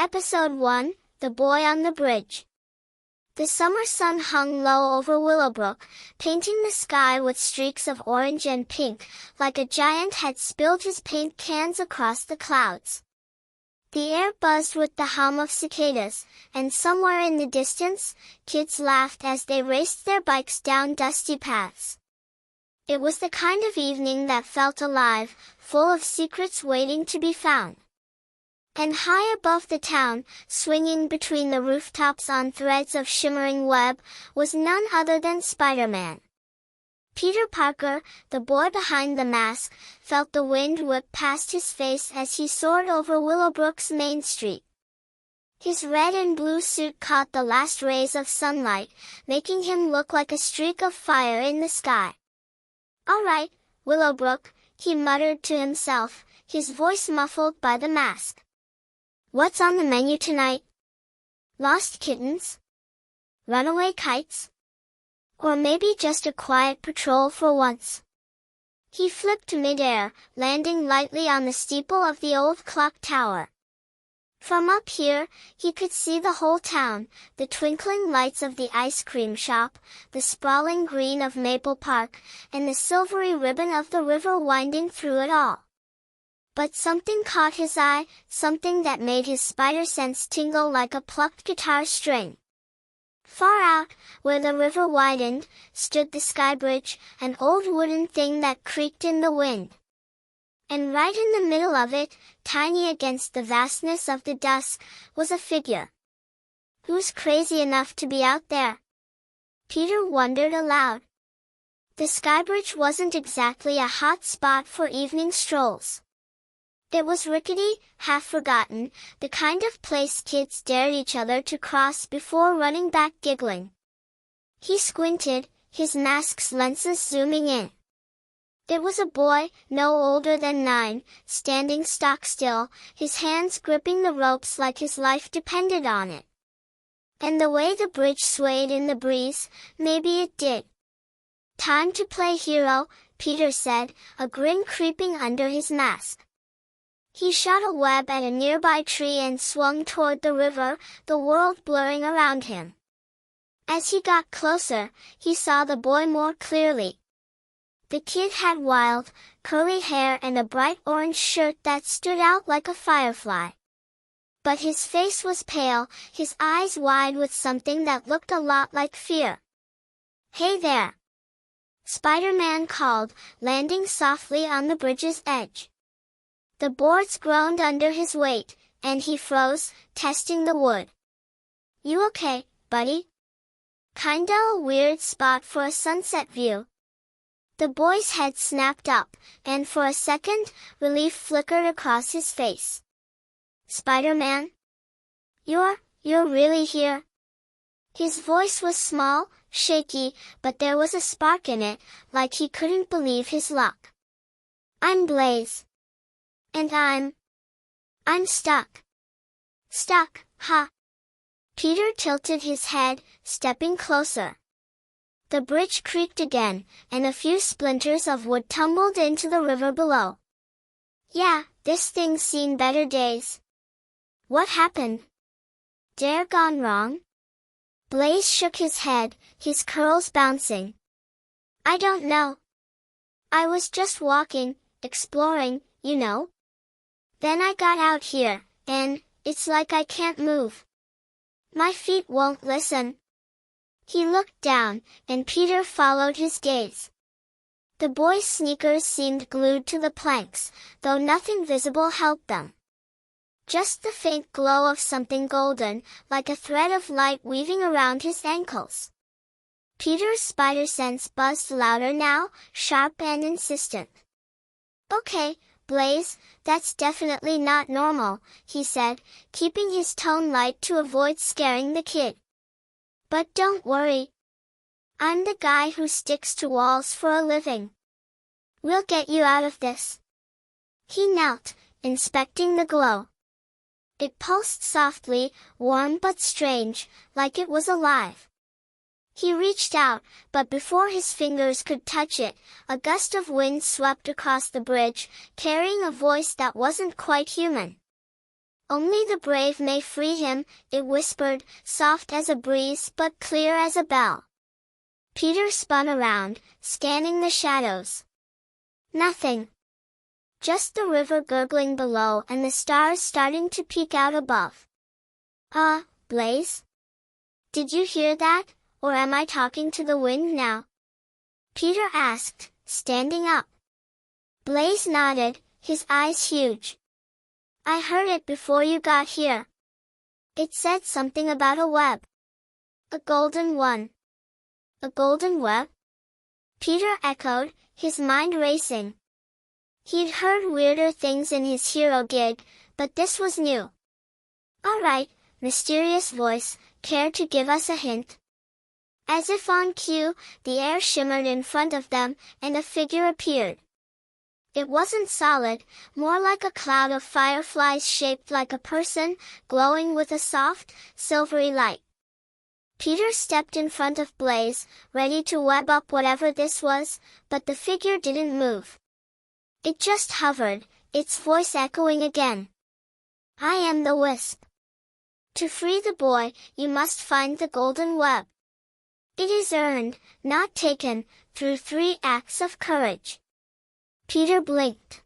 Episode 1, The Boy on the Bridge. The summer sun hung low over Willowbrook, painting the sky with streaks of orange and pink, like a giant had spilled his paint cans across the clouds. The air buzzed with the hum of cicadas, and somewhere in the distance, kids laughed as they raced their bikes down dusty paths. It was the kind of evening that felt alive, full of secrets waiting to be found. And high above the town, swinging between the rooftops on threads of shimmering web, was none other than Spider-Man. Peter Parker, the boy behind the mask, felt the wind whip past his face as he soared over Willowbrook's Main Street. His red and blue suit caught the last rays of sunlight, making him look like a streak of fire in the sky. "All right, Willowbrook," he muttered to himself, his voice muffled by the mask. "What's on the menu tonight? Lost kittens? Runaway kites? Or maybe just a quiet patrol for once?" He flipped mid-air, landing lightly on the steeple of the old clock tower. From up here, he could see the whole town, the twinkling lights of the ice cream shop, the sprawling green of Maple Park, and the silvery ribbon of the river winding through it all. But something caught his eye, something that made his spider sense tingle like a plucked guitar string. Far out, where the river widened, stood the sky bridge, an old wooden thing that creaked in the wind. And right in the middle of it, tiny against the vastness of the dusk, was a figure. Who's crazy enough to be out there? Peter wondered aloud. The sky bridge wasn't exactly a hot spot for evening strolls. It was rickety, half-forgotten, the kind of place kids dared each other to cross before running back giggling. He squinted, his mask's lenses zooming in. It was a boy, no older than 9, standing stock-still, his hands gripping the ropes like his life depended on it. And the way the bridge swayed in the breeze, maybe it did. "Time to play hero," Peter said, a grin creeping under his mask. He shot a web at a nearby tree and swung toward the river, the world blurring around him. As he got closer, he saw the boy more clearly. The kid had wild, curly hair and a bright orange shirt that stood out like a firefly. But his face was pale, his eyes wide with something that looked a lot like fear. "Hey there!" Spider-Man called, landing softly on the bridge's edge. The boards groaned under his weight, and he froze, testing the wood. "You okay, buddy? Kinda a weird spot for a sunset view." The boy's head snapped up, and for a second, relief flickered across his face. "Spider-Man? You're really here?" His voice was small, shaky, but there was a spark in it, like he couldn't believe his luck. "I'm Blaze. And I'm stuck." "Stuck, huh?" Peter tilted his head, stepping closer. The bridge creaked again, and a few splinters of wood tumbled into the river below. "Yeah, this thing's seen better days." "What happened? Dare gone wrong?" Blaze shook his head, his curls bouncing. "I don't know. I was just walking, exploring, you know. Then I got out here, and it's like I can't move. My feet won't listen." He looked down, and Peter followed his gaze. The boy's sneakers seemed glued to the planks, though nothing visible helped them. Just the faint glow of something golden, like a thread of light weaving around his ankles. Peter's spider sense buzzed louder now, sharp and insistent. "Okay, Blaze, that's definitely not normal," he said, keeping his tone light to avoid scaring the kid. "But don't worry. I'm the guy who sticks to walls for a living. We'll get you out of this." He knelt, inspecting the glow. It pulsed softly, warm but strange, like it was alive. He reached out, but before his fingers could touch it, a gust of wind swept across the bridge, carrying a voice that wasn't quite human. Only the brave may free him, it whispered, soft as a breeze but clear as a bell. Peter spun around, scanning the shadows. Nothing. Just the river gurgling below and the stars starting to peek out above. Blaze? Did you hear that, or am I talking to the wind now? Peter asked, standing up. Blaze nodded, his eyes huge. I heard it before you got here. It said something about a web. A golden one. A golden web? Peter echoed, his mind racing. He'd heard weirder things in his hero gig, but this was new. All right, mysterious voice, care to give us a hint? As if on cue, the air shimmered in front of them, and a figure appeared. It wasn't solid, more like a cloud of fireflies shaped like a person, glowing with a soft, silvery light. Peter stepped in front of Blaze, ready to web up whatever this was, but the figure didn't move. It just hovered, its voice echoing again. I am the Wisp. To free the boy, you must find the golden web. It is earned, not taken, through 3 acts of courage. Peter blinked.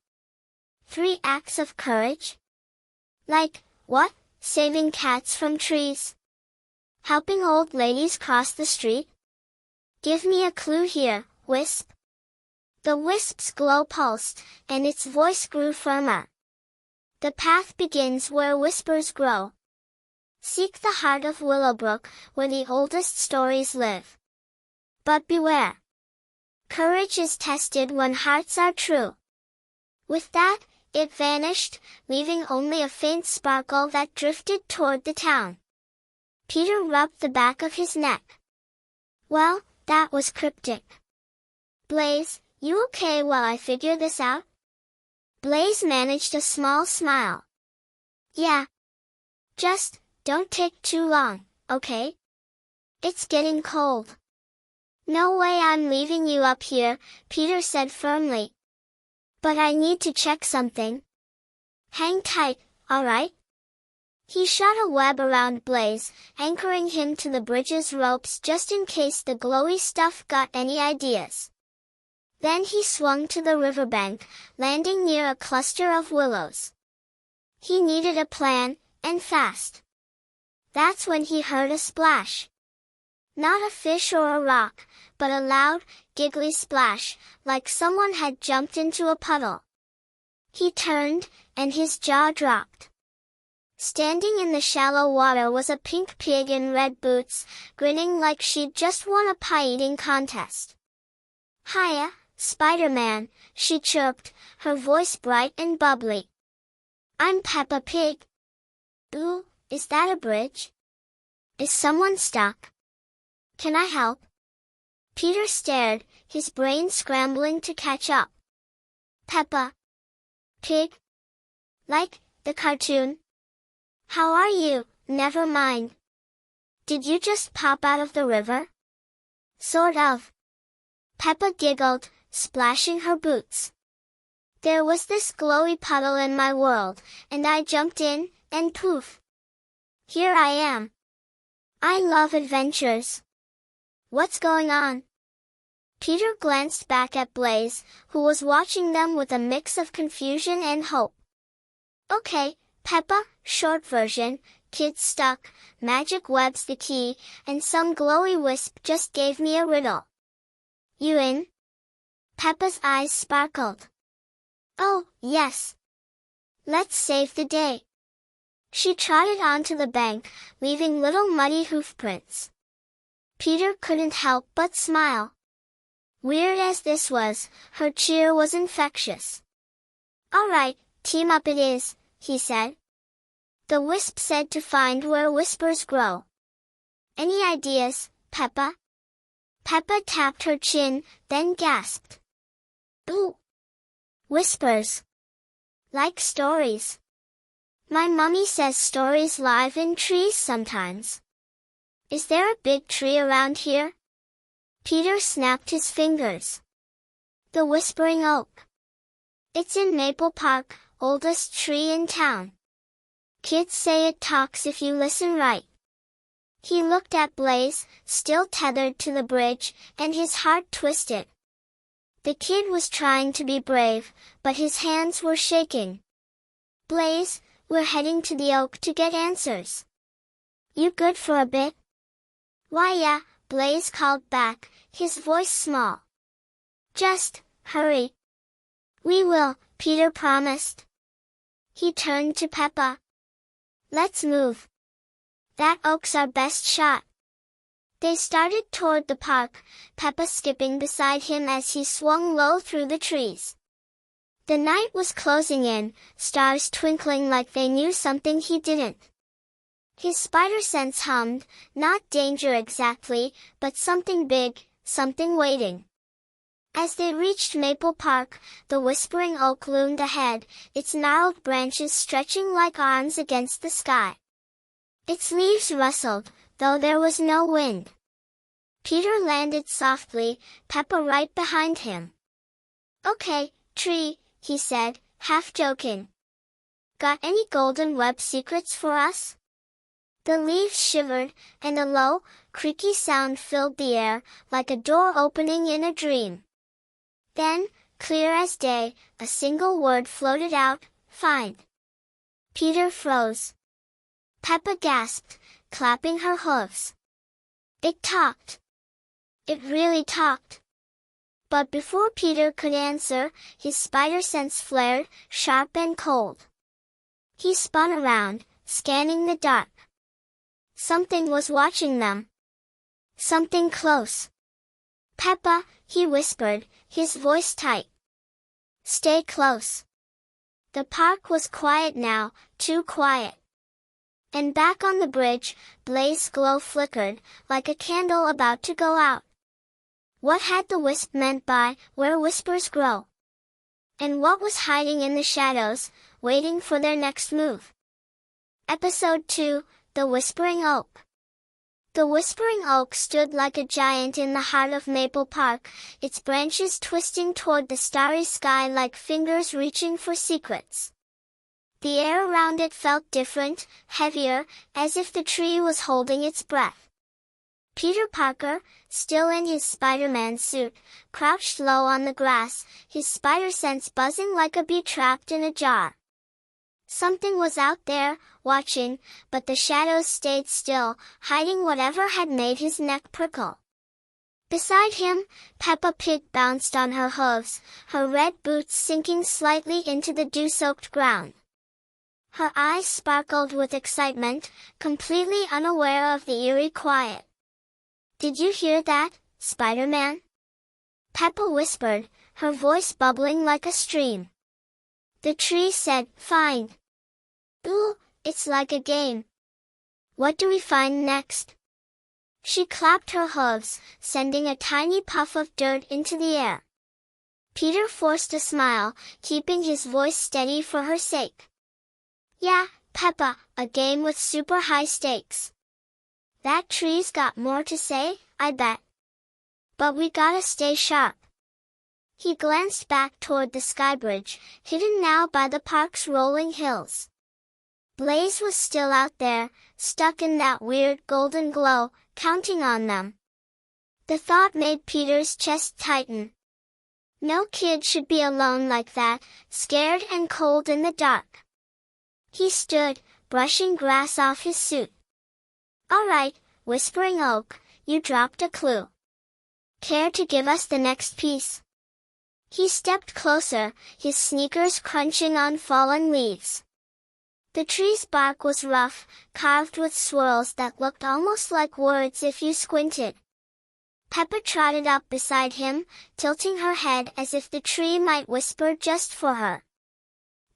3 acts of courage? Like, what? Saving cats from trees? Helping old ladies cross the street? Give me a clue here, Wisp. The Wisp's glow pulsed, and its voice grew firmer. The path begins where whispers grow. Seek the heart of Willowbrook, where the oldest stories live. But beware. Courage is tested when hearts are true. With that, it vanished, leaving only a faint sparkle that drifted toward the town. Peter rubbed the back of his neck. Well, that was cryptic. Blaze, you okay while I figure this out? Blaze managed a small smile. Yeah. Just, don't take too long, okay? It's getting cold. No way I'm leaving you up here, Peter said firmly. But I need to check something. Hang tight, alright? He shot a web around Blaze, anchoring him to the bridge's ropes just in case the glowy stuff got any ideas. Then he swung to the riverbank, landing near a cluster of willows. He needed a plan, and fast. That's when he heard a splash. Not a fish or a rock, but a loud, giggly splash, like someone had jumped into a puddle. He turned, and his jaw dropped. Standing in the shallow water was a pink pig in red boots, grinning like she'd just won a pie-eating contest. Hiya, Spider-Man, she chirped, her voice bright and bubbly. I'm Peppa Pig. Ooh, is that a bridge? Is someone stuck? Can I help? Peter stared, his brain scrambling to catch up. Peppa Pig? Like, the cartoon? How are you? Never mind. Did you just pop out of the river? Sort of. Peppa giggled, splashing her boots. There was this glowy puddle in my world, and I jumped in, and poof! Here I am. I love adventures. What's going on? Peter glanced back at Blaze, who was watching them with a mix of confusion and hope. Okay, Peppa, short version, kids stuck, magic web's the key, and some glowy wisp just gave me a riddle. You in? Peppa's eyes sparkled. Oh, yes. Let's save the day. She trotted onto the bank, leaving little muddy hoofprints. Peter couldn't help but smile. Weird as this was, her cheer was infectious. All right, team up it is, he said. The wisp said to find where whispers grow. Any ideas, Peppa? Peppa tapped her chin, then gasped. Ooh! Whispers. Like stories. My mummy says stories live in trees sometimes. Is there a big tree around here? Peter snapped his fingers. The Whispering Oak. It's in Maple Park, oldest tree in town. Kids say it talks if you listen right. He looked at Blaze, still tethered to the bridge, and his heart twisted. The kid was trying to be brave, but his hands were shaking. Blaze, we're heading to the oak to get answers. You good for a bit? Why yeah, Blaze called back, his voice small. Just, hurry. We will, Peter promised. He turned to Peppa. Let's move. That oak's our best shot. They started toward the park, Peppa skipping beside him as he swung low through the trees. The night was closing in, stars twinkling like they knew something he didn't. His spider sense hummed, not danger exactly, but something big, something waiting. As they reached Maple Park, the whispering oak loomed ahead, its gnarled branches stretching like arms against the sky. Its leaves rustled, though there was no wind. Peter landed softly, Peppa right behind him. Okay, tree, he said, half joking. Got any golden web secrets for us? The leaves shivered, and a low, creaky sound filled the air, like a door opening in a dream. Then, clear as day, a single word floated out, find. Peter froze. Peppa gasped, clapping her hooves. It talked. It really talked. But before Peter could answer, his spider sense flared, sharp and cold. He spun around, scanning the dark. Something was watching them. Something close. Peppa, he whispered, his voice tight. Stay close. The park was quiet now, too quiet. And back on the bridge, Blaze's glow flickered, like a candle about to go out. What had the wisp meant by, where whispers grow? And what was hiding in the shadows, waiting for their next move? Episode 2, The Whispering Oak. The Whispering Oak stood like a giant in the heart of Maple Park, its branches twisting toward the starry sky like fingers reaching for secrets. The air around it felt different, heavier, as if the tree was holding its breath. Peter Parker, still in his Spider-Man suit, crouched low on the grass, his spider sense buzzing like a bee trapped in a jar. Something was out there, watching, but the shadows stayed still, hiding whatever had made his neck prickle. Beside him, Peppa Pig bounced on her hooves, her red boots sinking slightly into the dew-soaked ground. Her eyes sparkled with excitement, completely unaware of the eerie quiet. Did you hear that, Spider-Man? Peppa whispered, her voice bubbling like a stream. The tree said, find. Ooh, it's like a game. What do we find next? She clapped her hooves, sending a tiny puff of dirt into the air. Peter forced a smile, keeping his voice steady for her sake. Yeah, Peppa, a game with super high stakes. That tree's got more to say, I bet. But we gotta stay sharp. He glanced back toward the sky bridge, hidden now by the park's rolling hills. Blaze was still out there, stuck in that weird golden glow, counting on them. The thought made Peter's chest tighten. No kid should be alone like that, scared and cold in the dark. He stood, brushing grass off his suit. All right, Whispering Oak, you dropped a clue. Care to give us the next piece? He stepped closer, his sneakers crunching on fallen leaves. The tree's bark was rough, carved with swirls that looked almost like words if you squinted. Peppa trotted up beside him, tilting her head as if the tree might whisper just for her.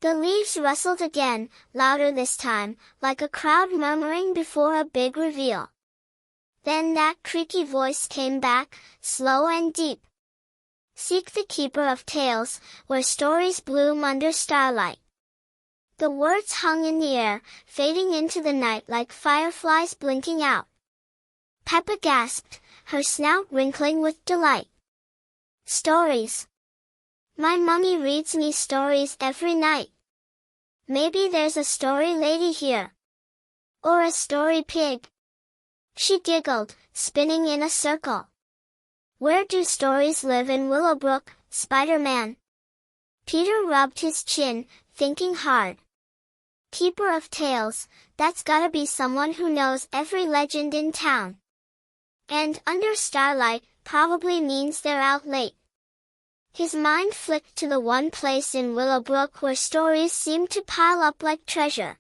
The leaves rustled again, louder this time, like a crowd murmuring before a big reveal. Then that creaky voice came back, slow and deep. Seek the keeper of tales, where stories bloom under starlight. The words hung in the air, fading into the night like fireflies blinking out. Peppa gasped, her snout wrinkling with delight. Stories. My mummy reads me stories every night. Maybe there's a story lady here. Or a story pig. She giggled, spinning in a circle. Where do stories live in Willowbrook, Spider-Man? Peter rubbed his chin, thinking hard. Keeper of tales, that's gotta be someone who knows every legend in town. And under starlight probably means they're out late. His mind flicked to the one place in Willowbrook where stories seemed to pile up like treasure.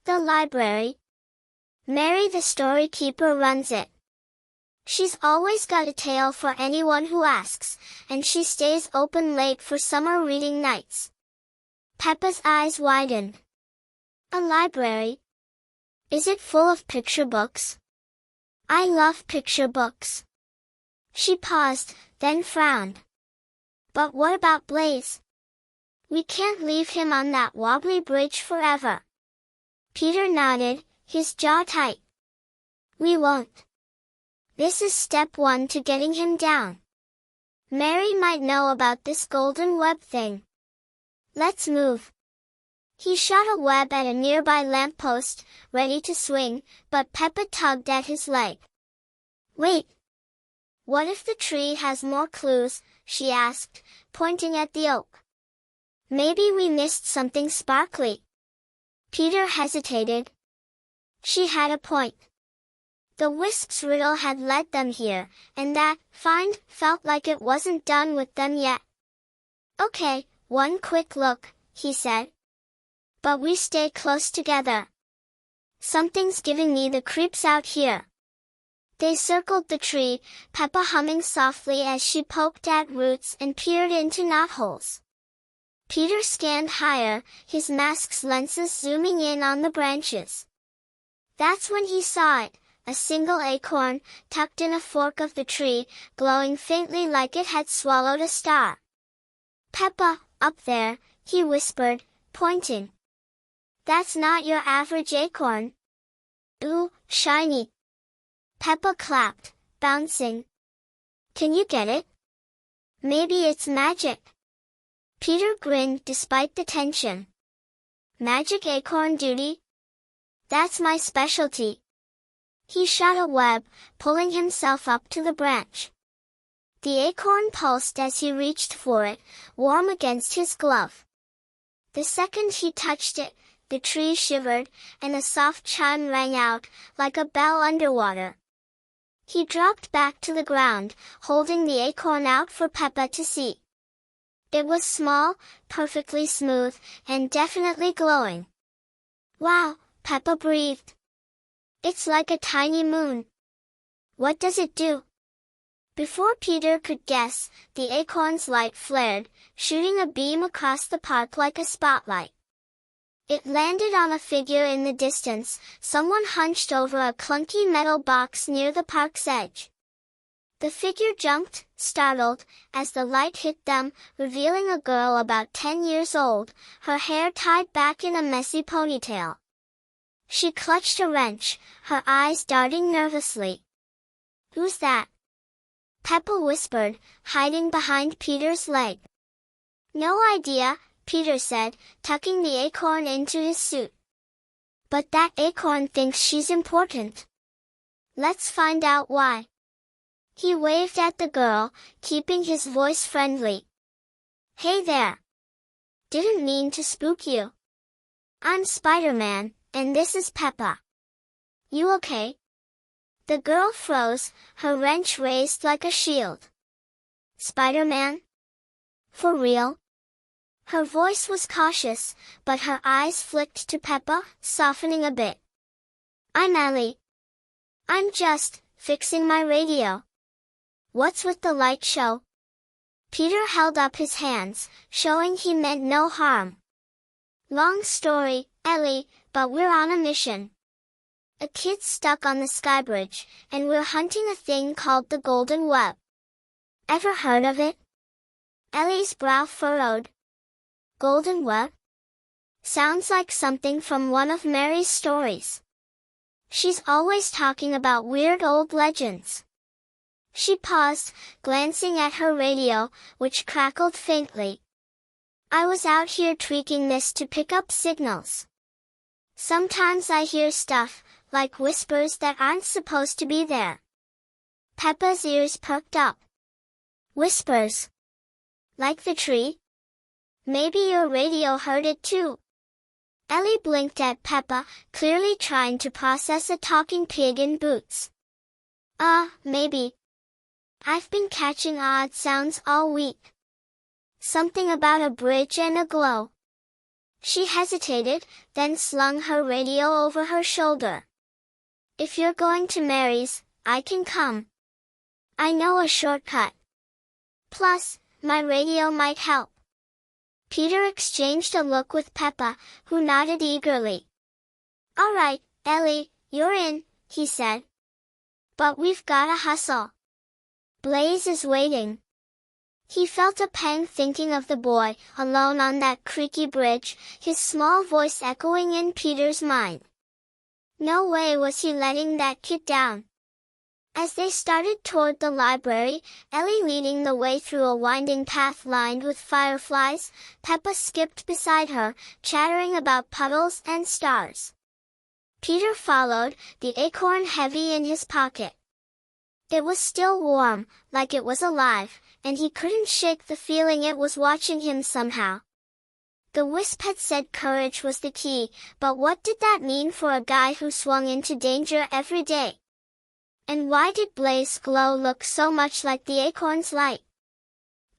The library. Mary the story keeper runs it. She's always got a tale for anyone who asks, and she stays open late for summer reading nights. Peppa's eyes widened. A library? Is it full of picture books? I love picture books. She paused, then frowned. But what about Blaze? We can't leave him on that wobbly bridge forever. Peter nodded, his jaw tight. We won't. This is step one to getting him down. Mary might know about this golden web thing. Let's move. He shot a web at a nearby lamppost, ready to swing, but Peppa tugged at his leg. Wait. What if the tree has more clues? She asked, pointing at the oak. Maybe we missed something sparkly. Peter hesitated. She had a point. The Wisp's riddle had led them here, and that find felt like it wasn't done with them yet. Okay, one quick look, he said. But we stay close together. Something's giving me the creeps out here. They circled the tree, Peppa humming softly as she poked at roots and peered into knotholes. Peter scanned higher, his mask's lenses zooming in on the branches. That's when he saw it, a single acorn, tucked in a fork of the tree, glowing faintly like it had swallowed a star. Peppa, up there, he whispered, pointing. That's not your average acorn. Ooh, shiny. Peppa clapped, bouncing. Can you get it? Maybe it's magic. Peter grinned despite the tension. Magic acorn duty? That's my specialty. He shot a web, pulling himself up to the branch. The acorn pulsed as he reached for it, warm against his glove. The second he touched it, the tree shivered, and a soft chime rang out, like a bell underwater. He dropped back to the ground, holding the acorn out for Peppa to see. It was small, perfectly smooth, and definitely glowing. Wow, Peppa breathed. It's like a tiny moon. What does it do? Before Peter could guess, the acorn's light flared, shooting a beam across the park like a spotlight. It landed on a figure in the distance, someone hunched over a clunky metal box near the park's edge. The figure jumped, startled, as the light hit them, revealing a girl about 10 years old, her hair tied back in a messy ponytail. She clutched a wrench, her eyes darting nervously. Who's that? Peppa whispered, hiding behind Peter's leg. No idea, Peter said, tucking the acorn into his suit. But that acorn thinks she's important. Let's find out why. He waved at the girl, keeping his voice friendly. Hey there. Didn't mean to spook you. I'm Spider-Man, and this is Peppa. You okay? The girl froze, her wrench raised like a shield. Spider-Man? For real? Her voice was cautious, but her eyes flicked to Peppa, softening a bit. I'm Ellie. I'm just fixing my radio. What's with the light show? Peter held up his hands, showing he meant no harm. Long story, Ellie, but we're on a mission. A kid's stuck on the skybridge, and we're hunting a thing called the Golden Web. Ever heard of it? Ellie's brow furrowed. Golden Web? Sounds like something from one of Mary's stories. She's always talking about weird old legends. She paused, glancing at her radio, which crackled faintly. I was out here tweaking this to pick up signals. Sometimes I hear stuff, like whispers that aren't supposed to be there. Peppa's ears perked up. Whispers? Like the tree? Maybe your radio heard it too. Ellie blinked at Peppa, clearly trying to process a talking pig in boots. Maybe. I've been catching odd sounds all week. Something about a bridge and a glow. She hesitated, then slung her radio over her shoulder. If you're going to Mary's, I can come. I know a shortcut. Plus, my radio might help. Peter exchanged a look with Peppa, who nodded eagerly. All right, Ellie, you're in, he said. But we've gotta hustle. Blaze is waiting. He felt a pang thinking of the boy, alone on that creaky bridge, his small voice echoing in Peter's mind. No way was he letting that kid down. As they started toward the library, Ellie leading the way through a winding path lined with fireflies, Peppa skipped beside her, chattering about puddles and stars. Peter followed, the acorn heavy in his pocket. It was still warm, like it was alive, and he couldn't shake the feeling it was watching him somehow. The wisp had said courage was the key, but what did that mean for a guy who swung into danger every day? And why did Blaze's glow look so much like the acorn's light?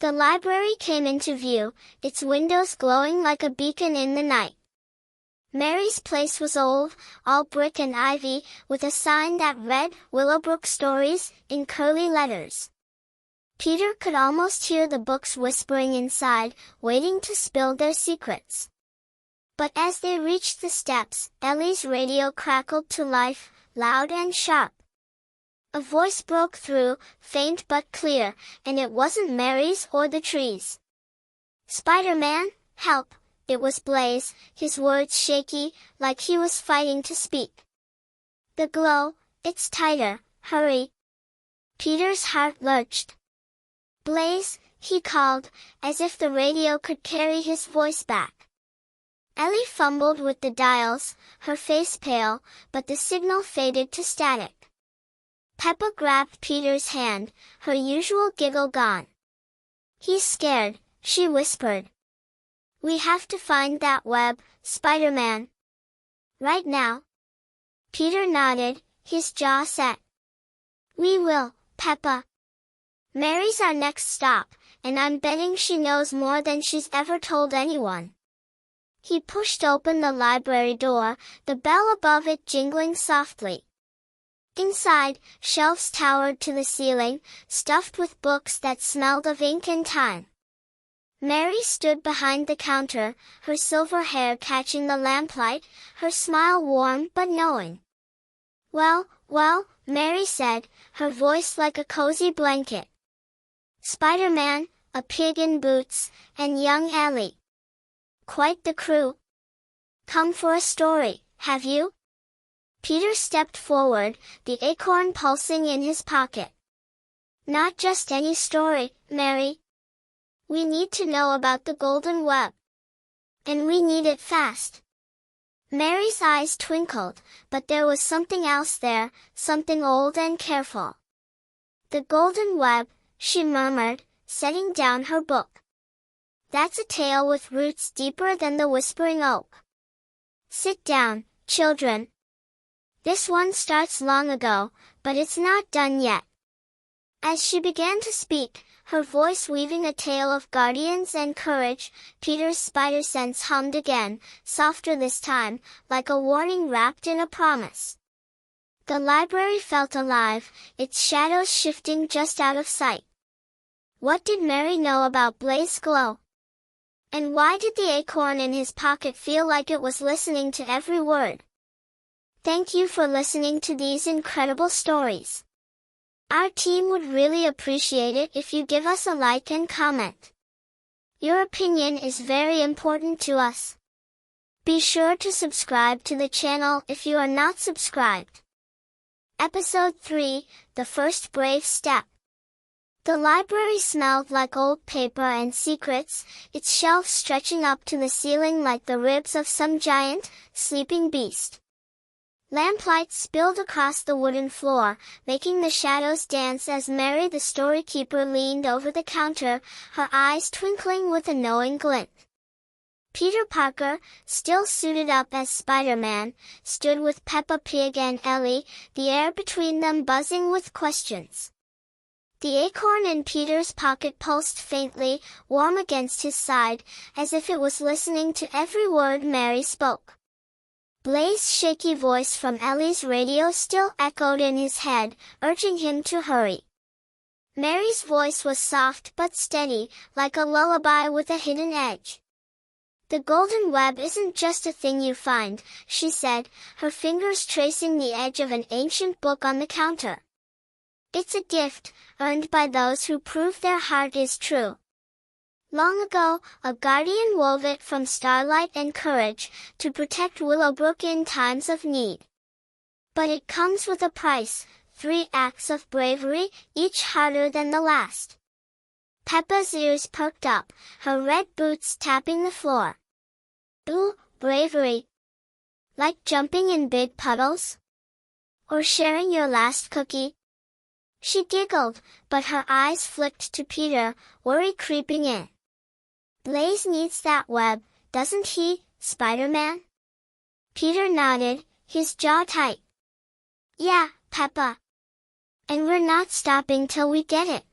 The library came into view, its windows glowing like a beacon in the night. Mary's place was old, all brick and ivy, with a sign that read, Willowbrook Stories, in curly letters. Peter could almost hear the books whispering inside, waiting to spill their secrets. But as they reached the steps, Ellie's radio crackled to life, loud and sharp. A voice broke through, faint but clear, and it wasn't Mary's or the trees. Spider-Man, help! It was Blaze, his words shaky, like he was fighting to speak. The glow, it's tighter, hurry! Peter's heart lurched. Blaze, he called, as if the radio could carry his voice back. Ellie fumbled with the dials, her face pale, but the signal faded to static. Peppa grabbed Peter's hand, her usual giggle gone. He's scared, she whispered. We have to find that web, Spider-Man. Right now? Peter nodded, his jaw set. We will, Peppa. Mary's our next stop, and I'm betting she knows more than she's ever told anyone. He pushed open the library door, the bell above it jingling softly. Inside, shelves towered to the ceiling, stuffed with books that smelled of ink and time. Mary stood behind the counter, her silver hair catching the lamplight, her smile warm but knowing. Well, Mary said, her voice like a cozy blanket. Spider-Man, a pig in boots, and young Ellie. Quite the crew. Come for a story, have you? Peter stepped forward, the acorn pulsing in his pocket. Not just any story, Mary. We need to know about the golden web. And we need it fast. Mary's eyes twinkled, but there was something else there, something old and careful. The golden web, she murmured, setting down her book. That's a tale with roots deeper than the whispering oak. Sit down, children. This one starts long ago, but it's not done yet. As she began to speak, her voice weaving a tale of guardians and courage, Peter's spider sense hummed again, softer this time, like a warning wrapped in a promise. The library felt alive, its shadows shifting just out of sight. What did Mary know about Blaze's glow? And why did the acorn in his pocket feel like it was listening to every word? Thank you for listening to these incredible stories. Our team would really appreciate it if you give us a like and comment. Your opinion is very important to us. Be sure to subscribe to the channel if you are not subscribed. Episode 3, The First Brave Step. The library smelled like old paper and secrets, its shelves stretching up to the ceiling like the ribs of some giant, sleeping beast. Lamplight spilled across the wooden floor, making the shadows dance as Mary the storykeeper leaned over the counter, her eyes twinkling with a knowing glint. Peter Parker, still suited up as Spider-Man, stood with Peppa Pig and Ellie, the air between them buzzing with questions. The acorn in Peter's pocket pulsed faintly, warm against his side, as if it was listening to every word Mary spoke. Blaze's shaky voice from Ellie's radio still echoed in his head, urging him to hurry. Mary's voice was soft but steady, like a lullaby with a hidden edge. "The golden web isn't just a thing you find," she said, her fingers tracing the edge of an ancient book on the counter. "It's a gift, earned by those who prove their heart is true. Long ago, a guardian wove it from starlight and courage, to protect Willowbrook in times of need. But it comes with a price, 3 acts of bravery, each harder than the last." Peppa's ears perked up, her red boots tapping the floor. "Ooh, bravery. Like jumping in big puddles? Or sharing your last cookie?" She giggled, but her eyes flicked to Peter, worry creeping in. "Blaze needs that web, doesn't he, Spider-Man?" Peter nodded, his jaw tight. "Yeah, Peppa. And we're not stopping till we get it."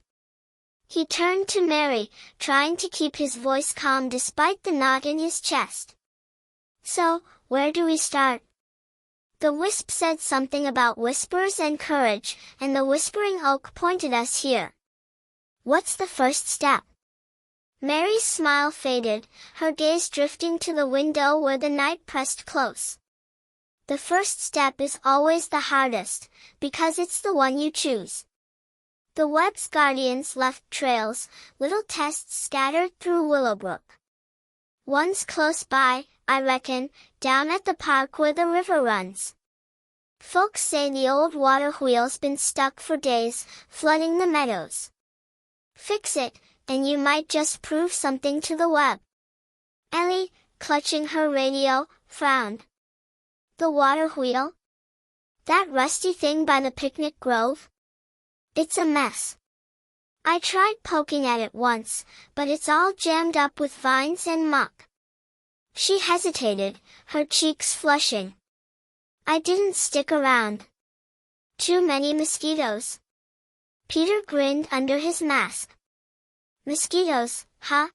He turned to Mary, trying to keep his voice calm despite the knot in his chest. "So, where do we start?" The wisp said something about whispers and courage, and the whispering oak pointed us here. "What's the first step?" Mary's smile faded, her gaze drifting to the window where the night pressed close. "The first step is always the hardest, because it's the one you choose." The web's guardians left trails, little tests scattered through Willowbrook. "One's close by, I reckon, down at the park where the river runs. Folks say the old water wheel's been stuck for days, flooding the meadows. Fix it, and you might just prove something to the web." Ellie, clutching her radio, frowned. "The water wheel? That rusty thing by the picnic grove? It's a mess. I tried poking at it once, but it's all jammed up with vines and muck." She hesitated, her cheeks flushing. "I didn't stick around. Too many mosquitoes." Peter grinned under his mask. "Mosquitoes, huh?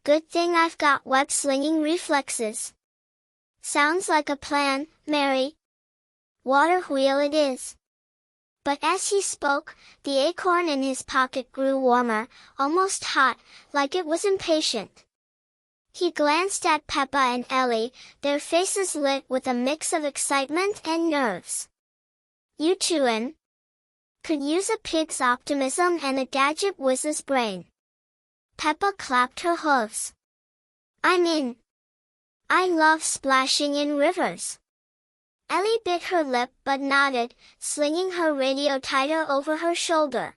Good thing I've got web-slinging reflexes." "Sounds like a plan, Mary. Water wheel it is." But as he spoke, the acorn in his pocket grew warmer, almost hot, like it was impatient. He glanced at Peppa and Ellie, their faces lit with a mix of excitement and nerves. "You two in? Could use a pig's optimism and a gadget whizz's brain." Peppa clapped her hooves. "I'm in. I love splashing in rivers." Ellie bit her lip but nodded, slinging her radio tighter over her shoulder.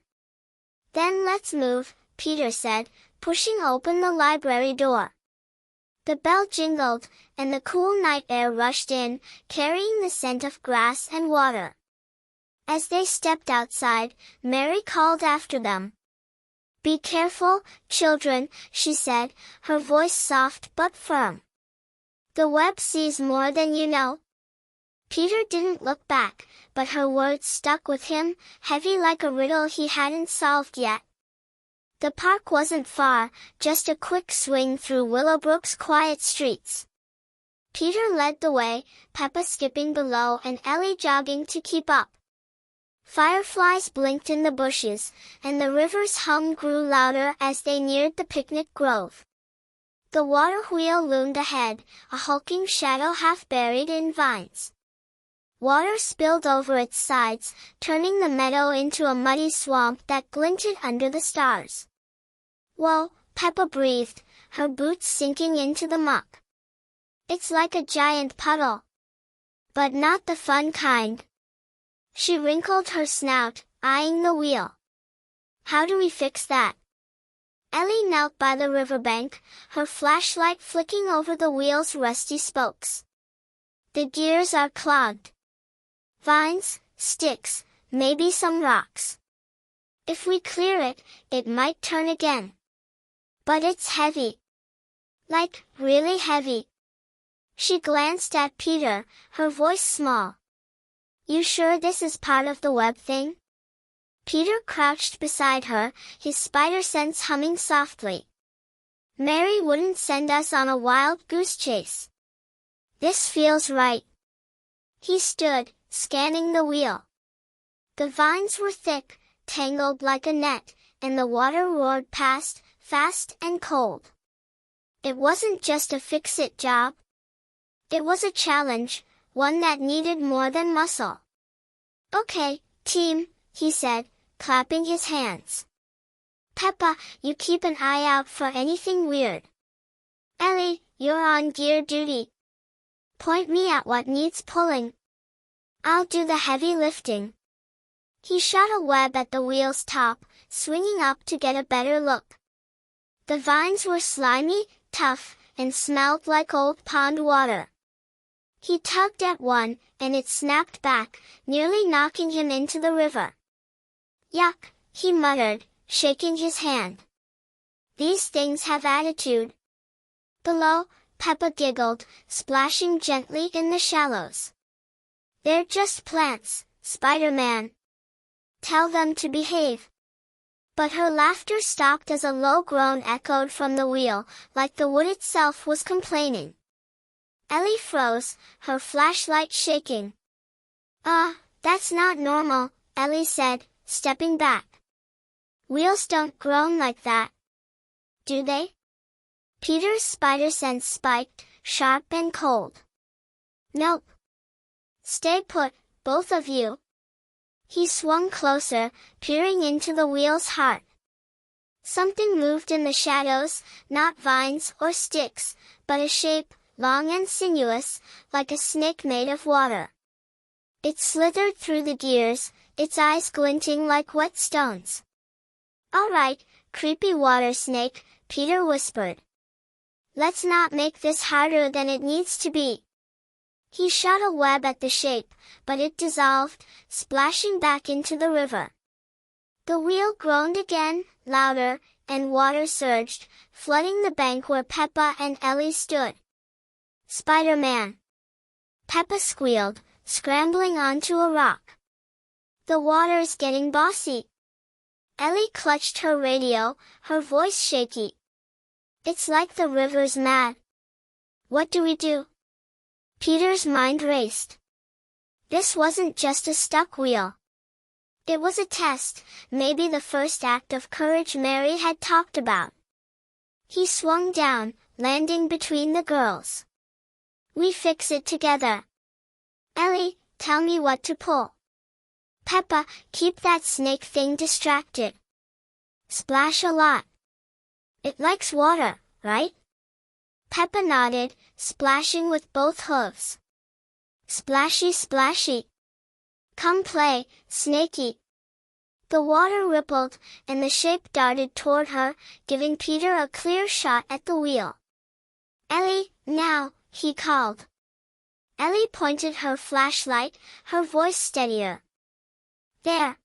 "Then let's move," Peter said, pushing open the library door. The bell jingled, and the cool night air rushed in, carrying the scent of grass and water. As they stepped outside, Mary called after them. "Be careful, children," she said, her voice soft but firm. "The web sees more than you know." Peter didn't look back, but her words stuck with him, heavy like a riddle he hadn't solved yet. The park wasn't far, just a quick swing through Willowbrook's quiet streets. Peter led the way, Peppa skipping below and Ellie jogging to keep up. Fireflies blinked in the bushes, and the river's hum grew louder as they neared the picnic grove. The water wheel loomed ahead, a hulking shadow half buried in vines. Water spilled over its sides, turning the meadow into a muddy swamp that glinted under the stars. "Whoa," Peppa breathed, her boots sinking into the muck. "It's like a giant puddle. But not the fun kind." She wrinkled her snout, eyeing the wheel. How do we fix that? Ellie knelt by the riverbank, her flashlight flicking over the wheel's rusty spokes. The gears are clogged. Vines, sticks, maybe some rocks. If we clear it, it might turn again. But it's heavy. Like, really heavy. She glanced at Peter, her voice small. You sure this is part of the web thing? Peter crouched beside her, his spider sense humming softly. Mary wouldn't send us on a wild goose chase. This feels right. He stood, scanning the wheel. The vines were thick, tangled like a net, and the water roared past, fast and cold. It wasn't just a fix-it job. It was a challenge, one that needed more than muscle. Okay, team, he said, clapping his hands. Peppa, you keep an eye out for anything weird. Ellie, you're on gear duty. Point me at what needs pulling. I'll do the heavy lifting. He shot a web at the wheel's top, swinging up to get a better look. The vines were slimy, tough, and smelled like old pond water. He tugged at one, and it snapped back, nearly knocking him into the river. Yuck, he muttered, shaking his hand. These things have attitude. Below, Peppa giggled, splashing gently in the shallows. They're just plants, Spider-Man. Tell them to behave. But her laughter stopped as a low groan echoed from the wheel, like the wood itself was complaining. Ellie froze, her flashlight shaking. That's not normal, Ellie said, stepping back. Wheels don't groan like that. Do they? Peter's spider sense spiked, sharp and cold. Nope. Stay put, both of you. He swung closer, peering into the wheel's heart. Something moved in the shadows, not vines or sticks, but a shape, long and sinuous, like a snake made of water. It slithered through the gears, its eyes glinting like wet stones. All right, creepy water snake, Peter whispered. Let's not make this harder than it needs to be. He shot a web at the shape, but it dissolved, splashing back into the river. The wheel groaned again, louder, and water surged, flooding the bank where Peppa and Ellie stood. Spider-Man! Peppa squealed, scrambling onto a rock. The water's getting bossy. Ellie clutched her radio, her voice shaky. It's like the river's mad. What do we do? Peter's mind raced. This wasn't just a stuck wheel. It was a test, maybe the first act of courage Mary had talked about. He swung down, landing between the girls. We fix it together. Ellie, tell me what to pull. Peppa, keep that snake thing distracted. Splash a lot. It likes water, right? Peppa nodded, splashing with both hooves. Splashy splashy. Come play, Snakey. The water rippled, and the shape darted toward her, giving Peter a clear shot at the wheel. Ellie, now, he called. Ellie pointed her flashlight, her voice steadier. There.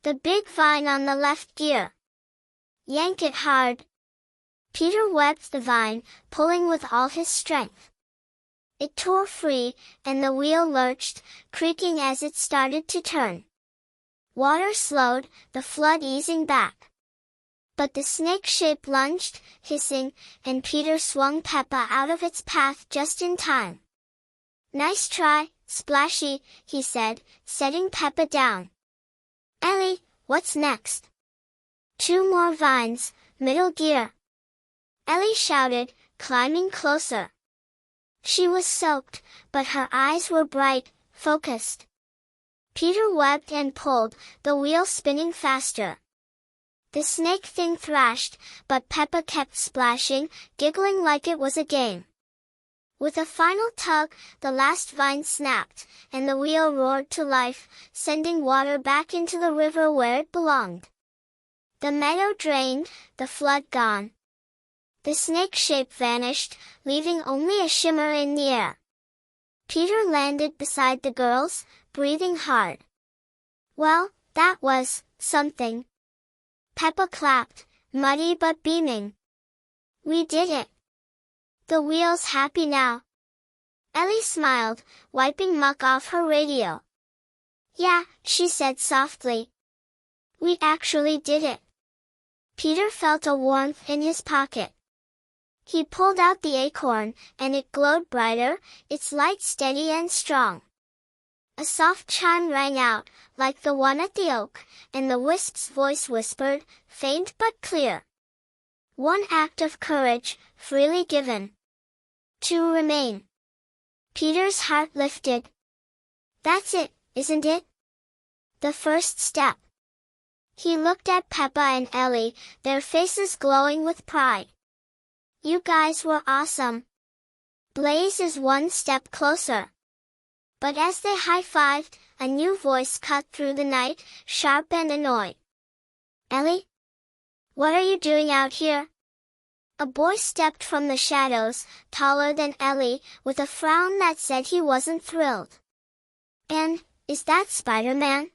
The big vine on the left gear. Yank it hard. Peter webbed the vine, pulling with all his strength. It tore free, and the wheel lurched, creaking as it started to turn. Water slowed, the flood easing back. But the snake shape lunged, hissing, and Peter swung Peppa out of its path just in time. Nice try, Splashy, he said, setting Peppa down. Ellie, what's next? 2 more vines, middle gear. Ellie shouted, climbing closer. She was soaked, but her eyes were bright, focused. Peter webbed and pulled, the wheel spinning faster. The snake thing thrashed, but Peppa kept splashing, giggling like it was a game. With a final tug, the last vine snapped, and the wheel roared to life, sending water back into the river where it belonged. The meadow drained, the flood gone. The snake shape vanished, leaving only a shimmer in the air. Peter landed beside the girls, breathing hard. Well, that was something. Peppa clapped, muddy but beaming. We did it. The wheel's happy now. Ellie smiled, wiping muck off her radio. Yeah, she said softly. We actually did it. Peter felt a warmth in his pocket. He pulled out the acorn, and it glowed brighter, its light steady and strong. A soft chime rang out, like the one at the oak, and the wisp's voice whispered, faint but clear. One act of courage, freely given. To remain. Peter's heart lifted. That's it, isn't it? The first step. He looked at Peppa and Ellie, their faces glowing with pride. You guys were awesome. Blaze is one step closer. But as they high-fived, a new voice cut through the night, sharp and annoyed. Ellie? What are you doing out here? A boy stepped from the shadows, taller than Ellie, with a frown that said he wasn't thrilled. And, is that Spider-Man?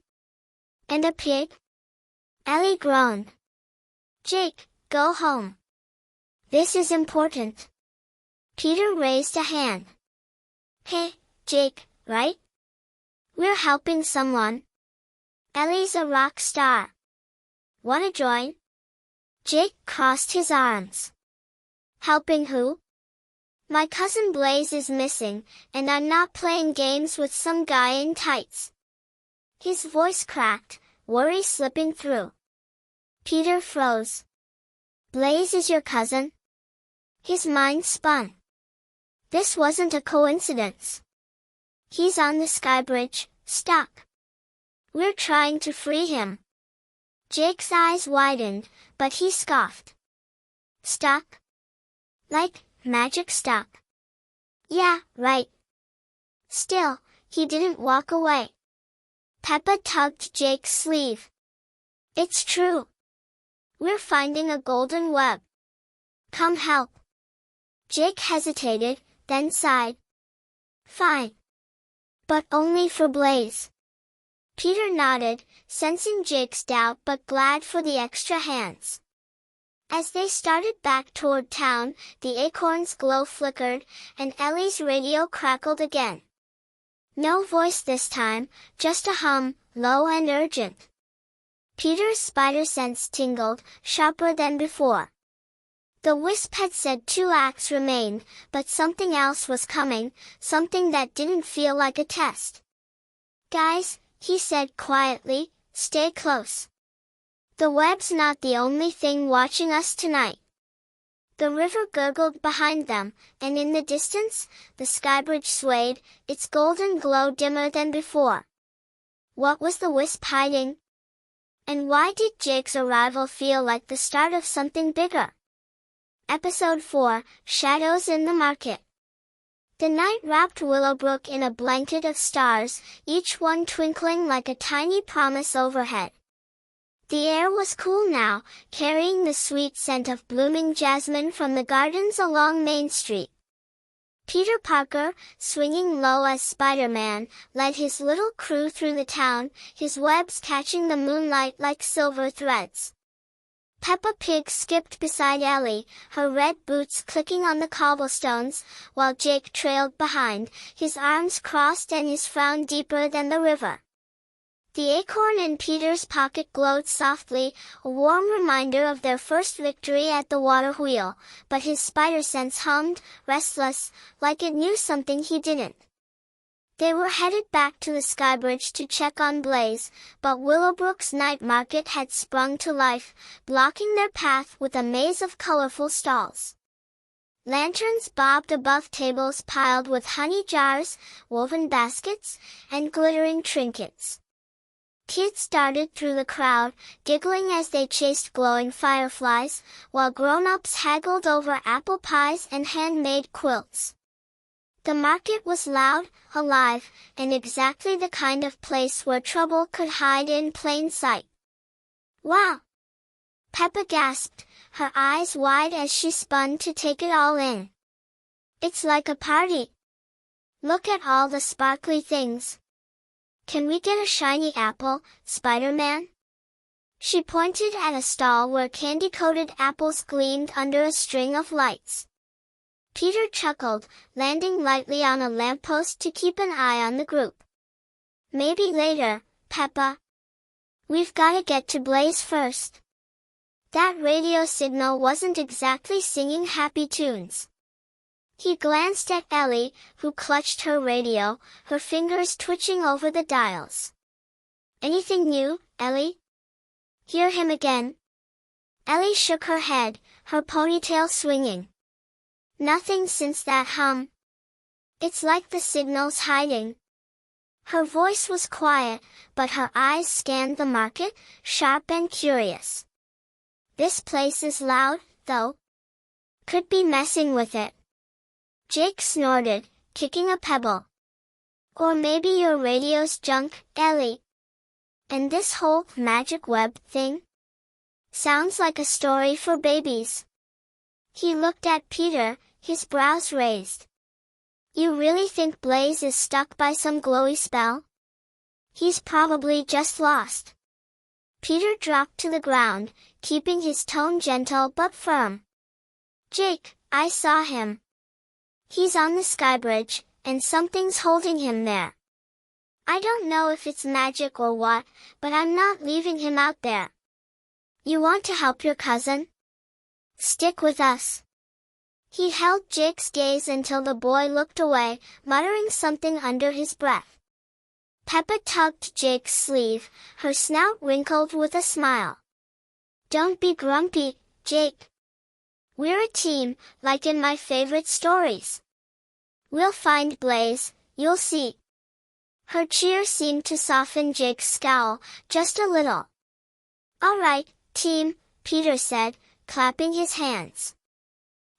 And a pig? Ellie groaned. Jake, go home. This is important. Peter raised a hand. Hey, Jake, right? We're helping someone. Ellie's a rock star. Wanna join? Jake crossed his arms. Helping who? My cousin Blaze is missing, and I'm not playing games with some guy in tights. His voice cracked, worry slipping through. Peter froze. Blaze is your cousin? His mind spun. This wasn't a coincidence. He's on the sky bridge, stuck. We're trying to free him. Jake's eyes widened, but he scoffed. Stuck? Like, magic stuck. Yeah, right. Still, he didn't walk away. Peppa tugged Jake's sleeve. It's true. We're finding a golden web. Come help. Jake hesitated, then sighed. Fine. But only for Blaze. Peter nodded, sensing Jake's doubt but glad for the extra hands. As they started back toward town, the acorn's glow flickered, and Ellie's radio crackled again. No voice this time, just a hum, low and urgent. Peter's spider sense tingled, sharper than before. The wisp had said 2 acts remained, but something else was coming, something that didn't feel like a test. Guys, he said quietly, stay close. The web's not the only thing watching us tonight. The river gurgled behind them, and in the distance, the skybridge swayed, its golden glow dimmer than before. What was the wisp hiding? And why did Jake's arrival feel like the start of something bigger? Episode 4, Shadows in the Market. The night wrapped Willowbrook in a blanket of stars, each one twinkling like a tiny promise overhead. The air was cool now, carrying the sweet scent of blooming jasmine from the gardens along Main Street. Peter Parker, swinging low as Spider-Man, led his little crew through the town, his webs catching the moonlight like silver threads. Peppa Pig skipped beside Ellie, her red boots clicking on the cobblestones, while Jake trailed behind, his arms crossed and his frown deeper than the river. The acorn in Peter's pocket glowed softly, a warm reminder of their first victory at the water wheel, but his spider sense hummed, restless, like it knew something he didn't. They were headed back to the skybridge to check on Blaze, but Willowbrook's night market had sprung to life, blocking their path with a maze of colorful stalls. Lanterns bobbed above tables piled with honey jars, woven baskets, and glittering trinkets. Kids darted through the crowd, giggling as they chased glowing fireflies, while grown-ups haggled over apple pies and handmade quilts. The market was loud, alive, and exactly the kind of place where trouble could hide in plain sight. Wow! Peppa gasped, her eyes wide as she spun to take it all in. It's like a party. Look at all the sparkly things. Can we get a shiny apple, Spider-Man? She pointed at a stall where candy-coated apples gleamed under a string of lights. Peter chuckled, landing lightly on a lamppost to keep an eye on the group. Maybe later, Peppa. We've gotta get to Blaze first. That radio signal wasn't exactly singing happy tunes. He glanced at Ellie, who clutched her radio, her fingers twitching over the dials. Anything new, Ellie? Hear him again? Ellie shook her head, her ponytail swinging. Nothing since that hum. It's like the signal's hiding. Her voice was quiet, but her eyes scanned the market, sharp and curious. This place is loud, though. Could be messing with it. Jake snorted, kicking a pebble. Or maybe your radio's junk, Ellie. And this whole magic web thing? Sounds like a story for babies. He looked at Peter, his brows raised. You really think Blaze is stuck by some glowy spell? He's probably just lost. Peter dropped to the ground, keeping his tone gentle but firm. Jake, I saw him. He's on the skybridge, and something's holding him there. I don't know if it's magic or what, but I'm not leaving him out there. You want to help your cousin? Stick with us. He held Jake's gaze until the boy looked away, muttering something under his breath. Peppa tugged Jake's sleeve, her snout wrinkled with a smile. Don't be grumpy, Jake. We're a team, like in my favorite stories. We'll find Blaze, you'll see. Her cheer seemed to soften Jake's scowl, just a little. All right, team, Peter said, clapping his hands.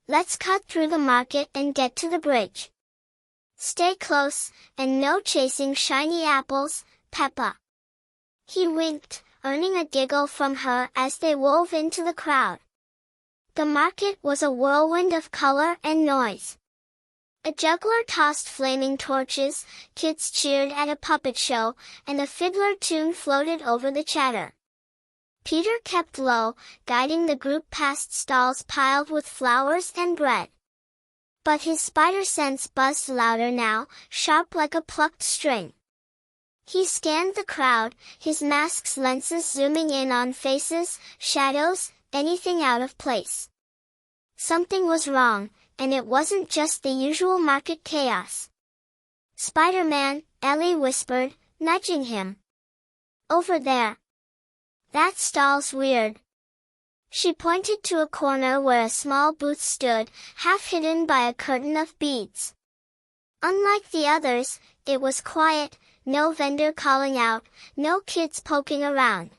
Let's cut through the market and get to the bridge. Stay close, and no chasing shiny apples, Peppa. He winked, earning a giggle from her as they wove into the crowd. The market was a whirlwind of color and noise. A juggler tossed flaming torches, kids cheered at a puppet show, and a fiddler tune floated over the chatter. Peter kept low, guiding the group past stalls piled with flowers and bread. But his spider sense buzzed louder now, sharp like a plucked string. He scanned the crowd, his mask's lenses zooming in on faces, shadows, anything out of place. Something was wrong, and it wasn't just the usual market chaos. Spider-Man, Ellie whispered, nudging him. Over there. That stall's weird. She pointed to a corner where a small booth stood, half hidden by a curtain of beads. Unlike the others, it was quiet, no vendor calling out, no kids poking around.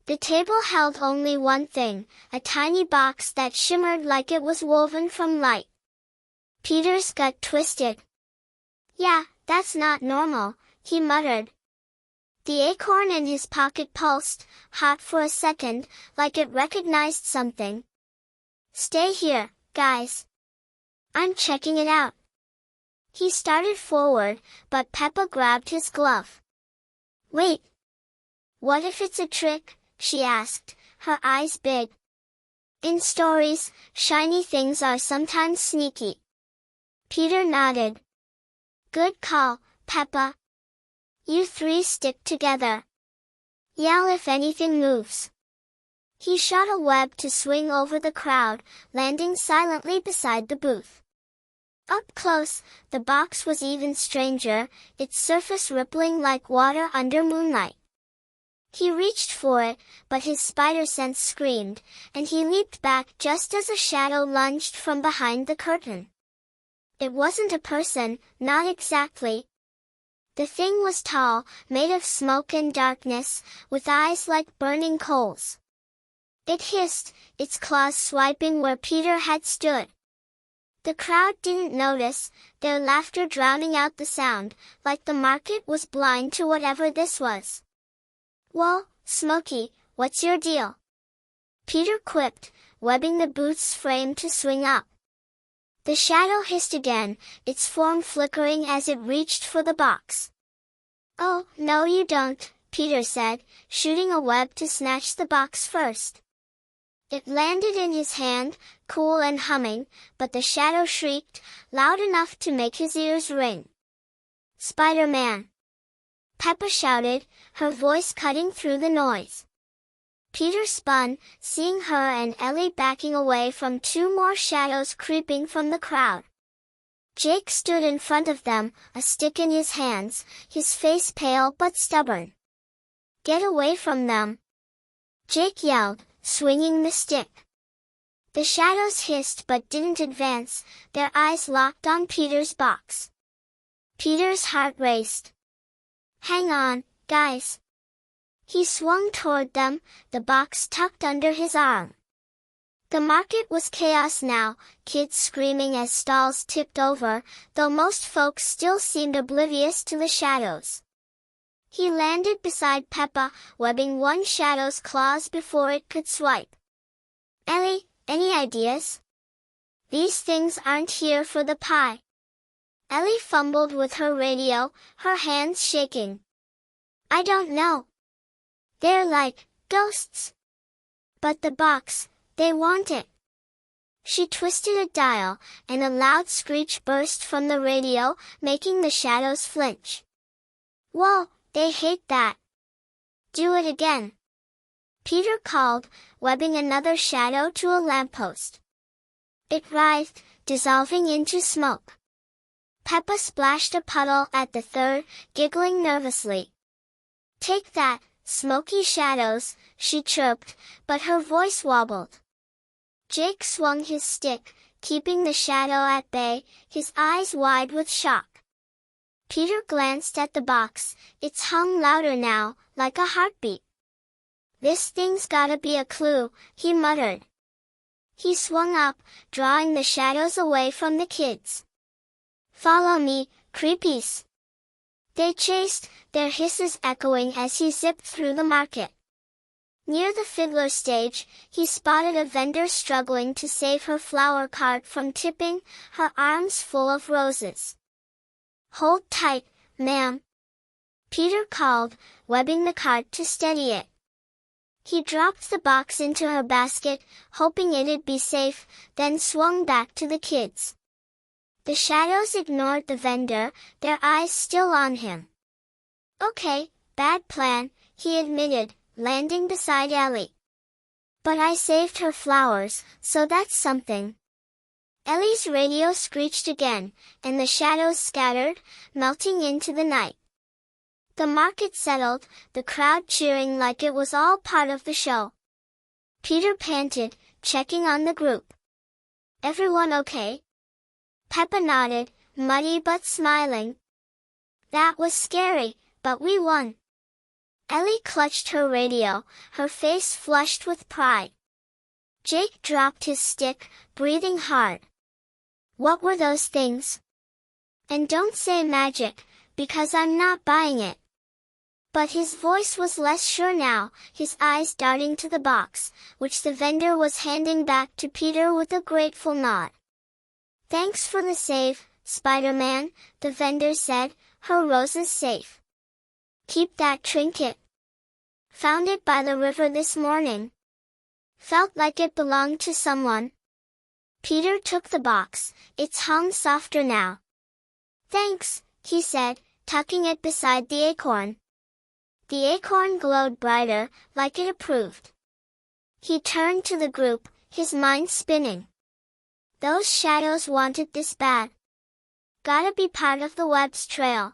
The table held only one thing, a tiny box that shimmered like it was woven from light. Peter's gut twisted. Yeah, that's not normal, he muttered. The acorn in his pocket pulsed, hot for a second, like it recognized something. Stay here, guys. I'm checking it out. He started forward, but Peppa grabbed his glove. Wait. What if it's a trick? She asked, her eyes big. In stories, shiny things are sometimes sneaky. Peter nodded. Good call, Peppa. You three stick together. Yell if anything moves. He shot a web to swing over the crowd, landing silently beside the booth. Up close, the box was even stranger, its surface rippling like water under moonlight. He reached for it, but his spider sense screamed, and he leaped back just as a shadow lunged from behind the curtain. It wasn't a person, not exactly. The thing was tall, made of smoke and darkness, with eyes like burning coals. It hissed, its claws swiping where Peter had stood. The crowd didn't notice, their laughter drowning out the sound, like the market was blind to whatever this was. Whoa, Smokey, what's your deal? Peter quipped, webbing the booth's frame to swing up. The shadow hissed again, its form flickering as it reached for the box. "Oh, no you don't," Peter said, shooting a web to snatch the box first. It landed in his hand, cool and humming, but the shadow shrieked, loud enough to make his ears ring. "Spider-Man!" Peppa shouted, her voice cutting through the noise. Peter spun, seeing her and Ellie backing away from two more shadows creeping from the crowd. Jake stood in front of them, a stick in his hands, his face pale but stubborn. "Get away from them!" Jake yelled, swinging the stick. The shadows hissed but didn't advance, their eyes locked on Peter's box. Peter's heart raced. "Hang on, guys!" He swung toward them, the box tucked under his arm. The market was chaos now, kids screaming as stalls tipped over, though most folks still seemed oblivious to the shadows. He landed beside Peppa, webbing one shadow's claws before it could swipe. "Ellie, any ideas? These things aren't here for the pie." Ellie fumbled with her radio, her hands shaking. "I don't know. They're like ghosts. But the box, they want it." She twisted a dial, and a loud screech burst from the radio, making the shadows flinch. "Whoa, they hate that. Do it again." Peter called, webbing another shadow to a lamppost. It writhed, dissolving into smoke. Peppa splashed a puddle at the third, giggling nervously. "Take that, smoky shadows," she chirped, but her voice wobbled. Jake swung his stick, keeping the shadow at bay, his eyes wide with shock. Peter glanced at the box, its hum louder now, like a heartbeat. "This thing's gotta be a clue," he muttered. He swung up, drawing the shadows away from the kids. "Follow me, creepies!" They chased, their hisses echoing as he zipped through the market. Near the fiddler stage, he spotted a vendor struggling to save her flower cart from tipping, her arms full of roses. "Hold tight, ma'am," Peter called, webbing the cart to steady it. He dropped the box into her basket, hoping it'd be safe, then swung back to the kids. The shadows ignored the vendor, their eyes still on him. "Okay, bad plan," he admitted, landing beside Ellie. "But I saved her flowers, so that's something." Ellie's radio screeched again, and the shadows scattered, melting into the night. The market settled, the crowd cheering like it was all part of the show. Peter panted, checking on the group. "Everyone okay?" Peppa nodded, muddy but smiling. "That was scary, but we won." Ellie clutched her radio, her face flushed with pride. Jake dropped his stick, breathing hard. "What were those things? And don't say magic, because I'm not buying it." But his voice was less sure now, his eyes darting to the box, which the vendor was handing back to Peter with a grateful nod. "Thanks for the save, Spider-Man," the vendor said, "her roses safe. Keep that trinket. Found it by the river this morning. Felt like it belonged to someone." Peter took the box, its hum softer now. "Thanks," he said, tucking it beside the acorn. The acorn glowed brighter, like it approved. He turned to the group, his mind spinning. Those shadows wanted this bad. Gotta be part of the web's trail.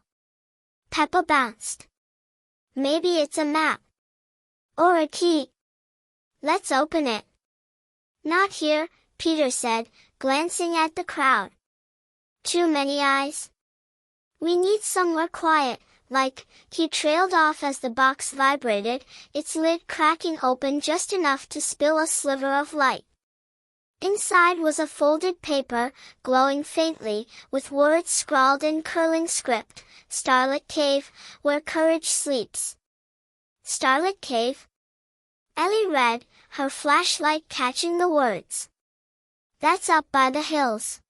Peppa bounced. "Maybe it's a map. Or a key. Let's open it." "Not here," Peter said, glancing at the crowd. "Too many eyes. We need somewhere quiet, like," he trailed off as the box vibrated, its lid cracking open just enough to spill a sliver of light. Inside was a folded paper, glowing faintly, with words scrawled in curling script, "Starlit Cave, where courage sleeps." "Starlit Cave?" Ellie read, her flashlight catching the words. That's up by the hills.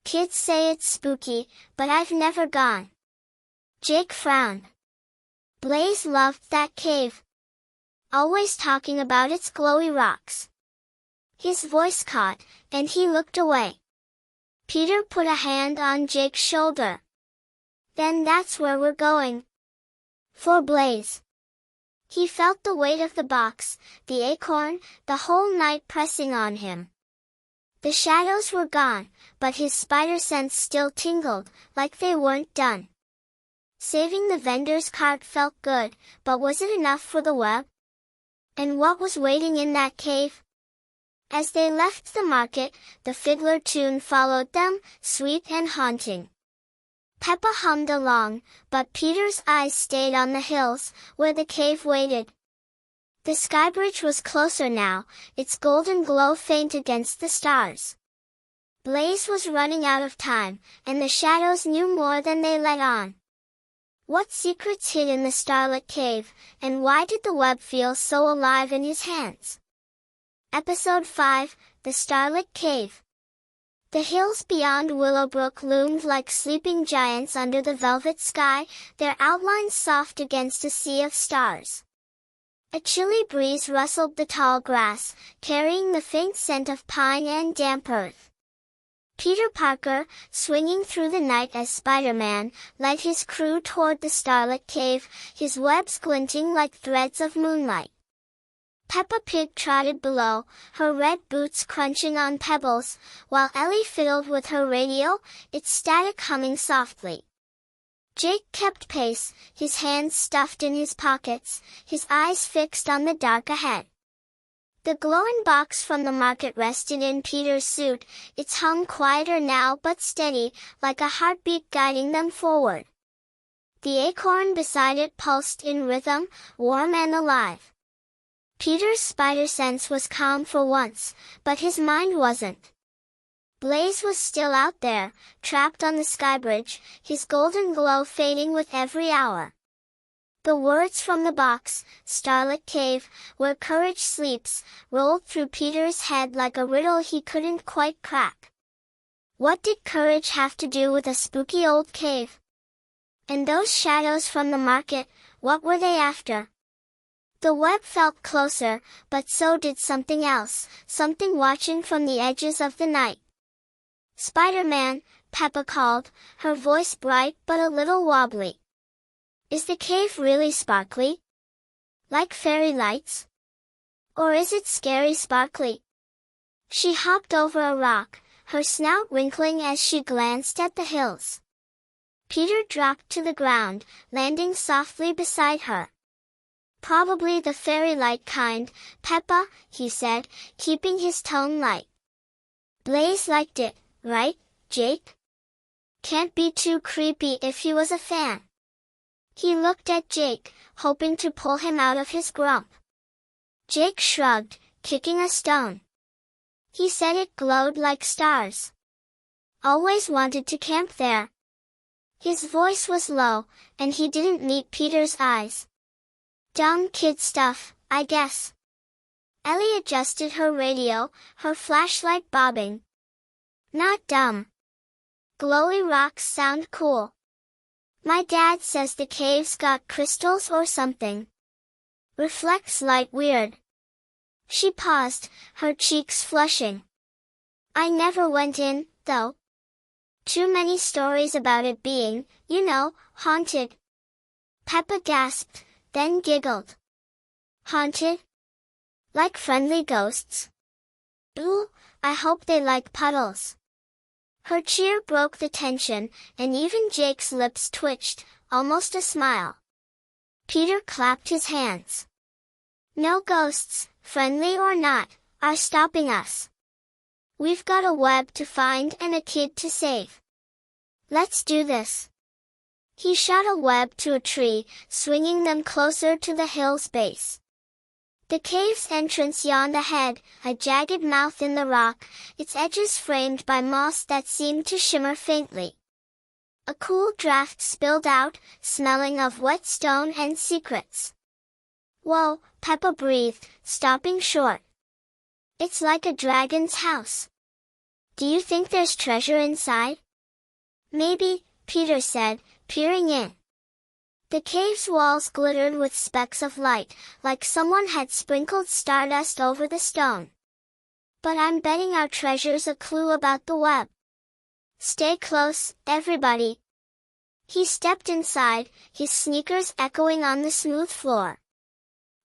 Kids say it's spooky, but I've never gone. Jake frowned. Blaze loved that cave. Always talking about its glowy rocks. His voice caught, and he looked away. Peter put a hand on Jake's shoulder. Then that's where we're going. For Blaze. He felt the weight of the box, the acorn, the whole night pressing on him. The shadows were gone, but his spider sense still tingled, like they weren't done. Saving the vendor's cart felt good, but was it enough for the web? And what was waiting in that cave? As they left the market, the fiddler tune followed them, sweet and haunting. Peppa hummed along, but Peter's eyes stayed on the hills, where the cave waited. The sky bridge was closer now, its golden glow faint against the stars. Blaze was running out of time, and the shadows knew more than they let on. What secrets hid in the starlit cave, and why did the web feel so alive in his hands? Episode 5, The Starlit Cave. The hills beyond Willowbrook loomed like sleeping giants under the velvet sky, their outlines soft against a sea of stars. A chilly breeze rustled the tall grass, carrying the faint scent of pine and damp earth. Peter Parker, swinging through the night as Spider-Man, led his crew toward the starlit cave, his webs glinting like threads of moonlight. Peppa Pig trotted below, her red boots crunching on pebbles, while Ellie fiddled with her radio, its static humming softly. Jake kept pace, his hands stuffed in his pockets, his eyes fixed on the dark ahead. The glowing box from the market rested in Peter's suit, its hum quieter now but steady, like a heartbeat guiding them forward. The acorn beside it pulsed in rhythm, warm and alive. Peter's spider sense was calm for once, but his mind wasn't. Blaze was still out there, trapped on the sky bridge, his golden glow fading with every hour. The words from the box, Starlit Cave, where courage sleeps, rolled through Peter's head like a riddle he couldn't quite crack. What did courage have to do with a spooky old cave? And those shadows from the market, what were they after? The web felt closer, but so did something else, something watching from the edges of the night. Spider-Man, Peppa called, her voice bright but a little wobbly. Is the cave really sparkly? Like fairy lights? Or is it scary sparkly? She hopped over a rock, her snout wrinkling as she glanced at the hills. Peter dropped to the ground, landing softly beside her. Probably the fairy light kind, Peppa, he said, keeping his tone light. Blaze liked it, right, Jake? Can't be too creepy if he was a fan. He looked at Jake, hoping to pull him out of his grump. Jake shrugged, kicking a stone. He said it glowed like stars. Always wanted to camp there. His voice was low, and he didn't meet Peter's eyes. Dumb kid stuff, I guess. Ellie adjusted her radio, her flashlight bobbing. Not dumb. Glowy rocks sound cool. My dad says the cave's got crystals or something. Reflects light weird. She paused, her cheeks flushing. I never went in, though. Too many stories about it being, you know, haunted. Peppa gasped, then giggled. Haunted? Like friendly ghosts? Ooh, I hope they like puddles. Her cheer broke the tension, and even Jake's lips twitched, almost a smile. Peter clapped his hands. No ghosts, friendly or not, are stopping us. We've got a web to find and a kid to save. Let's do this. He shot a web to a tree, swinging them closer to the hill's base. The cave's entrance yawned ahead, a jagged mouth in the rock, its edges framed by moss that seemed to shimmer faintly. A cool draft spilled out, smelling of wet stone and secrets. Whoa, Peppa breathed, stopping short. It's like a dragon's house. Do you think there's treasure inside? Maybe, Peter said, peering in. The cave's walls glittered with specks of light, like someone had sprinkled stardust over the stone. But I'm betting our treasure's a clue about the web. Stay close, everybody. He stepped inside, his sneakers echoing on the smooth floor.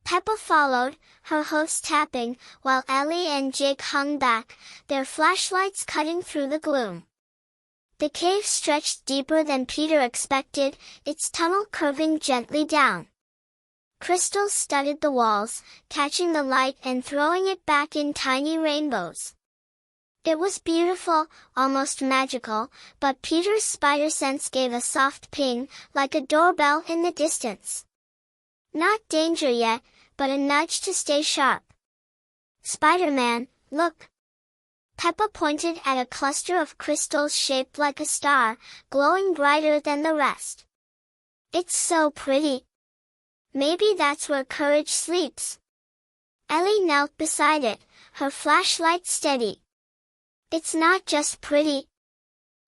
Peppa followed, her hoofs tapping, while Ellie and Jake hung back, their flashlights cutting through the gloom. The cave stretched deeper than Peter expected, its tunnel curving gently down. Crystals studded the walls, catching the light and throwing it back in tiny rainbows. It was beautiful, almost magical, but Peter's spider sense gave a soft ping, like a doorbell in the distance. Not danger yet, but a nudge to stay sharp. Spider-Man, look! Peppa pointed at a cluster of crystals shaped like a star, glowing brighter than the rest. It's so pretty. Maybe that's where courage sleeps. Ellie knelt beside it, her flashlight steady. It's not just pretty.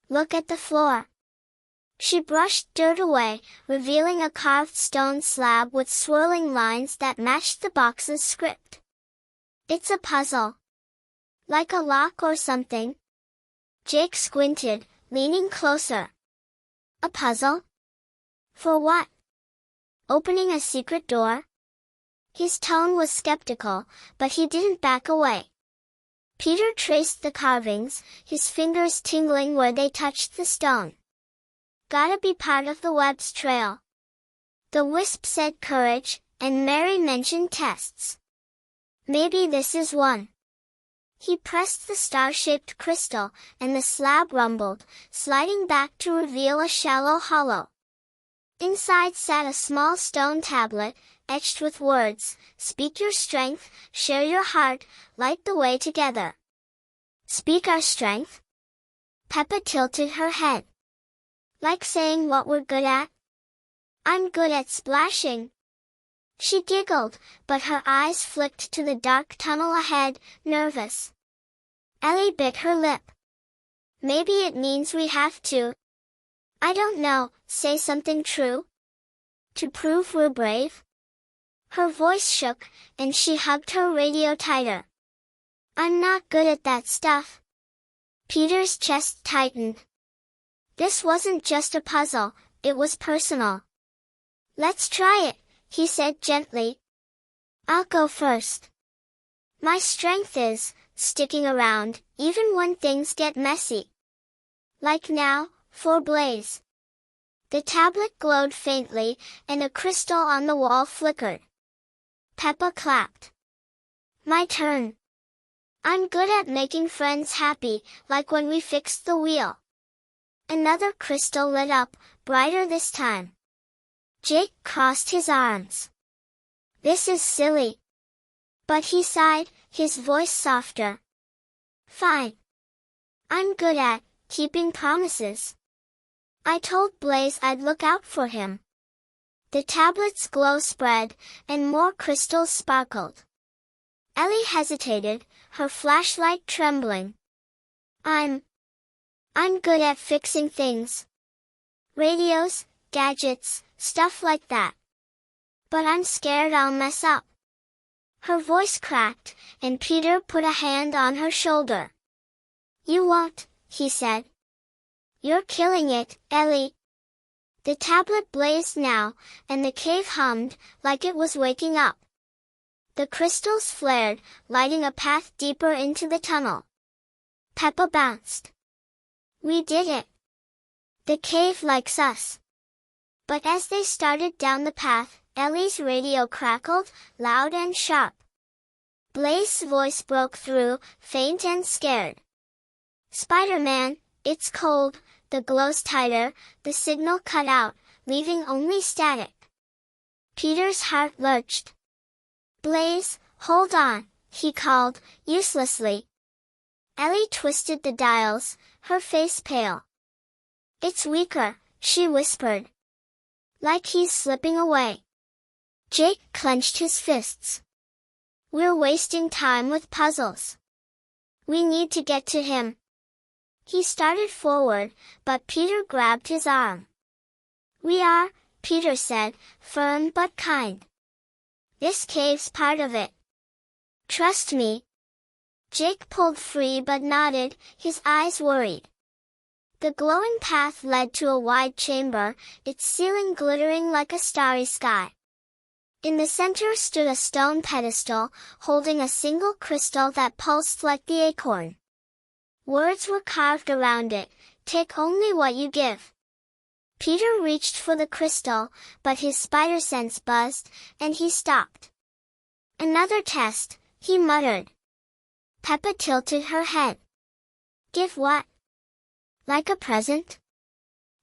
Look at the floor. She brushed dirt away, revealing a carved stone slab with swirling lines that matched the box's script. It's a puzzle. Like a lock or something. Jake squinted, leaning closer. A puzzle? For what? Opening a secret door? His tone was skeptical, but he didn't back away. Peter traced the carvings, his fingers tingling where they touched the stone. Gotta be part of the web's trail. The wisp said courage, and Mary mentioned tests. Maybe this is one. He pressed the star-shaped crystal, and the slab rumbled, sliding back to reveal a shallow hollow. Inside sat a small stone tablet, etched with words, "Speak your strength, share your heart, light the way together." Speak our strength? Peppa tilted her head. Like saying what we're good at? I'm good at splashing. She giggled, but her eyes flicked to the dark tunnel ahead, nervous. Ellie bit her lip. Maybe it means we have to. I don't know, say something true? To prove we're brave? Her voice shook, and she hugged her radio tighter. I'm not good at that stuff. Peter's chest tightened. This wasn't just a puzzle, it was personal. Let's try it, he said gently. I'll go first. My strength is sticking around, even when things get messy. Like now, for Blaze. The tablet glowed faintly, and a crystal on the wall flickered. Peppa clapped. My turn. I'm good at making friends happy, like when we fixed the wheel. Another crystal lit up, brighter this time. Jake crossed his arms. This is silly. But he sighed, his voice softer. Fine. I'm good at keeping promises. I told Blaze I'd look out for him. The tablet's glow spread, and more crystals sparkled. Ellie hesitated, her flashlight trembling. I'm good at fixing things. Radios, gadgets, stuff like that. But I'm scared I'll mess up. Her voice cracked, and Peter put a hand on her shoulder. You won't, he said. You're killing it, Ellie. The tablet blazed now, and the cave hummed, like it was waking up. The crystals flared, lighting a path deeper into the tunnel. Peppa bounced. We did it. The cave likes us. But as they started down the path, Ellie's radio crackled, loud and sharp. Blaze's voice broke through, faint and scared. Spider-Man, it's cold, the glow's tighter, the signal cut out, leaving only static. Peter's heart lurched. Blaze, hold on, he called, uselessly. Ellie twisted the dials, her face pale. It's weaker, she whispered. Like he's slipping away. Jake clenched his fists. We're wasting time with puzzles. We need to get to him. He started forward, but Peter grabbed his arm. We are, Peter said, firm but kind. This cave's part of it. Trust me. Jake pulled free but nodded, his eyes worried. The glowing path led to a wide chamber, its ceiling glittering like a starry sky. In the center stood a stone pedestal, holding a single crystal that pulsed like the acorn. Words were carved around it, take only what you give. Peter reached for the crystal, but his spider sense buzzed, and he stopped. Another test, he muttered. Peppa tilted her head. Give what? Like a present?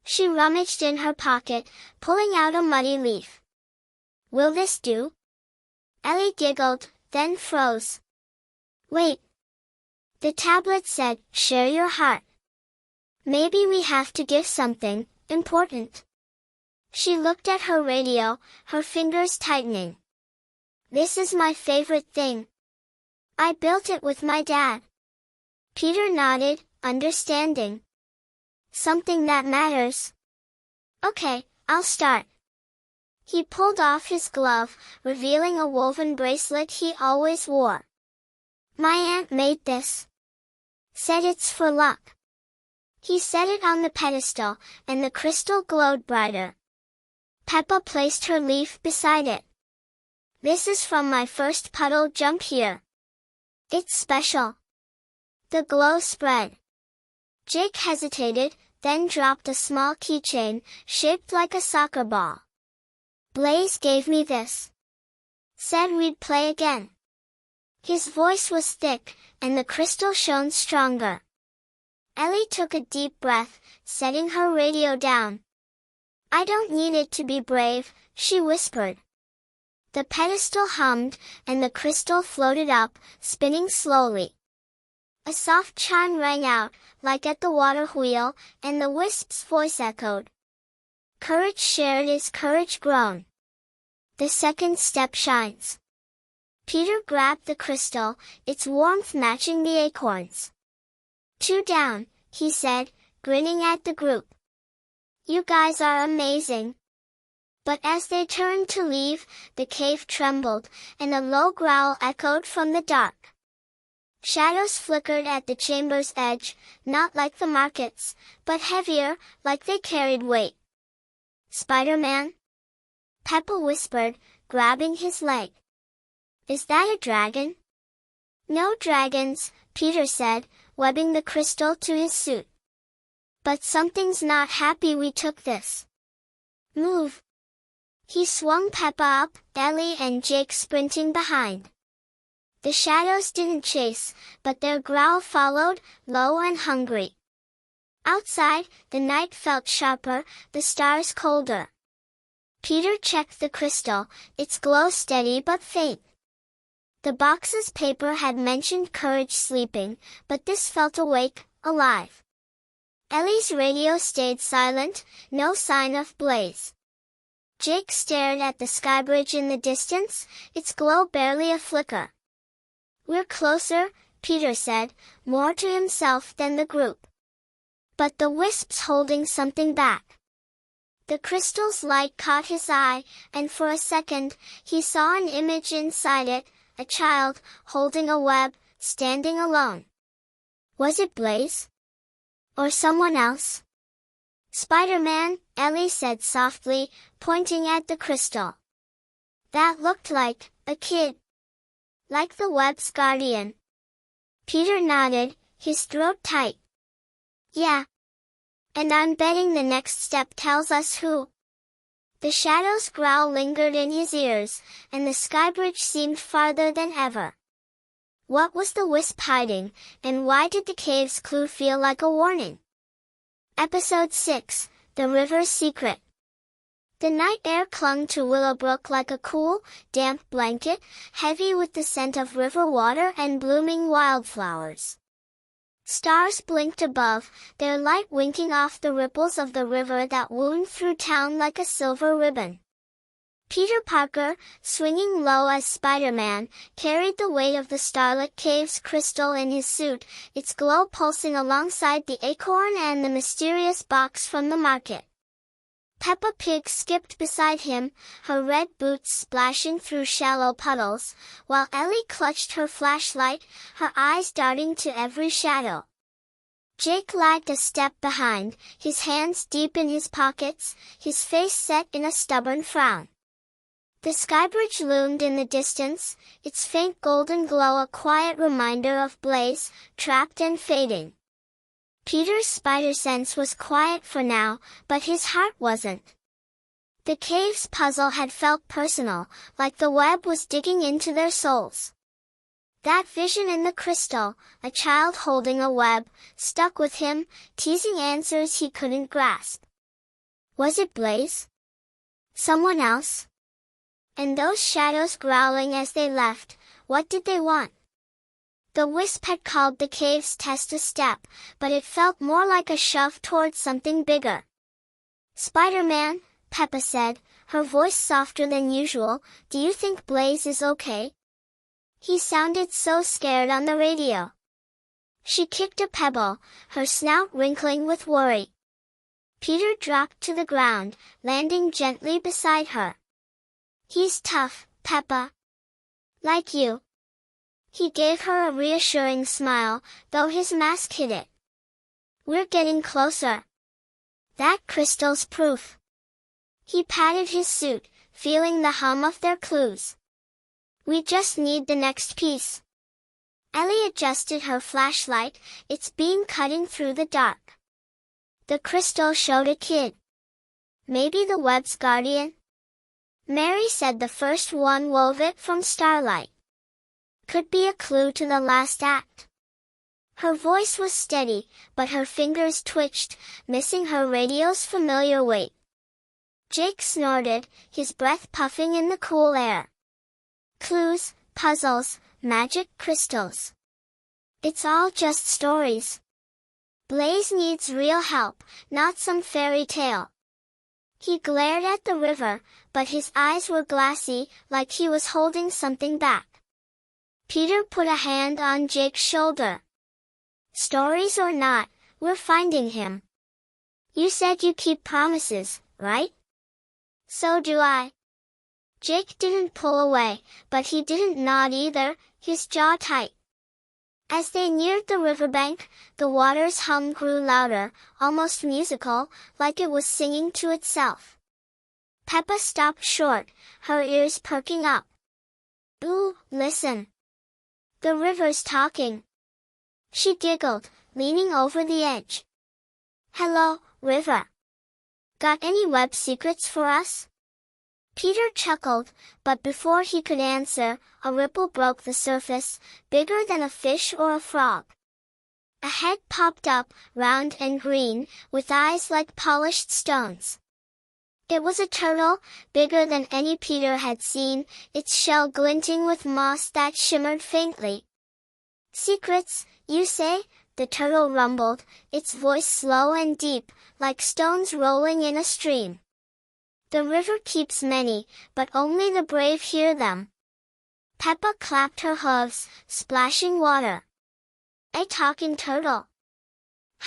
She rummaged in her pocket, pulling out a muddy leaf. Will this do? Ellie giggled, then froze. Wait. The tablet said, share your heart. Maybe we have to give something important. She looked at her radio, her fingers tightening. This is my favorite thing. I built it with my dad. Peter nodded, understanding. Something that matters. Okay, I'll start. He pulled off his glove, revealing a woven bracelet he always wore. My aunt made this. Said it's for luck. He set it on the pedestal, and the crystal glowed brighter. Peppa placed her leaf beside it. This is from my first puddle jump here. It's special. The glow spread. Jake hesitated, then dropped a small keychain, shaped like a soccer ball. Blaze gave me this. Said we'd play again. His voice was thick, and the crystal shone stronger. Ellie took a deep breath, setting her radio down. I don't need it to be brave, she whispered. The pedestal hummed, and the crystal floated up, spinning slowly. A soft chime rang out, like at the water wheel, and the wisp's voice echoed. Courage shared is courage grown. The second step shines. Peter grabbed the crystal, its warmth matching the acorns. 2 down, he said, grinning at the group. You guys are amazing. But as they turned to leave, the cave trembled, and a low growl echoed from the dark. Shadows flickered at the chamber's edge, not like the markets, but heavier, like they carried weight. Spider-Man? Peppa whispered, grabbing his leg. Is that a dragon? No dragons, Peter said, webbing the crystal to his suit. But something's not happy we took this. Move. He swung Peppa up, Ellie and Jake sprinting behind. The shadows didn't chase, but their growl followed, low and hungry. Outside, the night felt sharper, the stars colder. Peter checked the crystal, its glow steady but faint. The box's paper had mentioned courage sleeping, but this felt awake, alive. Ellie's radio stayed silent, no sign of Blaze. Jake stared at the skybridge in the distance, its glow barely a flicker. We're closer, Peter said, more to himself than the group. But the wisp's holding something back. The crystal's light caught his eye, and for a second, he saw an image inside it, a child, holding a web, standing alone. Was it Blaze? Or someone else? Spider-Man, Ellie said softly, pointing at the crystal. That looked like a kid. Like the web's guardian. Peter nodded, his throat tight. Yeah. And I'm betting the next step tells us who. The shadow's growl lingered in his ears, and the skybridge seemed farther than ever. What was the wisp hiding, and why did the cave's clue feel like a warning? Episode 6, The River's Secret. The night air clung to Willowbrook like a cool, damp blanket, heavy with the scent of river water and blooming wildflowers. Stars blinked above, their light winking off the ripples of the river that wound through town like a silver ribbon. Peter Parker, swinging low as Spider-Man, carried the weight of the Starlit Cave's crystal in his suit, its glow pulsing alongside the acorn and the mysterious box from the market. Peppa Pig skipped beside him, her red boots splashing through shallow puddles, while Ellie clutched her flashlight, her eyes darting to every shadow. Jake lagged a step behind, his hands deep in his pockets, his face set in a stubborn frown. The skybridge loomed in the distance, its faint golden glow a quiet reminder of Blaze, trapped and fading. Peter's spider sense was quiet for now, but his heart wasn't. The cave's puzzle had felt personal, like the web was digging into their souls. That vision in the crystal, a child holding a web, stuck with him, teasing answers he couldn't grasp. Was it Blaze? Someone else? And those shadows growling as they left, what did they want? The wisp had called the cave's test a step, but it felt more like a shove towards something bigger. "Spider-Man," Peppa said, her voice softer than usual, "do you think Blaze is okay?" He sounded so scared on the radio. She kicked a pebble, her snout wrinkling with worry. Peter dropped to the ground, landing gently beside her. "He's tough, Peppa. Like you." He gave her a reassuring smile, though his mask hid it. "We're getting closer. That crystal's proof." He patted his suit, feeling the hum of their clues. "We just need the next piece." Ellie adjusted her flashlight, its beam cutting through the dark. The crystal showed a kid. "Maybe the web's guardian?" Mary said the first one wove it from starlight. "Could be a clue to the last act." Her voice was steady, but her fingers twitched, missing her radio's familiar weight. Jake snorted, his breath puffing in the cool air. "Clues, puzzles, magic crystals. It's all just stories. Blaze needs real help, not some fairy tale." He glared at the river, but his eyes were glassy, like he was holding something back. Peter put a hand on Jake's shoulder. "Stories or not, we're finding him. You said you keep promises, right?" "So do I." Jake didn't pull away, but he didn't nod either, his jaw tight. As they neared the riverbank, the water's hum grew louder, almost musical, like it was singing to itself. Peppa stopped short, her ears perking up. "Ooh, listen. The river's talking." She giggled, leaning over the edge. "Hello, river. Got any web secrets for us?" Peter chuckled, but before he could answer, a ripple broke the surface, bigger than a fish or a frog. A head popped up, round and green, with eyes like polished stones. It was a turtle, bigger than any Peter had seen, its shell glinting with moss that shimmered faintly. "Secrets, you say?" the turtle rumbled, its voice slow and deep, like stones rolling in a stream. "The river keeps many, but only the brave hear them." Peppa clapped her hooves, splashing water. "A talking turtle.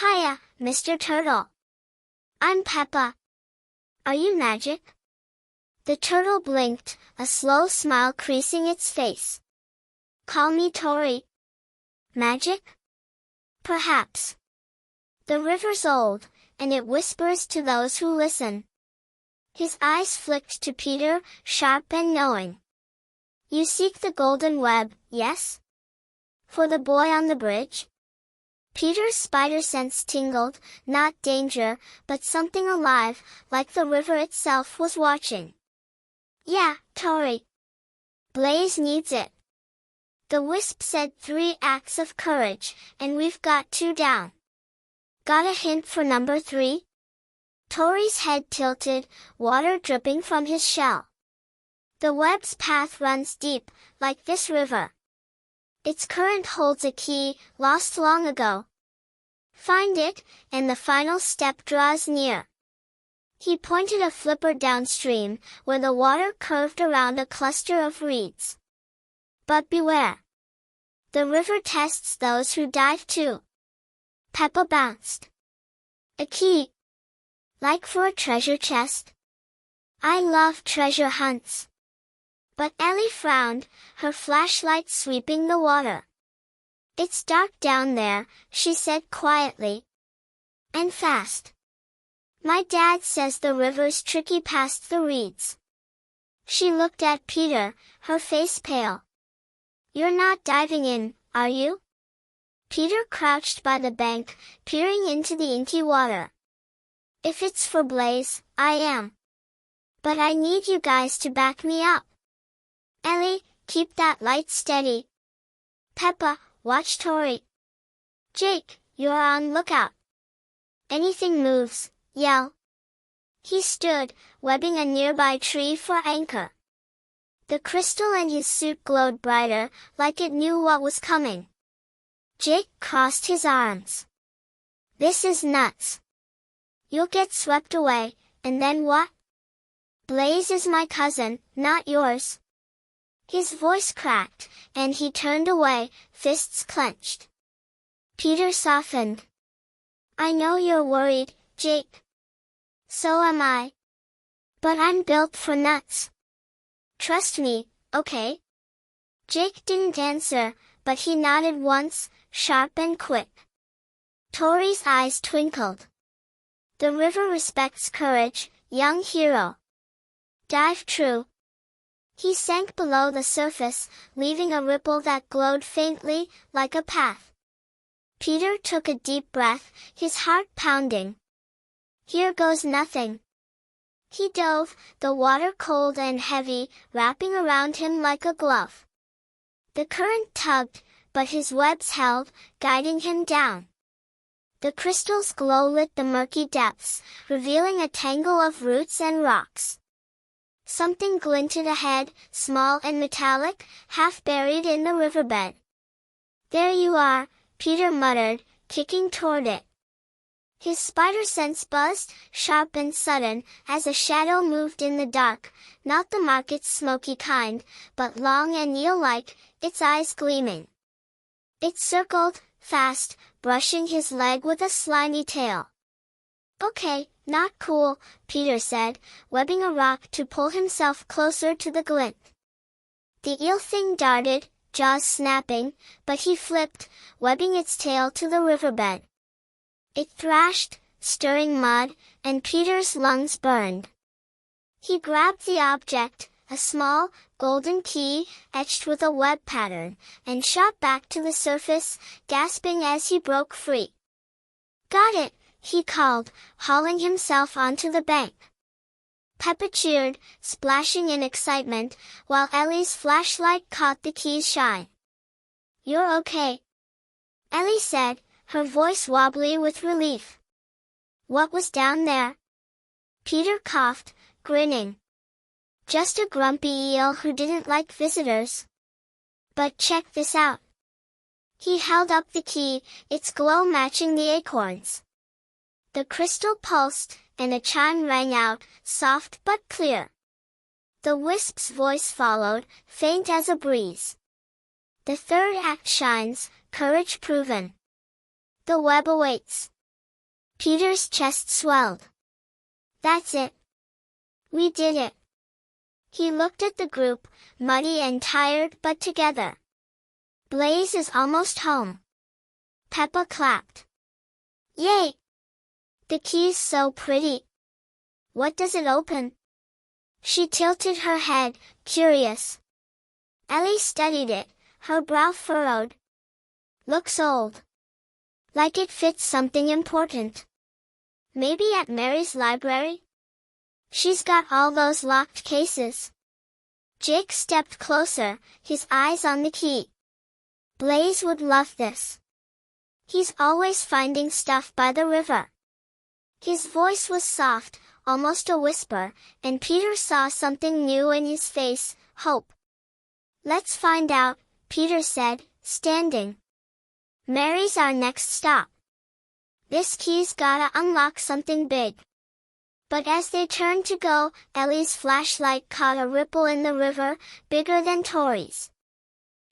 Hiya, Mr. Turtle. I'm Peppa. Are you magic?" The turtle blinked, a slow smile creasing its face. "Call me Tori." "Magic? Perhaps. The river's old, and it whispers to those who listen." His eyes flicked to Peter, sharp and knowing. "You seek the golden web, yes? For the boy on the bridge?" Peter's spider sense tingled, not danger, but something alive, like the river itself was watching. "Yeah, Tori. Blaze needs it. The wisp said 3 acts of courage, and we've got 2 down. Got a hint for number 3? Tori's head tilted, water dripping from his shell. "The web's path runs deep, like this river. Its current holds a key, lost long ago. Find it, and the final step draws near." He pointed a flipper downstream, where the water curved around a cluster of reeds. But beware. The river tests those who dive too. Peppa bounced. A key. Like for a treasure chest? I love treasure hunts. But Ellie frowned, her flashlight sweeping the water. It's dark down there, she said quietly. And fast. My dad says the river's tricky past the reeds. She looked at Peter, her face pale. You're not diving in, are you? Peter crouched by the bank, peering into the inky water. If it's for Blaze, I am. But I need you guys to back me up. Ellie, keep that light steady. Peppa, watch Tori. Jake, you're on lookout. Anything moves, yell. He stood, webbing a nearby tree for anchor. The crystal in his suit glowed brighter, like it knew what was coming. Jake crossed his arms. This is nuts. You'll get swept away, and then what? Blaze is my cousin, not yours. His voice cracked, and he turned away, fists clenched. Peter softened. I know you're worried, Jake. So am I. But I'm built for nuts. Trust me, okay? Jake didn't answer, but he nodded once, sharp and quick. Tori's eyes twinkled. The river respects courage, young hero. Dive true. He sank below the surface, leaving a ripple that glowed faintly, like a path. Peter took a deep breath, his heart pounding. Here goes nothing. He dove, the water cold and heavy, wrapping around him like a glove. The current tugged, but his webs held, guiding him down. The crystal's glow lit the murky depths, revealing a tangle of roots and rocks. Something glinted ahead, small and metallic, half buried in the riverbed. There you are, Peter muttered, kicking toward it. His spider sense buzzed, sharp and sudden, as a shadow moved in the dark, not the market's smoky kind, but long and eel-like, its eyes gleaming. It circled, fast, brushing his leg with a slimy tail. Okay, not cool, Peter said, webbing a rock to pull himself closer to the glint. The eel thing darted, jaws snapping, but he flipped, webbing its tail to the riverbed. It thrashed, stirring mud, and Peter's lungs burned. He grabbed the object, a small, golden key, etched with a web pattern, and shot back to the surface, gasping as he broke free. Got it, he called, hauling himself onto the bank. Peppa cheered, splashing in excitement, while Ellie's flashlight caught the key's shine. You're okay, Ellie said, her voice wobbly with relief. What was down there? Peter coughed, grinning. Just a grumpy eel who didn't like visitors. But check this out. He held up the key, its glow matching the acorns. The crystal pulsed, and a chime rang out, soft but clear. The wisp's voice followed, faint as a breeze. The third act shines, courage proven. The web awaits. Peter's chest swelled. That's it. We did it. He looked at the group, muddy and tired but together. Blaze is almost home. Peppa clapped. Yay! The key's so pretty. What does it open? She tilted her head, curious. Ellie studied it, her brow furrowed. Looks old. Like it fits something important. Maybe at Mary's library? She's got all those locked cases. Jake stepped closer, his eyes on the key. Blaze would love this. He's always finding stuff by the river. His voice was soft, almost a whisper, and Peter saw something new in his face, hope. Let's find out, Peter said, standing. Mary's our next stop. This key's gotta unlock something big. But as they turned to go, Ellie's flashlight caught a ripple in the river, bigger than Tori's.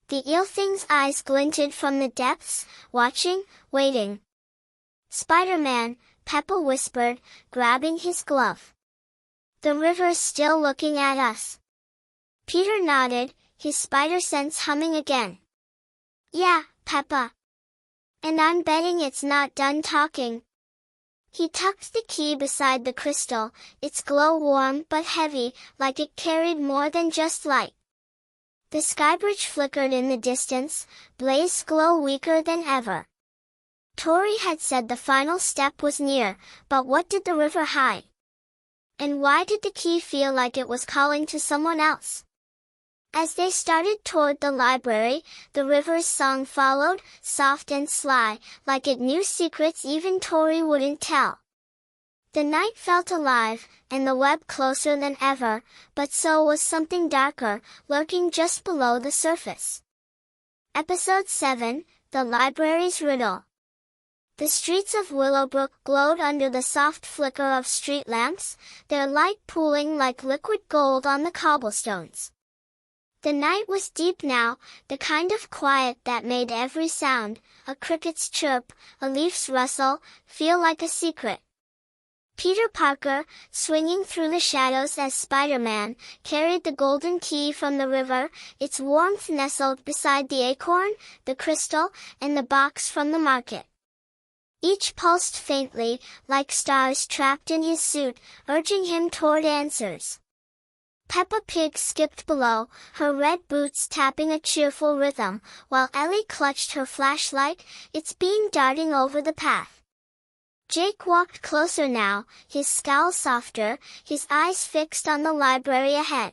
The eel thing's eyes glinted from the depths, watching, waiting. "Spider-Man," Peppa whispered, grabbing his glove. "The river's still looking at us." Peter nodded, his spider sense humming again. "Yeah, Peppa. And I'm betting it's not done talking." He tucked the key beside the crystal, its glow warm but heavy, like it carried more than just light. The skybridge flickered in the distance, Blaze's glow weaker than ever. Tori had said the final step was near, but what did the river hide? And why did the key feel like it was calling to someone else? As they started toward the library, the river's song followed, soft and sly, like it knew secrets even Tori wouldn't tell. The night felt alive, and the web closer than ever, but so was something darker, lurking just below the surface. Episode 7, The Library's Riddle. The streets of Willowbrook glowed under the soft flicker of street lamps, their light pooling like liquid gold on the cobblestones. The night was deep now, the kind of quiet that made every sound, a cricket's chirp, a leaf's rustle, feel like a secret. Peter Parker, swinging through the shadows as Spider-Man, carried the golden key from the river, its warmth nestled beside the acorn, the crystal, and the box from the market. Each pulsed faintly, like stars trapped in his suit, urging him toward answers. Peppa Pig skipped below, her red boots tapping a cheerful rhythm, while Ellie clutched her flashlight, its beam darting over the path. Jake walked closer now, his scowl softer, his eyes fixed on the library ahead.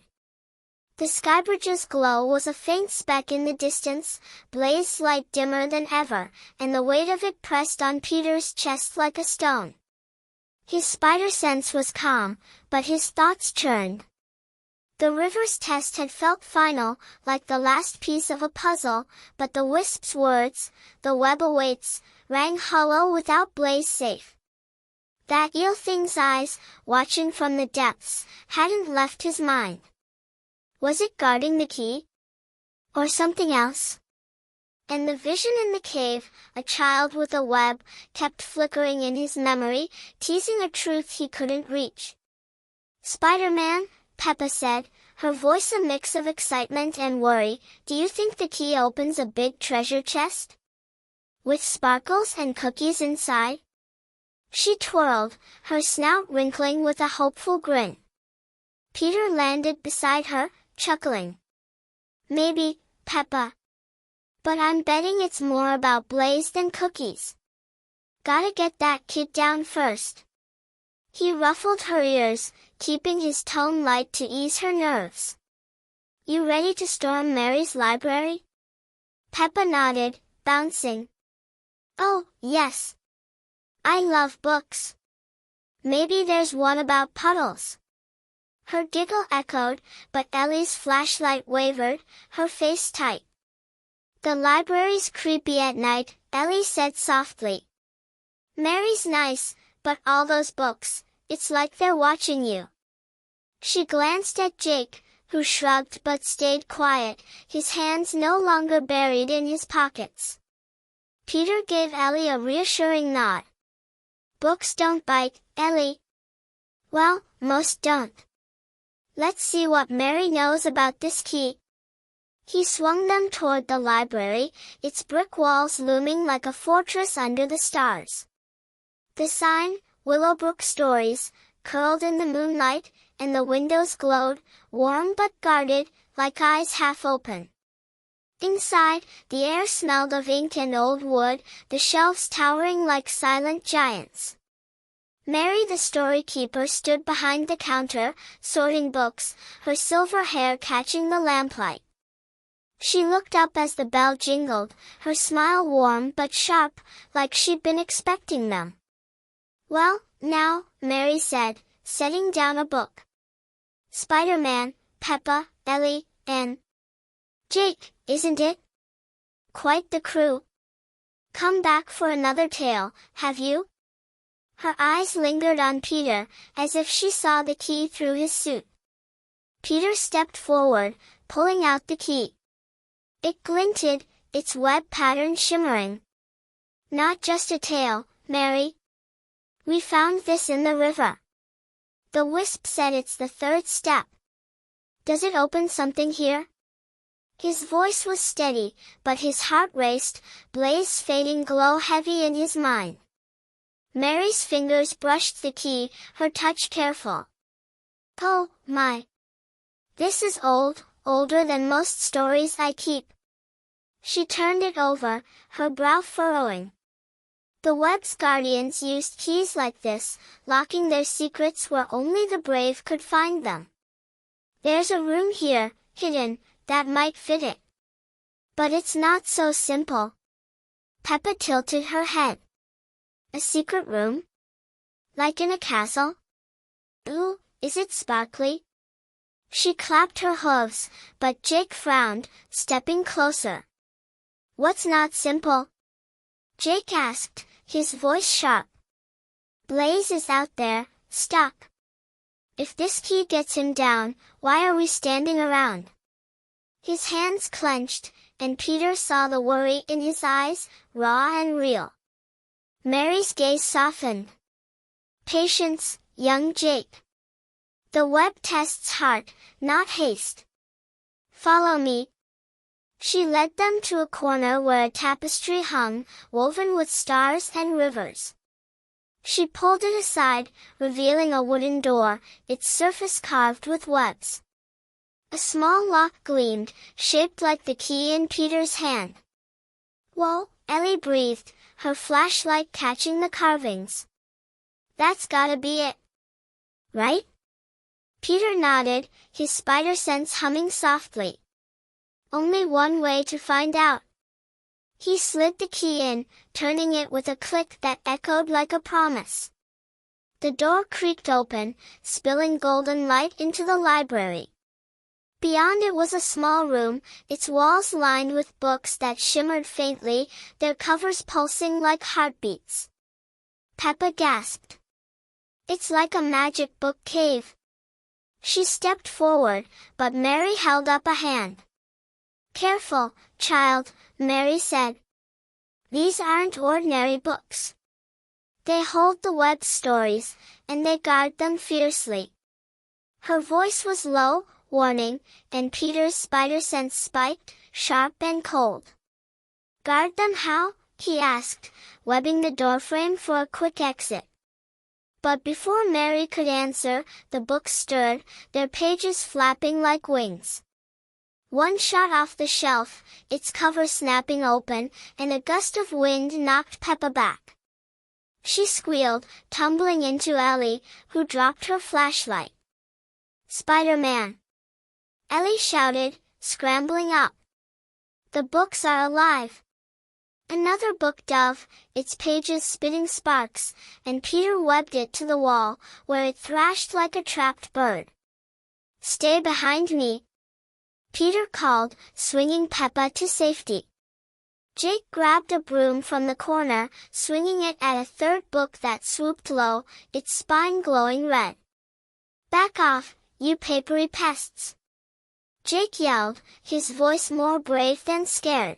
The skybridge's glow was a faint speck in the distance, Blaze's light dimmer than ever, and the weight of it pressed on Peter's chest like a stone. His spider sense was calm, but his thoughts churned. The river's test had felt final, like the last piece of a puzzle, but the wisp's words, "The web awaits," rang hollow without Blaze safe. That eel thing's eyes, watching from the depths, hadn't left his mind. Was it guarding the key? Or something else? And the vision in the cave, a child with a web, kept flickering in his memory, teasing a truth he couldn't reach. "Spider-Man," Peppa said, her voice a mix of excitement and worry, "do you think the key opens a big treasure chest? With sparkles and cookies inside?" She twirled, her snout wrinkling with a hopeful grin. Peter landed beside her, chuckling. "Maybe, Peppa. But I'm betting it's more about Blaze than cookies. Gotta get that kid down first." He ruffled her ears, keeping his tone light to ease her nerves. "You ready to storm Mary's library?" Peppa nodded, bouncing. "Oh, yes. I love books. Maybe there's one about puddles." Her giggle echoed, but Ellie's flashlight wavered, her face tight. "The library's creepy at night," Ellie said softly. "Mary's nice, but all those books, it's like they're watching you." She glanced at Jake, who shrugged but stayed quiet, his hands no longer buried in his pockets. Peter gave Ellie a reassuring nod. "Books don't bite, Ellie." "Well, most don't. Let's see what Mary knows about this key." He swung them toward the library, its brick walls looming like a fortress under the stars. The sign, "Willowbrook Stories," curled in the moonlight, and the windows glowed, warm but guarded, like eyes half open. Inside, the air smelled of ink and old wood, the shelves towering like silent giants. Mary the storykeeper stood behind the counter, sorting books, her silver hair catching the lamplight. She looked up as the bell jingled, her smile warm but sharp, like she'd been expecting them. "Well, now," Mary said, setting down a book. "Spider-Man, Peppa, Ellie, and Jake, isn't it? Quite the crew. Come back for another tale, have you?" Her eyes lingered on Peter, as if she saw the key through his suit. Peter stepped forward, pulling out the key. It glinted, its web pattern shimmering. "Not just a tale, Mary. We found this in the river." The wisp said, "It's the third step. Does it open something here?" His voice was steady, but his heart raced, Blaze fading glow heavy in his mind. Mary's fingers brushed the key, her touch careful. "Oh, my! This is old, older than most stories I keep." She turned it over, her brow furrowing. The web's guardians used keys like this, locking their secrets where only the brave could find them. "There's a room here, hidden, that might fit it. But it's not so simple." Peppa tilted her head. "A secret room? Like in a castle? Ooh, is it sparkly?" She clapped her hooves, but Jake frowned, stepping closer. "What's not simple?" Jake asked, his voice sharp. "Blaze is out there, stuck. If this key gets him down, why are we standing around?" His hands clenched, and Peter saw the worry in his eyes, raw and real. Mary's gaze softened. "Patience, young Jake. The web tests heart, not haste. Follow me." She led them to a corner where a tapestry hung, woven with stars and rivers. She pulled it aside, revealing a wooden door, its surface carved with webs. A small lock gleamed, shaped like the key in Peter's hand. "Whoa," Ellie breathed, her flashlight catching the carvings. "That's gotta be it. Right?" Peter nodded, his spider sense humming softly. "Only one way to find out." He slid the key in, turning it with a click that echoed like a promise. The door creaked open, spilling golden light into the library. Beyond it was a small room, its walls lined with books that shimmered faintly, their covers pulsing like heartbeats. Peppa gasped. "It's like a magic book cave." She stepped forward, but Mary held up a hand. "Careful, child," Mary said. "These aren't ordinary books. They hold the web stories, and they guard them fiercely." Her voice was low, warning, and Peter's spider sense spiked, sharp and cold. "Guard them how?" he asked, webbing the doorframe for a quick exit. But before Mary could answer, the books stirred, their pages flapping like wings. One shot off the shelf, its cover snapping open, and a gust of wind knocked Peppa back. She squealed, tumbling into Ellie, who dropped her flashlight. "Spider-Man!" Ellie shouted, scrambling up. "The books are alive!" Another book dove, its pages spitting sparks, and Peter webbed it to the wall, where it thrashed like a trapped bird. "Stay behind me!" Peter called, swinging Peppa to safety. Jake grabbed a broom from the corner, swinging it at a third book that swooped low, its spine glowing red. "Back off, you papery pests!" Jake yelled, his voice more brave than scared.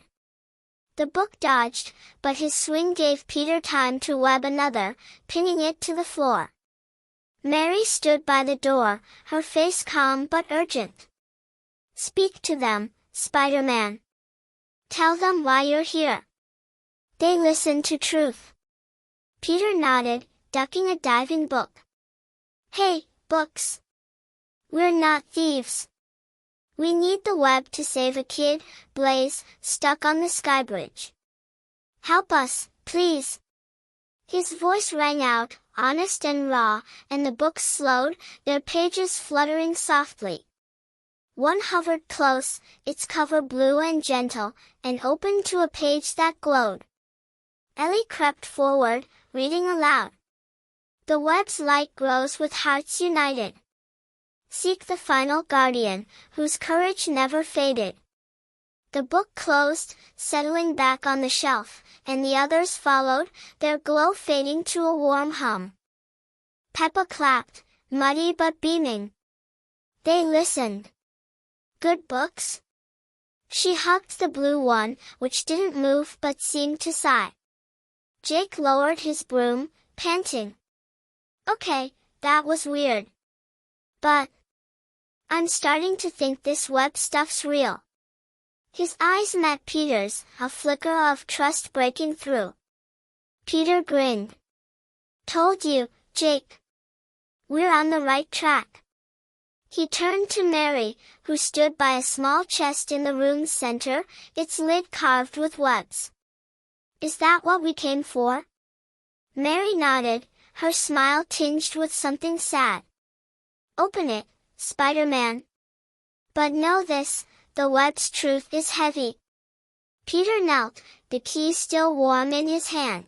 The book dodged, but his swing gave Peter time to web another, pinning it to the floor. Mary stood by the door, her face calm but urgent. "Speak to them, Spider-Man. Tell them why you're here." "They listen to truth." Peter nodded, ducking a diving book. "Hey, books! We're not thieves. We need the web to save a kid, Blaze, stuck on the sky bridge. Help us, please." His voice rang out, honest and raw, and the books slowed, their pages fluttering softly. One hovered close, its cover blue and gentle, and opened to a page that glowed. Ellie crept forward, reading aloud. "The web's light grows with hearts united. Seek the final guardian, whose courage never faded. The book closed, settling back on the shelf, and the others followed, their glow fading to a warm hum. Peppa clapped, muddy but beaming. They listened. Good books? She hugged the blue one, which didn't move but seemed to sigh. Jake lowered his broom, panting. Okay, that was weird. But I'm starting to think this web stuff's real. His eyes met Peter's, a flicker of trust breaking through. Peter grinned. Told you, Jake. We're on the right track. He turned to Mary, who stood by a small chest in the room's center, its lid carved with webs. Is that what we came for? Mary nodded, her smile tinged with something sad. Open it, Spider-Man. But know this, the web's truth is heavy. Peter knelt, the key still warm in his hand.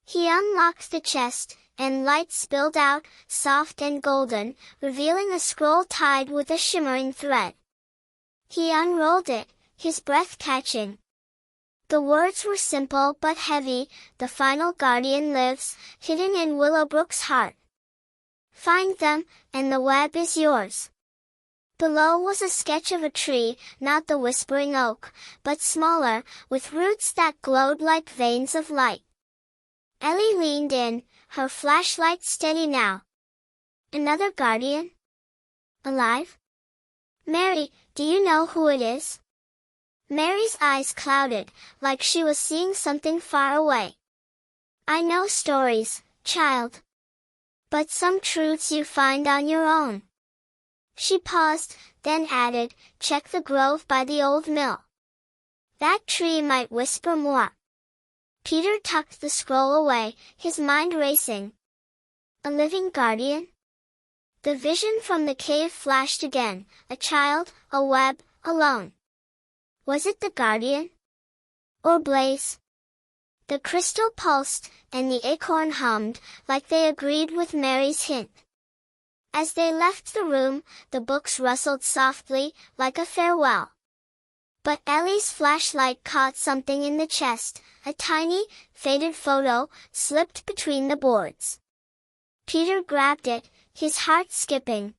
He unlocked the chest, and light spilled out, soft and golden, revealing a scroll tied with a shimmering thread. He unrolled it, his breath catching. The words were simple but heavy, the final guardian lives, hidden in Willowbrook's heart. Find them, and the web is yours. Below was a sketch of a tree, not the whispering oak, but smaller, with roots that glowed like veins of light. Ellie leaned in, her flashlight steady now. Another guardian? Alive? Mary, do you know who it is? Mary's eyes clouded, like she was seeing something far away. I know stories, child. But some truths you find on your own. She paused, then added, check the grove by the old mill. That tree might whisper more. Peter tucked the scroll away, his mind racing. A living guardian? The vision from the cave flashed again, a child, a web, alone. Was it the guardian? Or Blaze? The crystal pulsed, and the acorn hummed, like they agreed with Mary's hint. As they left the room, the books rustled softly, like a farewell. But Ellie's flashlight caught something in the chest, a tiny, faded photo, slipped between the boards. Peter grabbed it, his heart skipping.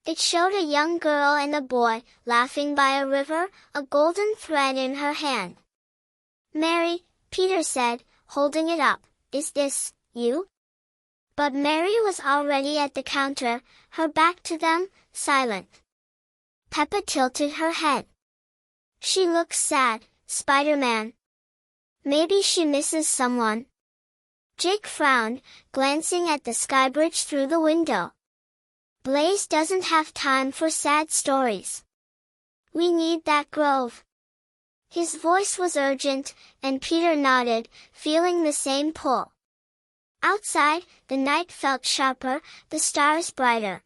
It showed a young girl and a boy, laughing by a river, a golden thread in her hand. Mary, Peter said, holding it up, is this, you? But Mary was already at the counter, her back to them, silent. Peppa tilted her head. She looks sad, Spider-Man. Maybe she misses someone. Jake frowned, glancing at the skybridge through the window. Blaze doesn't have time for sad stories. We need that grove. His voice was urgent, and Peter nodded, feeling the same pull. Outside, the night felt sharper, the stars brighter.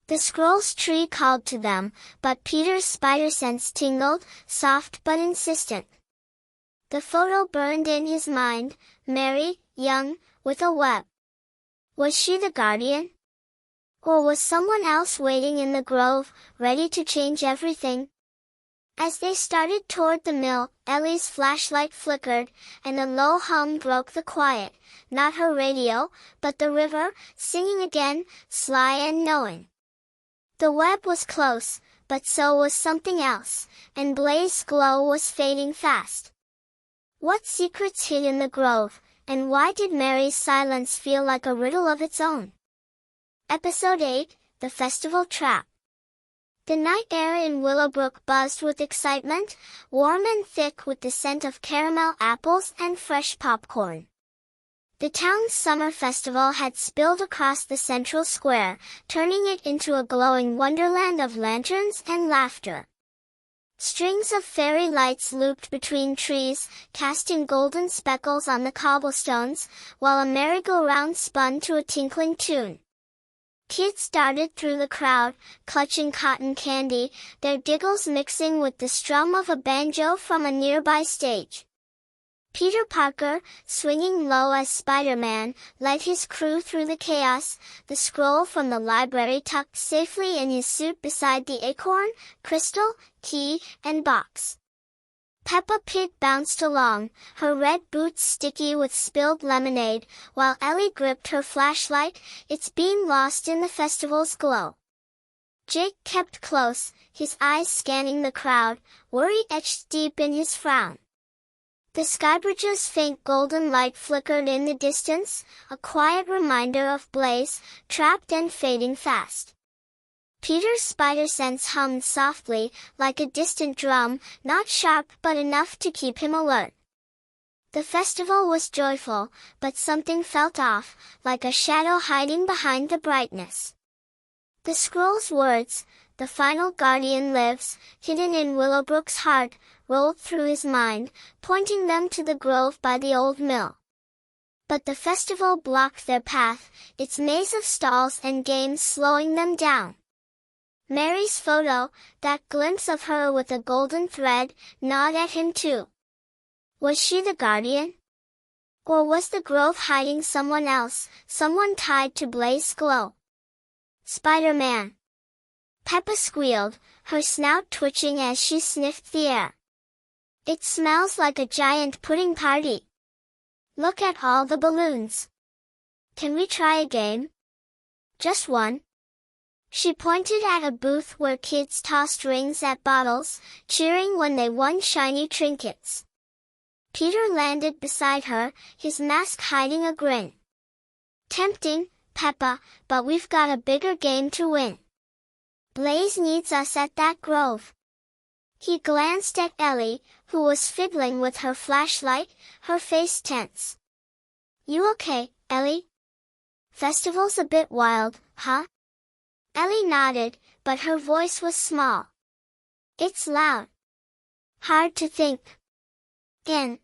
The scroll's tree called to them, but Peter's spider sense tingled, soft but insistent. The photo burned in his mind, Mary, young, with a web. Was she the guardian? Or was someone else waiting in the grove, ready to change everything? As they started toward the mill, Ellie's flashlight flickered, and a low hum broke the quiet, not her radio, but the river, singing again, sly and knowing. The web was close, but so was something else, and Blaze's glow was fading fast. What secrets hid in the grove, and why did Mary's silence feel like a riddle of its own? Episode 8, The Festival Trap. The night air in Willowbrook buzzed with excitement, warm and thick with the scent of caramel apples and fresh popcorn. The town's summer festival had spilled across the central square, turning it into a glowing wonderland of lanterns and laughter. Strings of fairy lights looped between trees, casting golden speckles on the cobblestones, while a merry-go-round spun to a tinkling tune. Kids darted through the crowd, clutching cotton candy, their giggles mixing with the strum of a banjo from a nearby stage. Peter Parker, swinging low as Spider-Man, led his crew through the chaos, the scroll from the library tucked safely in his suit beside the acorn, crystal, key, and box. Peppa Pig bounced along, her red boots sticky with spilled lemonade, while Ellie gripped her flashlight, its beam lost in the festival's glow. Jake kept close, his eyes scanning the crowd, worry etched deep in his frown. The skybridge's faint golden light flickered in the distance, a quiet reminder of Blaze, trapped and fading fast. Peter's spider sense hummed softly, like a distant drum, not sharp but enough to keep him alert. The festival was joyful, but something felt off, like a shadow hiding behind the brightness. The scroll's words, "The final guardian lives," hidden in Willowbrook's heart, rolled through his mind, pointing them to the grove by the old mill. But the festival blocked their path, its maze of stalls and games slowing them down. Mary's photo, that glimpse of her with a golden thread, gnawed at him too. Was she the guardian? Or was the grove hiding someone else, someone tied to Blaze's glow? Spider-Man. Peppa squealed, her snout twitching as she sniffed the air. It smells like a giant pudding party. Look at all the balloons. Can we try a game? Just one. She pointed at a booth where kids tossed rings at bottles, cheering when they won shiny trinkets. Peter landed beside her, his mask hiding a grin. Tempting, Peppa, but we've got a bigger game to win. Blaze needs us at that grove. He glanced at Ellie, who was fiddling with her flashlight, her face tense. You okay, Ellie? Festival's a bit wild, huh? Ellie nodded, but her voice was small. It's loud. Hard to think. And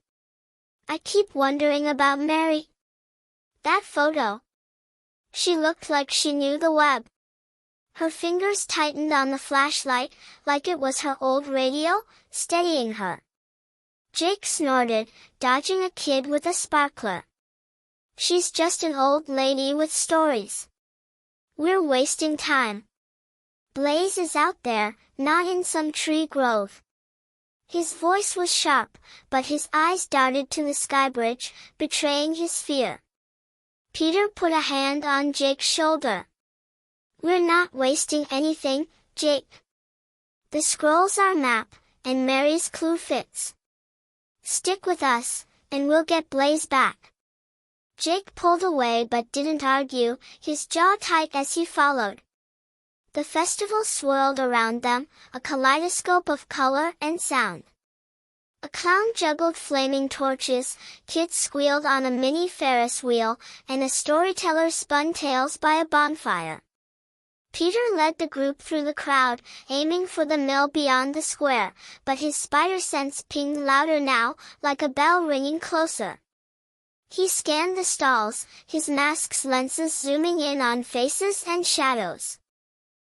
I keep wondering about Mary. That photo. She looked like she knew the web. Her fingers tightened on the flashlight, like it was her old radio, steadying her. Jake snorted, dodging a kid with a sparkler. She's just an old lady with stories. We're wasting time. Blaze is out there, not in some tree grove. His voice was sharp, but his eyes darted to the skybridge, betraying his fear. Peter put a hand on Jake's shoulder. We're not wasting anything, Jake. The scroll's our map, and Mary's clue fits. Stick with us, and we'll get Blaze back. Jake pulled away but didn't argue, his jaw tight as he followed. The festival swirled around them, a kaleidoscope of color and sound. A clown juggled flaming torches, kids squealed on a mini Ferris wheel, and a storyteller spun tales by a bonfire. Peter led the group through the crowd, aiming for the mill beyond the square, but his spider sense pinged louder now, like a bell ringing closer. He scanned the stalls, his mask's lenses zooming in on faces and shadows.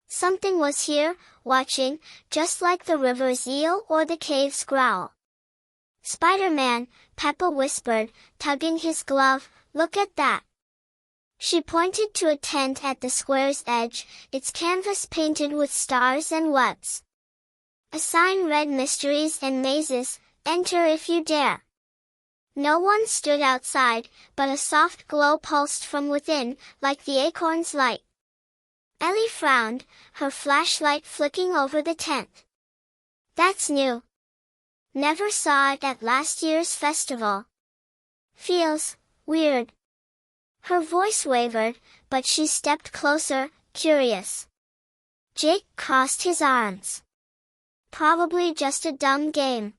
Something was here, watching, just like the river's eel or the cave's growl. Spider-Man, Peppa whispered, tugging his glove, look at that. She pointed to a tent at the square's edge, its canvas painted with stars and webs. A sign read mysteries and mazes, enter if you dare. No one stood outside, but a soft glow pulsed from within, like the acorn's light. Ellie frowned, her flashlight flicking over the tent. That's new. Never saw it at last year's festival. Feels weird. Her voice wavered, but she stepped closer, curious. Jake crossed his arms. Probably just a dumb game.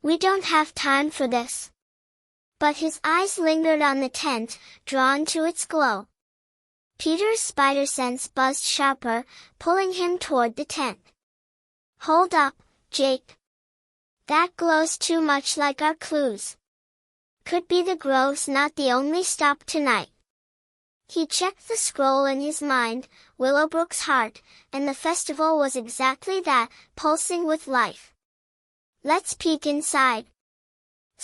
We don't have time for this. But his eyes lingered on the tent, drawn to its glow. Peter's spider sense buzzed sharper, pulling him toward the tent. Hold up, Jake. That glows too much like our clues. Could be the grove's not the only stop tonight. He checked the scroll in his mind, Willowbrook's heart, and the festival was exactly that, pulsing with life. Let's peek inside.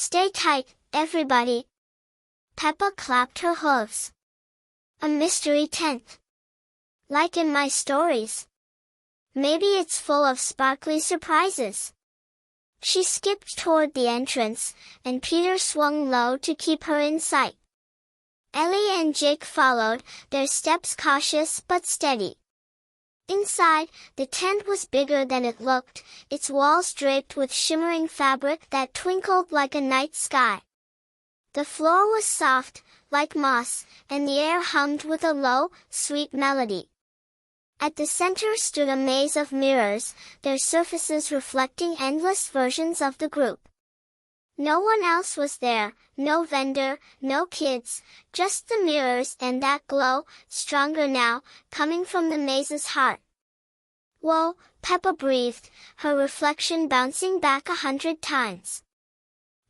Stay tight, everybody. Peppa clapped her hooves. A mystery tent. Like in my stories. Maybe it's full of sparkly surprises. She skipped toward the entrance, and Peter swung low to keep her in sight. Ellie and Jake followed, their steps cautious but steady. Inside, the tent was bigger than it looked, its walls draped with shimmering fabric that twinkled like a night sky. The floor was soft, like moss, and the air hummed with a low, sweet melody. At the center stood a maze of mirrors, their surfaces reflecting endless versions of the group. No one else was there, no vendor, no kids, just the mirrors and that glow, stronger now, coming from the maze's heart. Whoa, Peppa breathed, her reflection bouncing back 100 times.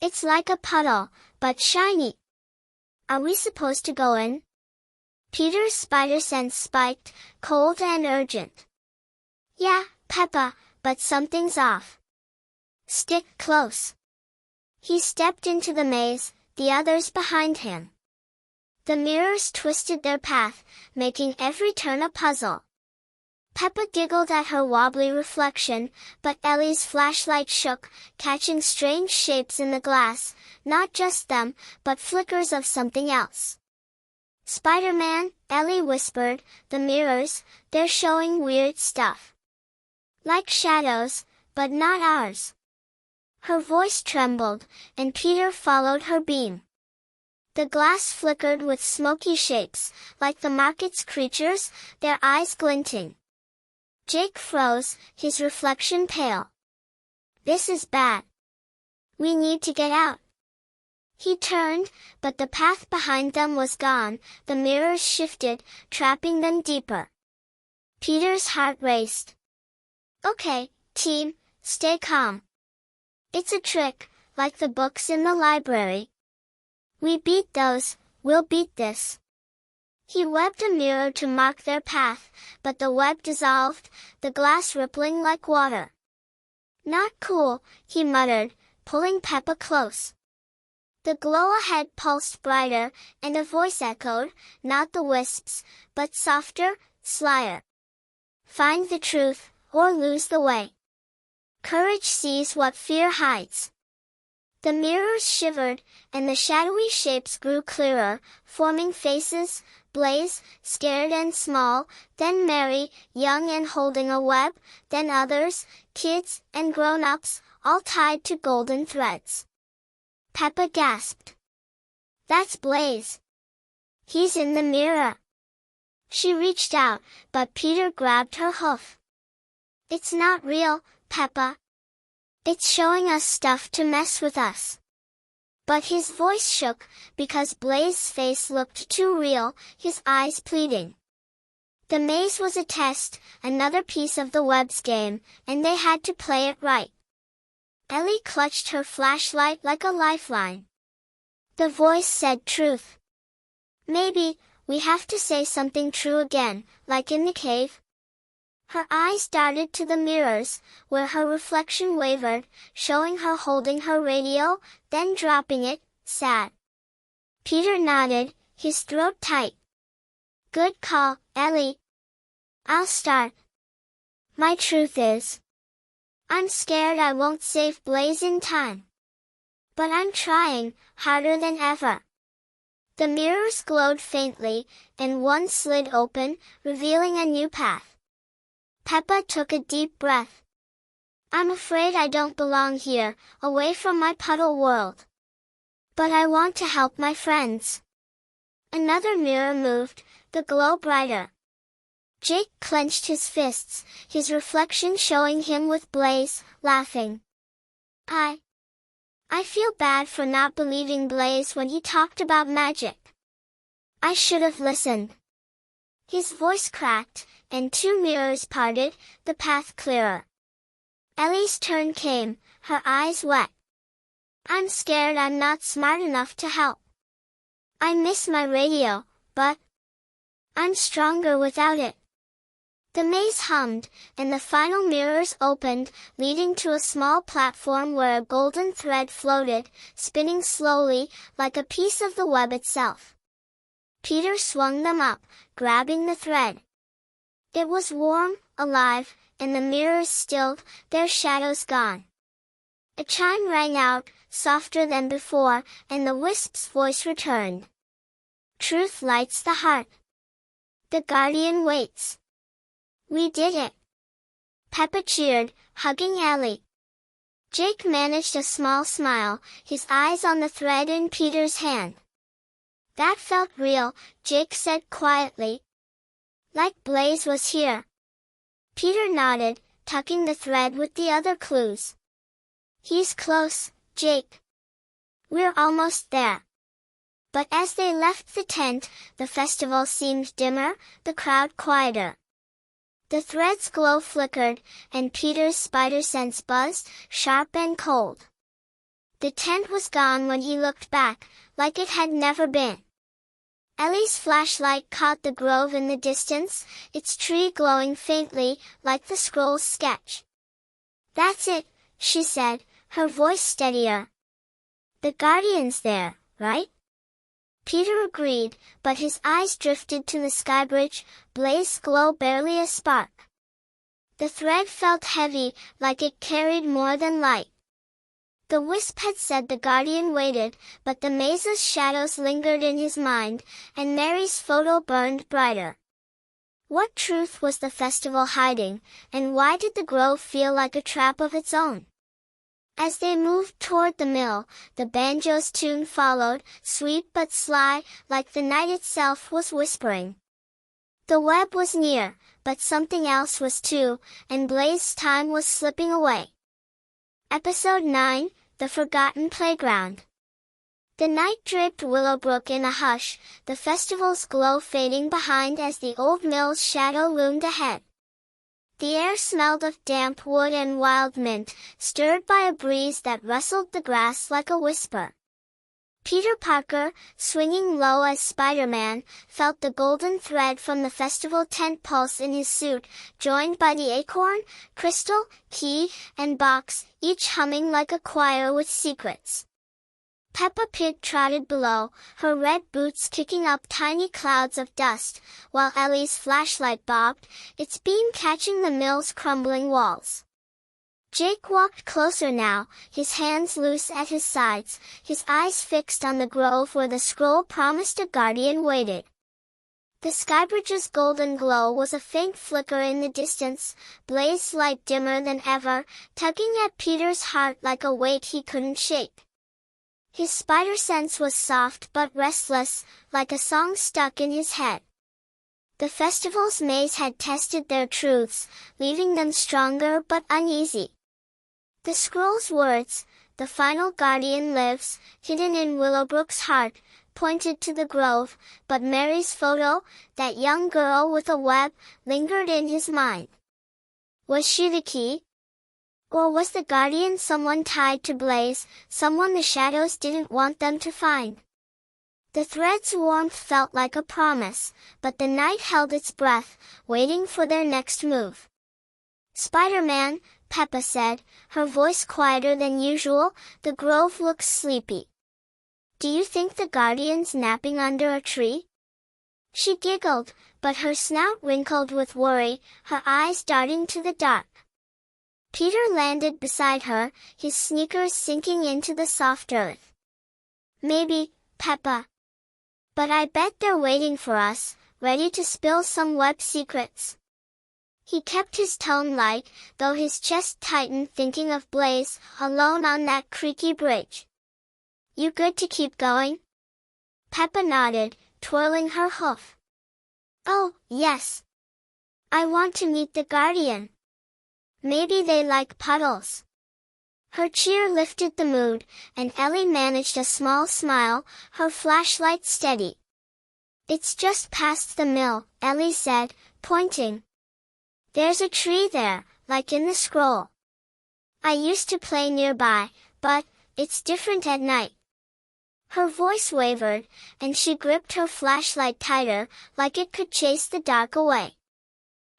It's like a puddle, but shiny. Are we supposed to go in? Peter's spider sense spiked, cold and urgent. Yeah, Peppa, but something's off. Stick close. He stepped into the maze, the others behind him. The mirrors twisted their path, making every turn a puzzle. Peppa giggled at her wobbly reflection, but Ellie's flashlight shook, catching strange shapes in the glass, not just them, but flickers of something else. Spider-Man, Ellie whispered, the mirrors, they're showing weird stuff. Like shadows, but not ours. Her voice trembled, and Peter followed her beam. The glass flickered with smoky shapes, like the market's creatures, their eyes glinting. Jake froze, his reflection pale. This is bad. We need to get out. He turned, but the path behind them was gone, the mirrors shifted, trapping them deeper. Peter's heart raced. Okay, team, stay calm. It's a trick, like the books in the library. We beat those, we'll beat this. He webbed a mirror to mark their path, but the web dissolved, the glass rippling like water. Not cool, he muttered, pulling Peppa close. The glow ahead pulsed brighter, and a voice echoed, not the wisps, but softer, slyer. Find the truth, or lose the way. Courage sees what fear hides. The mirrors shivered, and the shadowy shapes grew clearer, forming faces, Blaze, scared and small, then Mary, young and holding a web, then others, kids and grown-ups, all tied to golden threads. Peppa gasped. That's Blaze. He's in the mirror. She reached out, but Peter grabbed her hoof. It's not real, Peppa. It's showing us stuff to mess with us. But his voice shook, because Blaze's face looked too real, his eyes pleading. The maze was a test, another piece of the web's game, and they had to play it right. Ellie clutched her flashlight like a lifeline. The voice said truth. Maybe, we have to say something true again, like in the cave. Her eyes darted to the mirrors, where her reflection wavered, showing her holding her radio, then dropping it, sad. Peter nodded, his throat tight. Good call, Ellie. I'll start. My truth is, I'm scared I won't save Blaze in time. But I'm trying, harder than ever. The mirrors glowed faintly, and one slid open, revealing a new path. Peppa took a deep breath. I'm afraid I don't belong here, away from my puddle world. But I want to help my friends. Another mirror moved, the glow brighter. Jake clenched his fists, his reflection showing him with Blaze, laughing. I feel bad for not believing Blaze when he talked about magic. I should have listened. His voice cracked, and two mirrors parted, the path clearer. Ellie's turn came, her eyes wet. I'm scared I'm not smart enough to help. I miss my radio, but I'm stronger without it. The maze hummed, and the final mirrors opened, leading to a small platform where a golden thread floated, spinning slowly, like a piece of the web itself. Peter swung them up, grabbing the thread. It was warm, alive, and the mirrors stilled, their shadows gone. A chime rang out, softer than before, and the wisp's voice returned. Truth lights the heart. The guardian waits. We did it! Peppa cheered, hugging Ellie. Jake managed a small smile, his eyes on the thread in Peter's hand. That felt real, Jake said quietly. Like Blaze was here. Peter nodded, tucking the thread with the other clues. He's close, Jake. We're almost there. But as they left the tent, the festival seemed dimmer, the crowd quieter. The thread's glow flickered, and Peter's spider sense buzzed, sharp and cold. The tent was gone when he looked back, like it had never been. Ellie's flashlight caught the grove in the distance, its tree glowing faintly, like the scroll's sketch. That's it, she said, her voice steadier. The guardian's there, right? Peter agreed, but his eyes drifted to the skybridge, Blaze's glow barely a spark. The thread felt heavy, like it carried more than light. The wisp had said the guardian waited, but the maze's shadows lingered in his mind, and Mary's photo burned brighter. What truth was the festival hiding, and why did the grove feel like a trap of its own? As they moved toward the mill, the banjo's tune followed, sweet but sly, like the night itself was whispering. The web was near, but something else was too, and Blaze's time was slipping away. Episode 9, The Forgotten Playground. The night draped Willowbrook in a hush, the festival's glow fading behind as the old mill's shadow loomed ahead. The air smelled of damp wood and wild mint, stirred by a breeze that rustled the grass like a whisper. Peter Parker, swinging low as Spider-Man, felt the golden thread from the festival tent pulse in his suit, joined by the acorn, crystal, key, and box, each humming like a choir with secrets. Peppa Pig trotted below, her red boots kicking up tiny clouds of dust, while Ellie's flashlight bobbed, its beam catching the mill's crumbling walls. Jake walked closer now, his hands loose at his sides, his eyes fixed on the grove where the scroll promised a guardian waited. The skybridge's golden glow was a faint flicker in the distance, Blaze's light dimmer than ever, tugging at Peter's heart like a weight he couldn't shake. His spider sense was soft but restless, like a song stuck in his head. The festival's maze had tested their truths, leaving them stronger but uneasy. The scroll's words, "The final guardian lives," hidden in Willowbrook's heart, pointed to the grove, but Mary's photo, that young girl with a web, lingered in his mind. Was she the key? Or was the guardian someone tied to Blaze, someone the shadows didn't want them to find? The thread's warmth felt like a promise, but the night held its breath, waiting for their next move. "Spider-Man," Peppa said, her voice quieter than usual, "the grove looks sleepy. Do you think the guardian's napping under a tree?" She giggled, but her snout wrinkled with worry, her eyes darting to the dark. Peter landed beside her, his sneakers sinking into the soft earth. "Maybe, Peppa. But I bet they're waiting for us, ready to spill some web secrets." He kept his tone light, though his chest tightened thinking of Blaze, alone on that creaky bridge. "You good to keep going?" Peppa nodded, twirling her hoof. "Oh, yes. I want to meet the guardian. Maybe they like puddles." Her cheer lifted the mood, and Ellie managed a small smile, her flashlight steady. "It's just past the mill," Ellie said, pointing. "There's a tree there, like in the scroll. I used to play nearby, but it's different at night." Her voice wavered, and she gripped her flashlight tighter, like it could chase the dark away.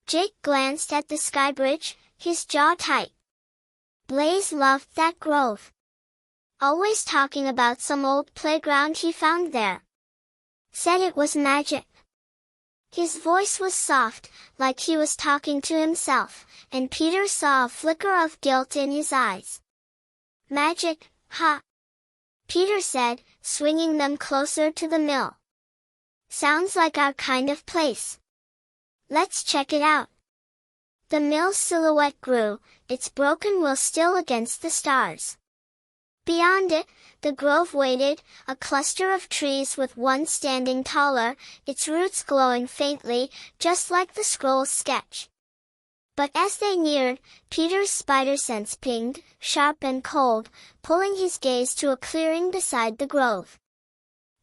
Jake glanced at the sky bridge, his jaw tight. Blaze loved that grove. Always talking about some old playground he found there. Said it was magic. His voice was soft, like he was talking to himself, and Peter saw a flicker of guilt in his eyes. Magic, huh? Peter said, swinging them closer to the mill. Sounds like our kind of place. Let's check it out. The mill's silhouette grew, its broken wheel still against the stars. Beyond it, the grove waited, a cluster of trees with one standing taller, its roots glowing faintly, just like the scroll's sketch. But as they neared, Peter's spider sense pinged, sharp and cold, pulling his gaze to a clearing beside the grove.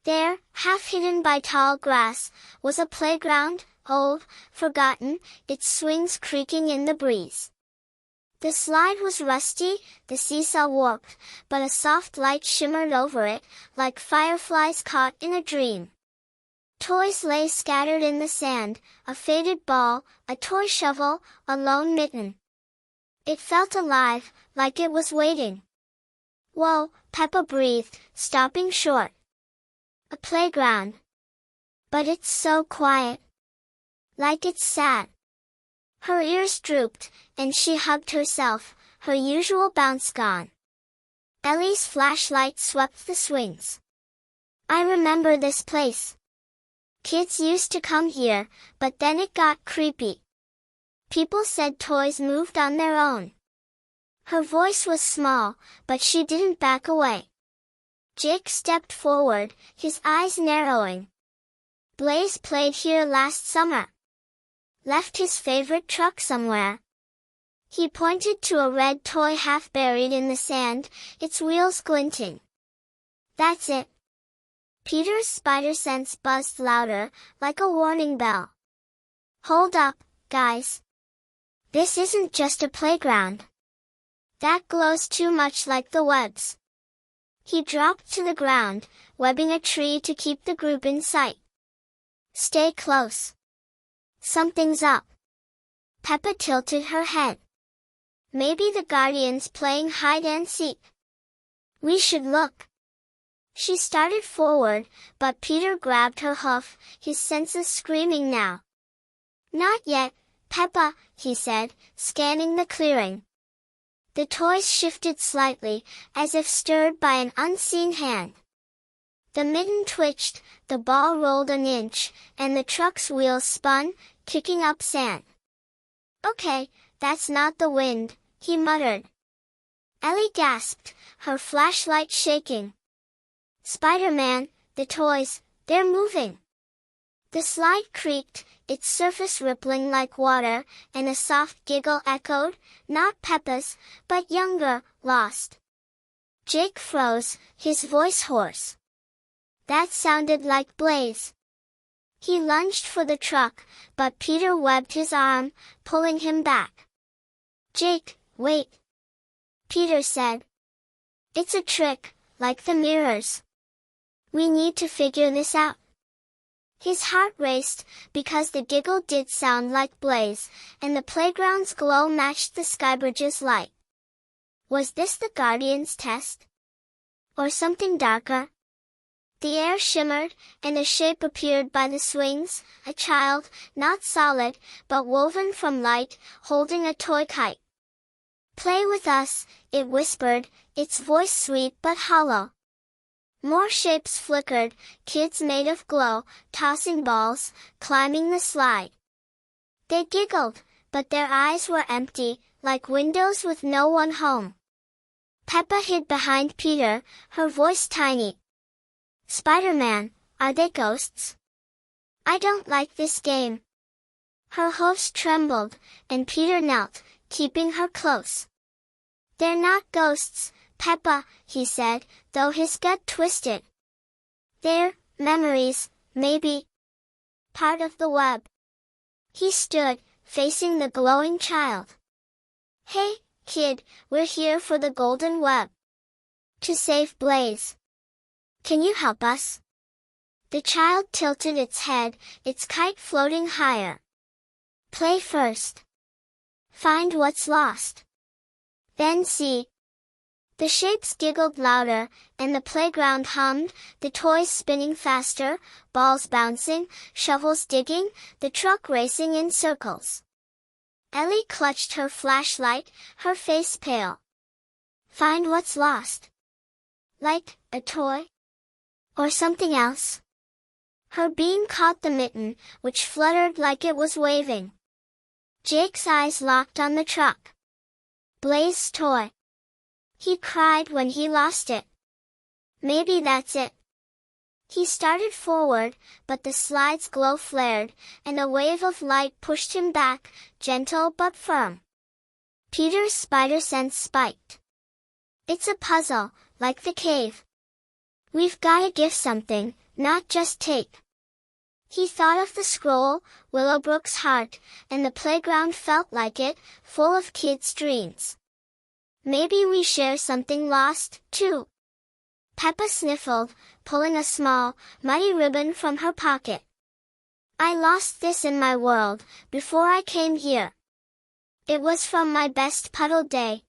There, half hidden by tall grass, was a playground, old, forgotten, its swings creaking in the breeze. The slide was rusty, the seesaw warped, but a soft light shimmered over it, like fireflies caught in a dream. Toys lay scattered in the sand, a faded ball, a toy shovel, a lone mitten. It felt alive, like it was waiting. Whoa, Peppa breathed, stopping short. A playground. But it's so quiet. Like it's sad. Her ears drooped, and she hugged herself, her usual bounce gone. Ellie's flashlight swept the swings. I remember this place. Kids used to come here, but then it got creepy. People said toys moved on their own. Her voice was small, but she didn't back away. Jake stepped forward, his eyes narrowing. Blaze played here last summer. Left his favorite truck somewhere. He pointed to a red toy half buried in the sand, its wheels glinting. That's it. Peter's spider sense buzzed louder, like a warning bell. Hold up, guys. This isn't just a playground. That glows too much like the webs. He dropped to the ground, webbing a tree to keep the group in sight. Stay close. Something's up. Peppa tilted her head. Maybe the Guardian's playing hide and seek. We should look. She started forward, but Peter grabbed her hoof, his senses screaming now. Not yet, Peppa, he said, scanning the clearing. The toys shifted slightly, as if stirred by an unseen hand. The mitten twitched, the ball rolled an inch, and the truck's wheels spun, kicking up sand. Okay, that's not the wind, he muttered. Ellie gasped, her flashlight shaking. Spider-Man, the toys, they're moving. The slide creaked, its surface rippling like water, and a soft giggle echoed, not Peppa's, but younger, lost. Jake froze, his voice hoarse. That sounded like Blaze. He lunged for the truck, but Peter webbed his arm, pulling him back. Jake, wait. Peter said. It's a trick, like the mirrors. We need to figure this out. His heart raced, because the giggle did sound like Blaze, and the playground's glow matched the skybridge's light. Was this the Guardian's test? Or something darker? The air shimmered, and a shape appeared by the swings, a child, not solid, but woven from light, holding a toy kite. Play with us, it whispered, its voice sweet but hollow. More shapes flickered, kids made of glow, tossing balls, climbing the slide. They giggled, but their eyes were empty, like windows with no one home. Peppa hid behind Peter, her voice tiny. Spider-Man, are they ghosts? I don't like this game. Her hoofs trembled, and Peter knelt, keeping her close. They're not ghosts, Peppa, he said, though his gut twisted. They're memories, maybe. Part of the web. He stood, facing the glowing child. Hey, kid, we're here for the golden web. To save Blaze. Can you help us? The child tilted its head, its kite floating higher. Play first. Find what's lost. Then see. The shapes giggled louder, and the playground hummed, the toys spinning faster, balls bouncing, shovels digging, the truck racing in circles. Ellie clutched her flashlight, her face pale. Find what's lost. Like, a toy? Or something else? Her beam caught the mitten, which fluttered like it was waving. Jake's eyes locked on the truck. Blaze's toy. He cried when he lost it. Maybe that's it. He started forward, but the slide's glow flared, and a wave of light pushed him back, gentle but firm. Peter's spider sense spiked. It's a puzzle, like the cave. We've gotta give something, not just take. He thought of the scroll, Willowbrook's heart, and the playground felt like it, full of kids' dreams. Maybe we share something lost, too. Peppa sniffled, pulling a small, muddy ribbon from her pocket. I lost this in my world, before I came here. It was from my best puddle day.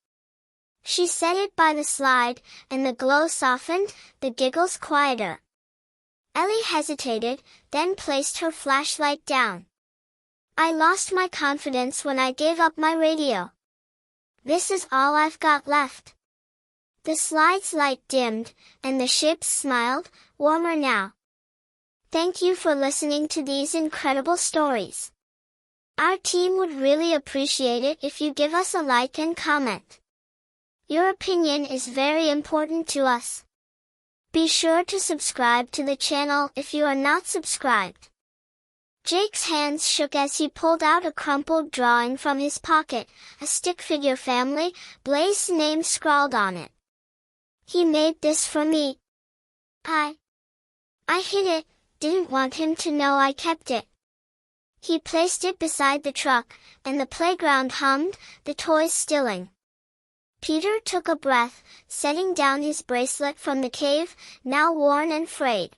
She set it by the slide, and the glow softened, the giggles quieter. Ellie hesitated, then placed her flashlight down. I lost my confidence when I gave up my radio. This is all I've got left. The slide's light dimmed, and the ships smiled, warmer now. Thank you for listening to these incredible stories. Our team would really appreciate it if you give us a like and comment. Your opinion is very important to us. Be sure to subscribe to the channel if you are not subscribed. Jake's hands shook as he pulled out a crumpled drawing from his pocket, a stick figure family, Blaze's name scrawled on it. He made this for me. I hid it, didn't want him to know I kept it. He placed it beside the truck, and the playground hummed, the toys stilling. Peter took a breath, setting down his bracelet from the cave, now worn and frayed.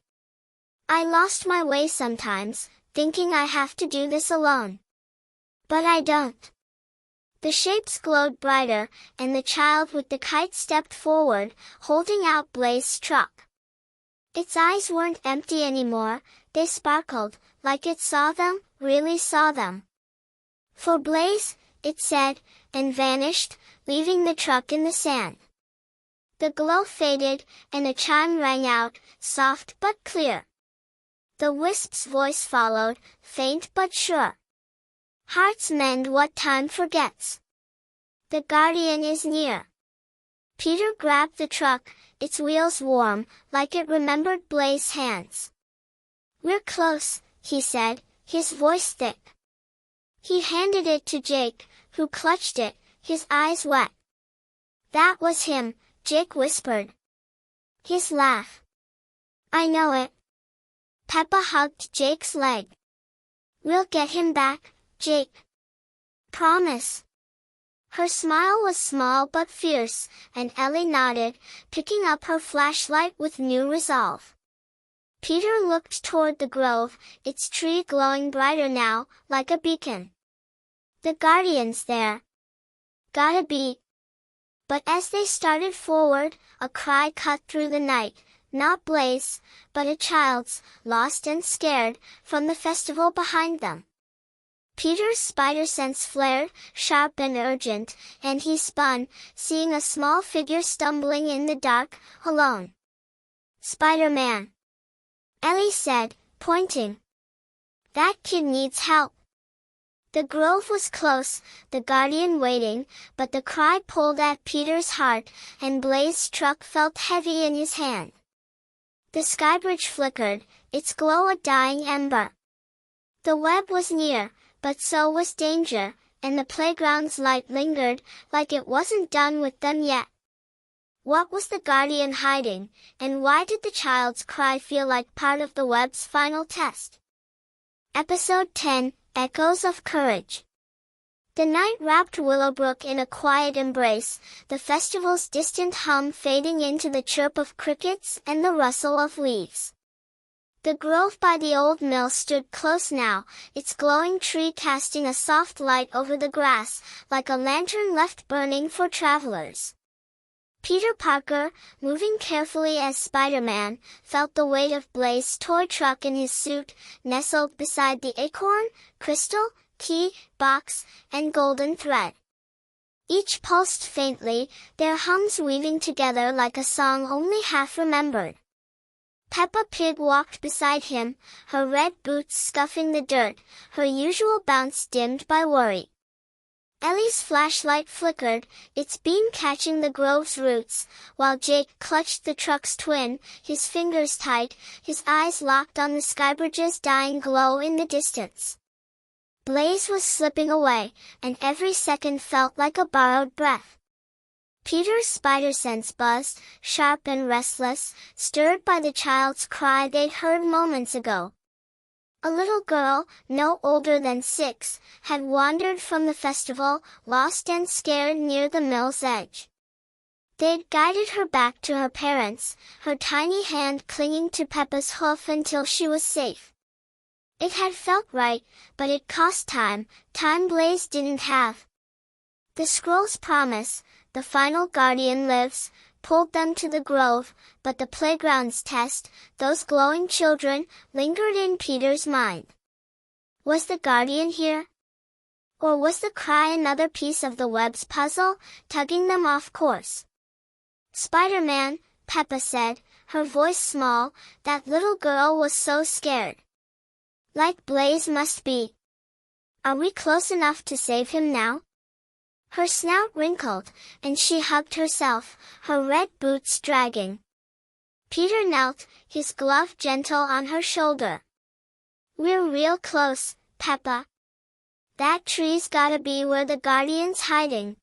I lost my way sometimes, thinking I have to do this alone. But I don't. The shapes glowed brighter, and the child with the kite stepped forward, holding out Blaze's truck. Its eyes weren't empty anymore, they sparkled, like it saw them, really saw them. For Blaze, it said, and vanished, leaving the truck in the sand. The glow faded, and a chime rang out, soft but clear. The wisp's voice followed, faint but sure. Hearts mend what time forgets. The guardian is near. Peter grabbed the truck, its wheels warm, like it remembered Blaze's hands. We're close, he said, his voice thick. He handed it to Jake, who clutched it, his eyes wet. That was him, Jake whispered. His laugh. I know it. Peppa hugged Jake's leg. We'll get him back, Jake. Promise. Her smile was small but fierce, and Ellie nodded, picking up her flashlight with new resolve. Peter looked toward the grove, its tree glowing brighter now, like a beacon. The guardian's there. Gotta be. But as they started forward, a cry cut through the night, not Blaze, but a child's, lost and scared, from the festival behind them. Peter's spider sense flared, sharp and urgent, and he spun, seeing a small figure stumbling in the dark, alone. Spider-Man. Ellie said, pointing. That kid needs help. The grove was close, the guardian waiting, but the cry pulled at Peter's heart, and Blaze's truck felt heavy in his hand. The skybridge flickered, its glow a dying ember. The web was near, but so was danger, and the playground's light lingered, like it wasn't done with them yet. What was the guardian hiding, and why did the child's cry feel like part of the web's final test? Episode 10, Echoes of Courage. The night wrapped Willowbrook in a quiet embrace, the festival's distant hum fading into the chirp of crickets and the rustle of leaves. The grove by the old mill stood close now, its glowing tree casting a soft light over the grass, like a lantern left burning for travelers. Peter Parker, moving carefully as Spider-Man, felt the weight of Blaze's toy truck in his suit, nestled beside the acorn, crystal, key, box, and golden thread. Each pulsed faintly, their hums weaving together like a song only half remembered. Peppa Pig walked beside him, her red boots scuffing the dirt, her usual bounce dimmed by worry. Ellie's flashlight flickered, its beam catching the grove's roots, while Jake clutched the truck's twin, his fingers tight, his eyes locked on the Skybridge's dying glow in the distance. Blaze was slipping away, and every second felt like a borrowed breath. Peter's spider sense buzzed, sharp and restless, stirred by the child's cry they'd heard moments ago. A little girl, no older than 6, had wandered from the festival, lost and scared near the mill's edge. They'd guided her back to her parents, her tiny hand clinging to Peppa's hoof until she was safe. It had felt right, but it cost time Blaze didn't have. The scroll's promise, the final guardian lives, pulled them to the grove, but the playground's test, those glowing children, lingered in Peter's mind. Was the guardian here? Or was the cry another piece of the web's puzzle, tugging them off course? Spider-Man, Peppa said, her voice small, that little girl was so scared. Like Blaze must be. Are we close enough to save him now? Her snout wrinkled, and she hugged herself, her red boots dragging. Peter knelt, his glove gentle on her shoulder. We're real close, Peppa. That tree's gotta be where the guardian's hiding.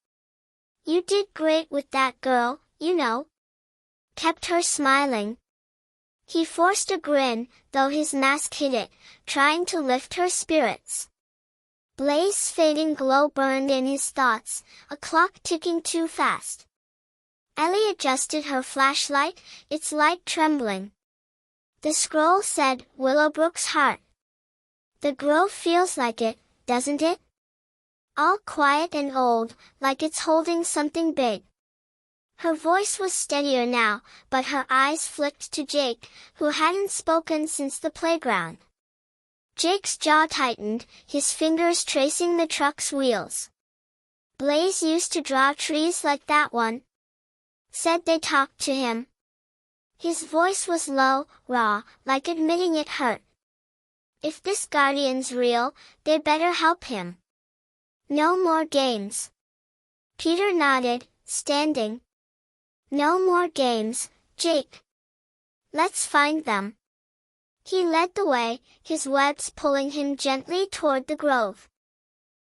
You did great with that girl, you know. Kept her smiling. He forced a grin, though his mask hid it, trying to lift her spirits. Blaze's fading glow burned in his thoughts, a clock ticking too fast. Ellie adjusted her flashlight, its light trembling. The scroll said, Willowbrook's heart. The grove feels like it, doesn't it? All quiet and old, like it's holding something big. Her voice was steadier now, but her eyes flicked to Jake, who hadn't spoken since the playground. Jake's jaw tightened, his fingers tracing the truck's wheels. Blaze used to draw trees like that one. Said they talked to him. His voice was low, raw, like admitting it hurt. If this guardian's real, they better help him. No more games. Peter nodded, standing. No more games, Jake. Let's find them. He led the way, his webs pulling him gently toward the grove.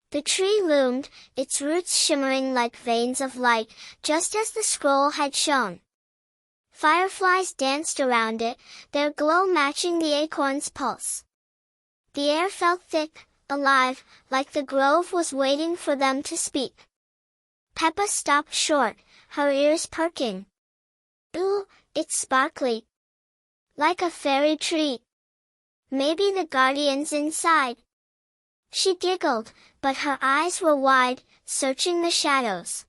The tree loomed, its roots shimmering like veins of light, just as the scroll had shown. Fireflies danced around it, their glow matching the acorn's pulse. The air felt thick, alive, like the grove was waiting for them to speak. Peppa stopped short, her ears perking. Ooh, it's sparkly. Like a fairy tree. Maybe the guardian's inside. She giggled, but her eyes were wide, searching the shadows.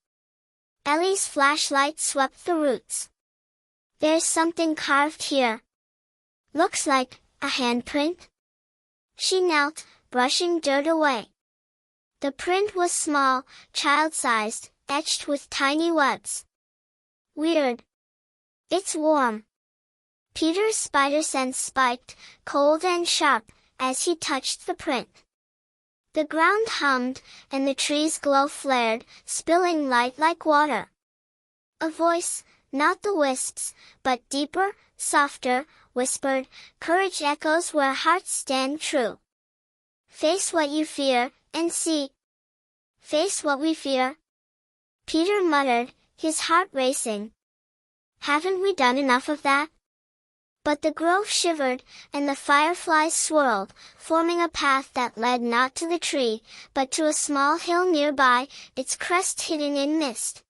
Ellie's flashlight swept the roots. There's something carved here. Looks like a handprint. She knelt, brushing dirt away. The print was small, child-sized, etched with tiny webs. Weird. It's warm. Peter's spider sense spiked, cold and sharp, as he touched the print. The ground hummed, and the tree's glow flared, spilling light like water. A voice, not the wisps, but deeper, softer, whispered, Courage echoes where hearts stand true. Face what you fear, and see. Face what we fear. Peter muttered, his heart racing. Haven't we done enough of that? But the grove shivered, and the fireflies swirled, forming a path that led not to the tree, but to a small hill nearby, its crest hidden in mist.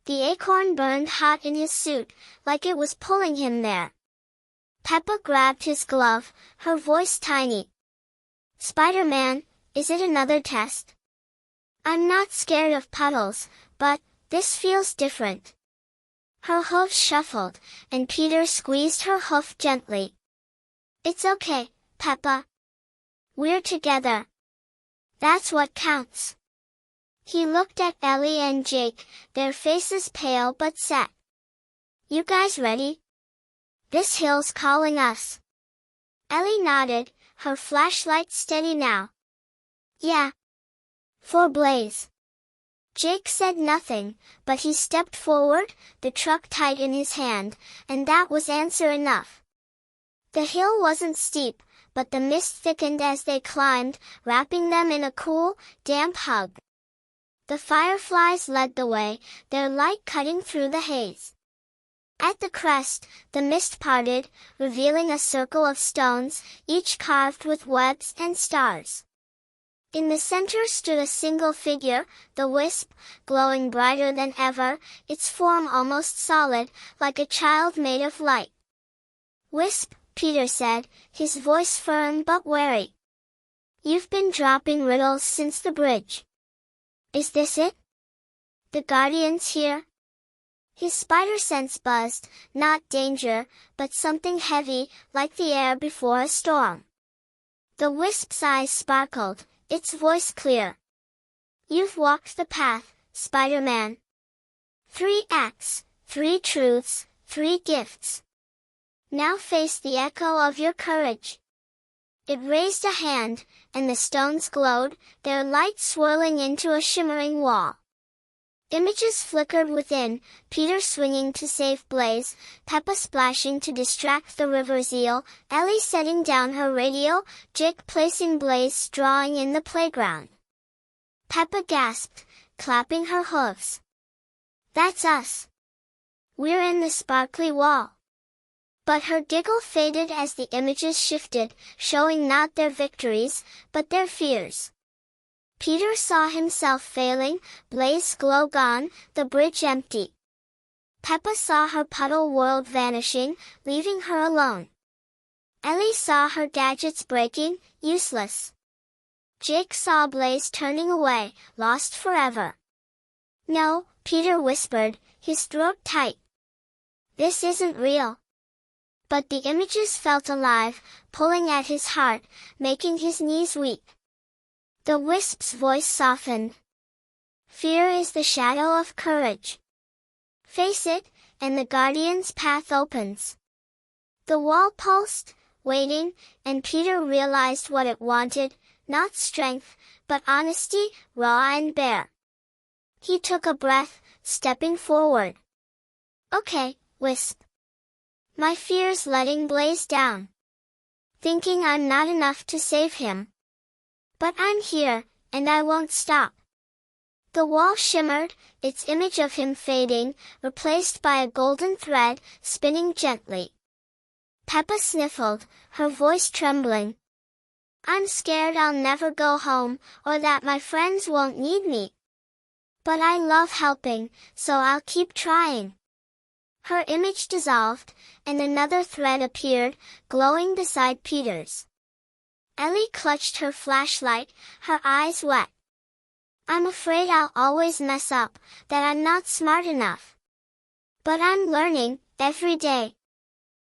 The acorn burned hot in his suit, like it was pulling him there. Peppa grabbed his glove, her voice tiny. Spider-Man, is it another test? I'm not scared of puddles, but this feels different. Her hooves shuffled, and Peter squeezed her hoof gently. It's okay, Peppa. We're together. That's what counts. He looked at Ellie and Jake, their faces pale but set. You guys ready? This hill's calling us. Ellie nodded, her flashlight steady now. Yeah. For Blaze. Jake said nothing, but he stepped forward, the truck tight in his hand, and that was answer enough. The hill wasn't steep, but the mist thickened as they climbed, wrapping them in a cool, damp hug. The fireflies led the way, their light cutting through the haze. At the crest, the mist parted, revealing a circle of stones, each carved with webs and stars. In the center stood a single figure, the wisp, glowing brighter than ever, its form almost solid, like a child made of light. Wisp, Peter said, his voice firm but wary. You've been dropping riddles since the bridge. Is this it? The Guardian's here? His spider sense buzzed, not danger, but something heavy, like the air before a storm. The wisp's eyes sparkled, its voice clear. You've walked the path, Spider-Man. 3 acts, 3 truths, 3 gifts. Now face the echo of your courage. It raised a hand, and the stones glowed, their light swirling into a shimmering wall. Images flickered within, Peter swinging to save Blaze, Peppa splashing to distract the river's eel, Ellie setting down her radio, Jake placing Blaze drawing in the playground. Peppa gasped, clapping her hooves. That's us. We're in the sparkly wall. But her giggle faded as the images shifted, showing not their victories, but their fears. Peter saw himself failing, Blaze's glow gone, the bridge empty. Peppa saw her puddle world vanishing, leaving her alone. Ellie saw her gadgets breaking, useless. Jake saw Blaze turning away, lost forever. No, Peter whispered, his throat tight. This isn't real. But the images felt alive, pulling at his heart, making his knees weak. The wisp's voice softened. Fear is the shadow of courage. Face it, and the Guardian's path opens. The wall pulsed, waiting, and Peter realized what it wanted, not strength, but honesty, raw and bare. He took a breath, stepping forward. Okay, Wisp. My fear's letting Blaze down. Thinking I'm not enough to save him. But I'm here, and I won't stop. The wall shimmered, its image of him fading, replaced by a golden thread, spinning gently. Peppa sniffled, her voice trembling. I'm scared I'll never go home, or that my friends won't need me. But I love helping, so I'll keep trying. Her image dissolved, and another thread appeared, glowing beside Peter's. Ellie clutched her flashlight, her eyes wet. I'm afraid I'll always mess up, that I'm not smart enough. But I'm learning, every day.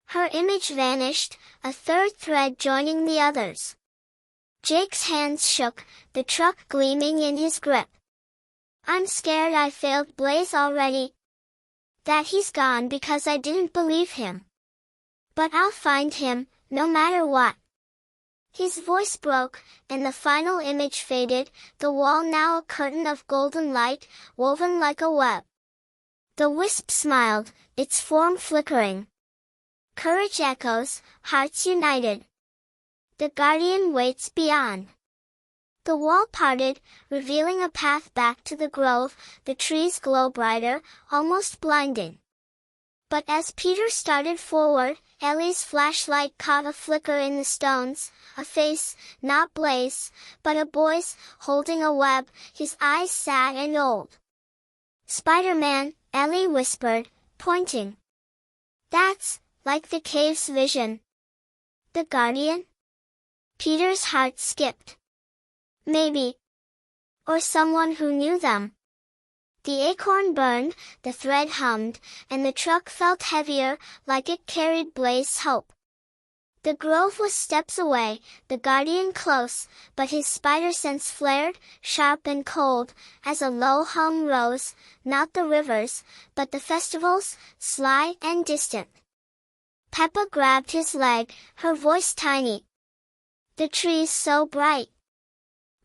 Her image vanished, a third thread joining the others. Jake's hands shook, the truck gleaming in his grip. I'm scared I failed Blaze already. That he's gone because I didn't believe him. But I'll find him, no matter what. His voice broke, and the final image faded, the wall now a curtain of golden light, woven like a web. The wisp smiled, its form flickering. Courage echoes, hearts united. The Guardian waits beyond. The wall parted, revealing a path back to the grove, the trees glow brighter, almost blinding. But as Peter started forward, Ellie's flashlight caught a flicker in the stones, a face, not Blaze, but a boy's, holding a web, his eyes sad and old. Spider-Man, Ellie whispered, pointing. That's like the cave's vision. The guardian? Peter's heart skipped. Maybe. Or someone who knew them. The acorn burned, the thread hummed, and the truck felt heavier, like it carried Blaze's hope. The grove was steps away, the guardian close, but his spider sense flared, sharp and cold, as a low hum rose, not the river's, but the festival's, sly and distant. Peppa grabbed his leg, her voice tiny. The tree's so bright.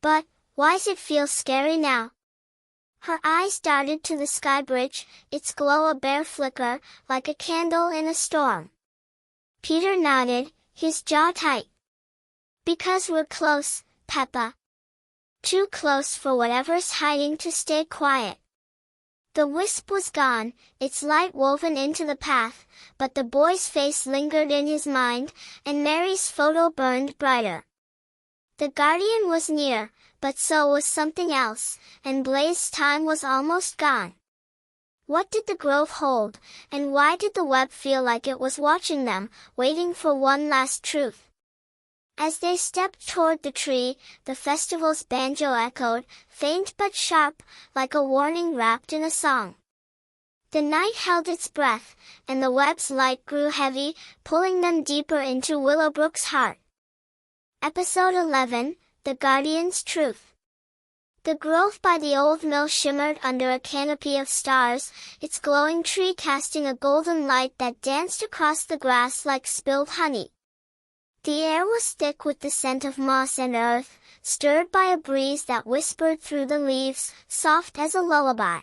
But, why's it feel scary now? Her eyes darted to the sky bridge, its glow a bare flicker, like a candle in a storm. Peter nodded, his jaw tight. Because we're close, Peppa. Too close for whatever's hiding to stay quiet. The wisp was gone, its light woven into the path, but the boy's face lingered in his mind, and Mary's photo burned brighter. The guardian was near, but so was something else, and Blaze's time was almost gone. What did the grove hold, and why did the web feel like it was watching them, waiting for one last truth? As they stepped toward the tree, the festival's banjo echoed, faint but sharp, like a warning wrapped in a song. The night held its breath, and the web's light grew heavy, pulling them deeper into Willowbrook's heart. Episode 11, The Guardian's Truth. The grove by the old mill shimmered under a canopy of stars, its glowing tree casting a golden light that danced across the grass like spilled honey. The air was thick with the scent of moss and earth, stirred by a breeze that whispered through the leaves, soft as a lullaby.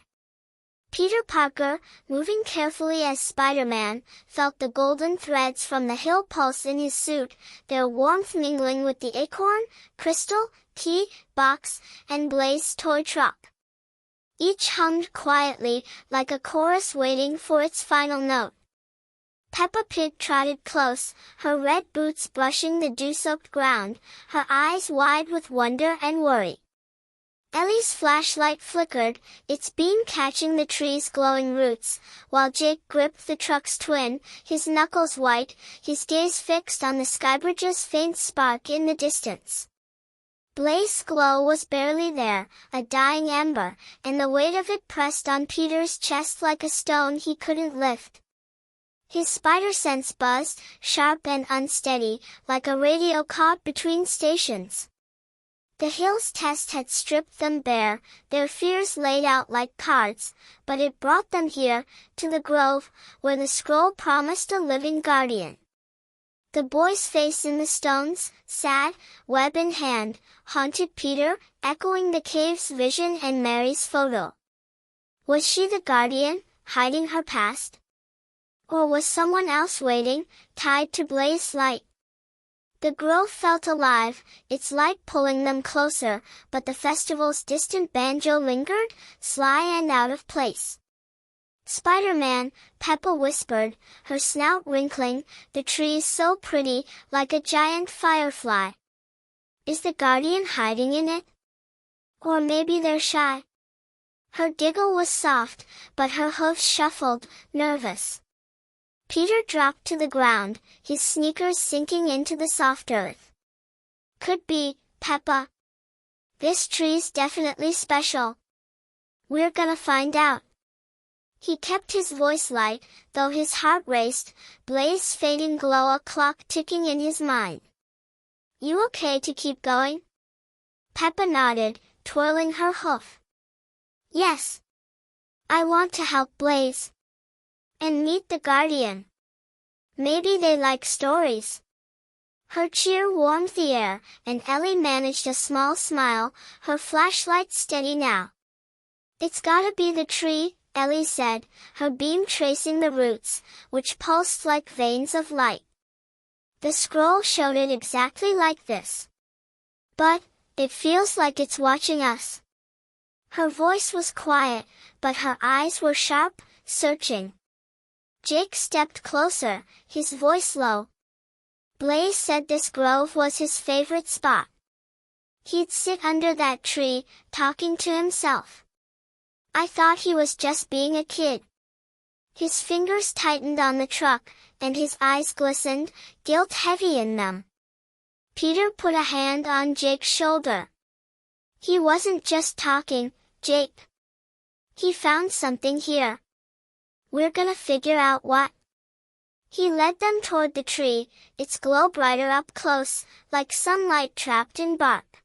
Peter Parker, moving carefully as Spider-Man, felt the golden threads from the hill pulse in his suit, their warmth mingling with the acorn, crystal, key, box, and Blaze's toy truck. Each hummed quietly, like a chorus waiting for its final note. Peppa Pig trotted close, her red boots brushing the dew-soaked ground, her eyes wide with wonder and worry. Ellie's flashlight flickered, its beam catching the tree's glowing roots, while Jake gripped the truck's twin, his knuckles white, his gaze fixed on the skybridge's faint spark in the distance. Blaze's glow was barely there, a dying ember, and the weight of it pressed on Peter's chest like a stone he couldn't lift. His spider sense buzzed, sharp and unsteady, like a radio caught between stations. The hill's test had stripped them bare, their fears laid out like cards, but it brought them here, to the grove, where the scroll promised a living guardian. The boy's face in the stones, sad, web in hand, haunted Peter, echoing the cave's vision and Mary's photo. Was she the guardian, hiding her past? Or was someone else waiting, tied to Blaze's light? The grove felt alive, its light pulling them closer, but the festival's distant banjo lingered, sly and out of place. Spider-Man, Peppa whispered, her snout wrinkling, the tree's so pretty, like a giant firefly. Is the guardian hiding in it? Or maybe they're shy. Her giggle was soft, but her hoofs shuffled, nervous. Peter dropped to the ground, his sneakers sinking into the soft earth. Could be, Peppa. This tree's definitely special. We're gonna find out. He kept his voice light, though his heart raced, Blaze's fading glow a clock ticking in his mind. You okay to keep going? Peppa nodded, twirling her hoof. Yes. I want to help Blaze. And meet the guardian. Maybe they like stories. Her cheer warmed the air, and Ellie managed a small smile, her flashlight steady now. It's gotta be the tree, Ellie said, her beam tracing the roots, which pulsed like veins of light. The scroll showed it exactly like this. But, it feels like it's watching us. Her voice was quiet, but her eyes were sharp, searching. Jake stepped closer, his voice low. Blaze said this grove was his favorite spot. He'd sit under that tree, talking to himself. I thought he was just being a kid. His fingers tightened on the truck, and his eyes glistened, guilt heavy in them. Peter put a hand on Jake's shoulder. He wasn't just talking, Jake. He found something here. We're gonna figure out what. He led them toward the tree, its glow brighter up close, like sunlight trapped in bark.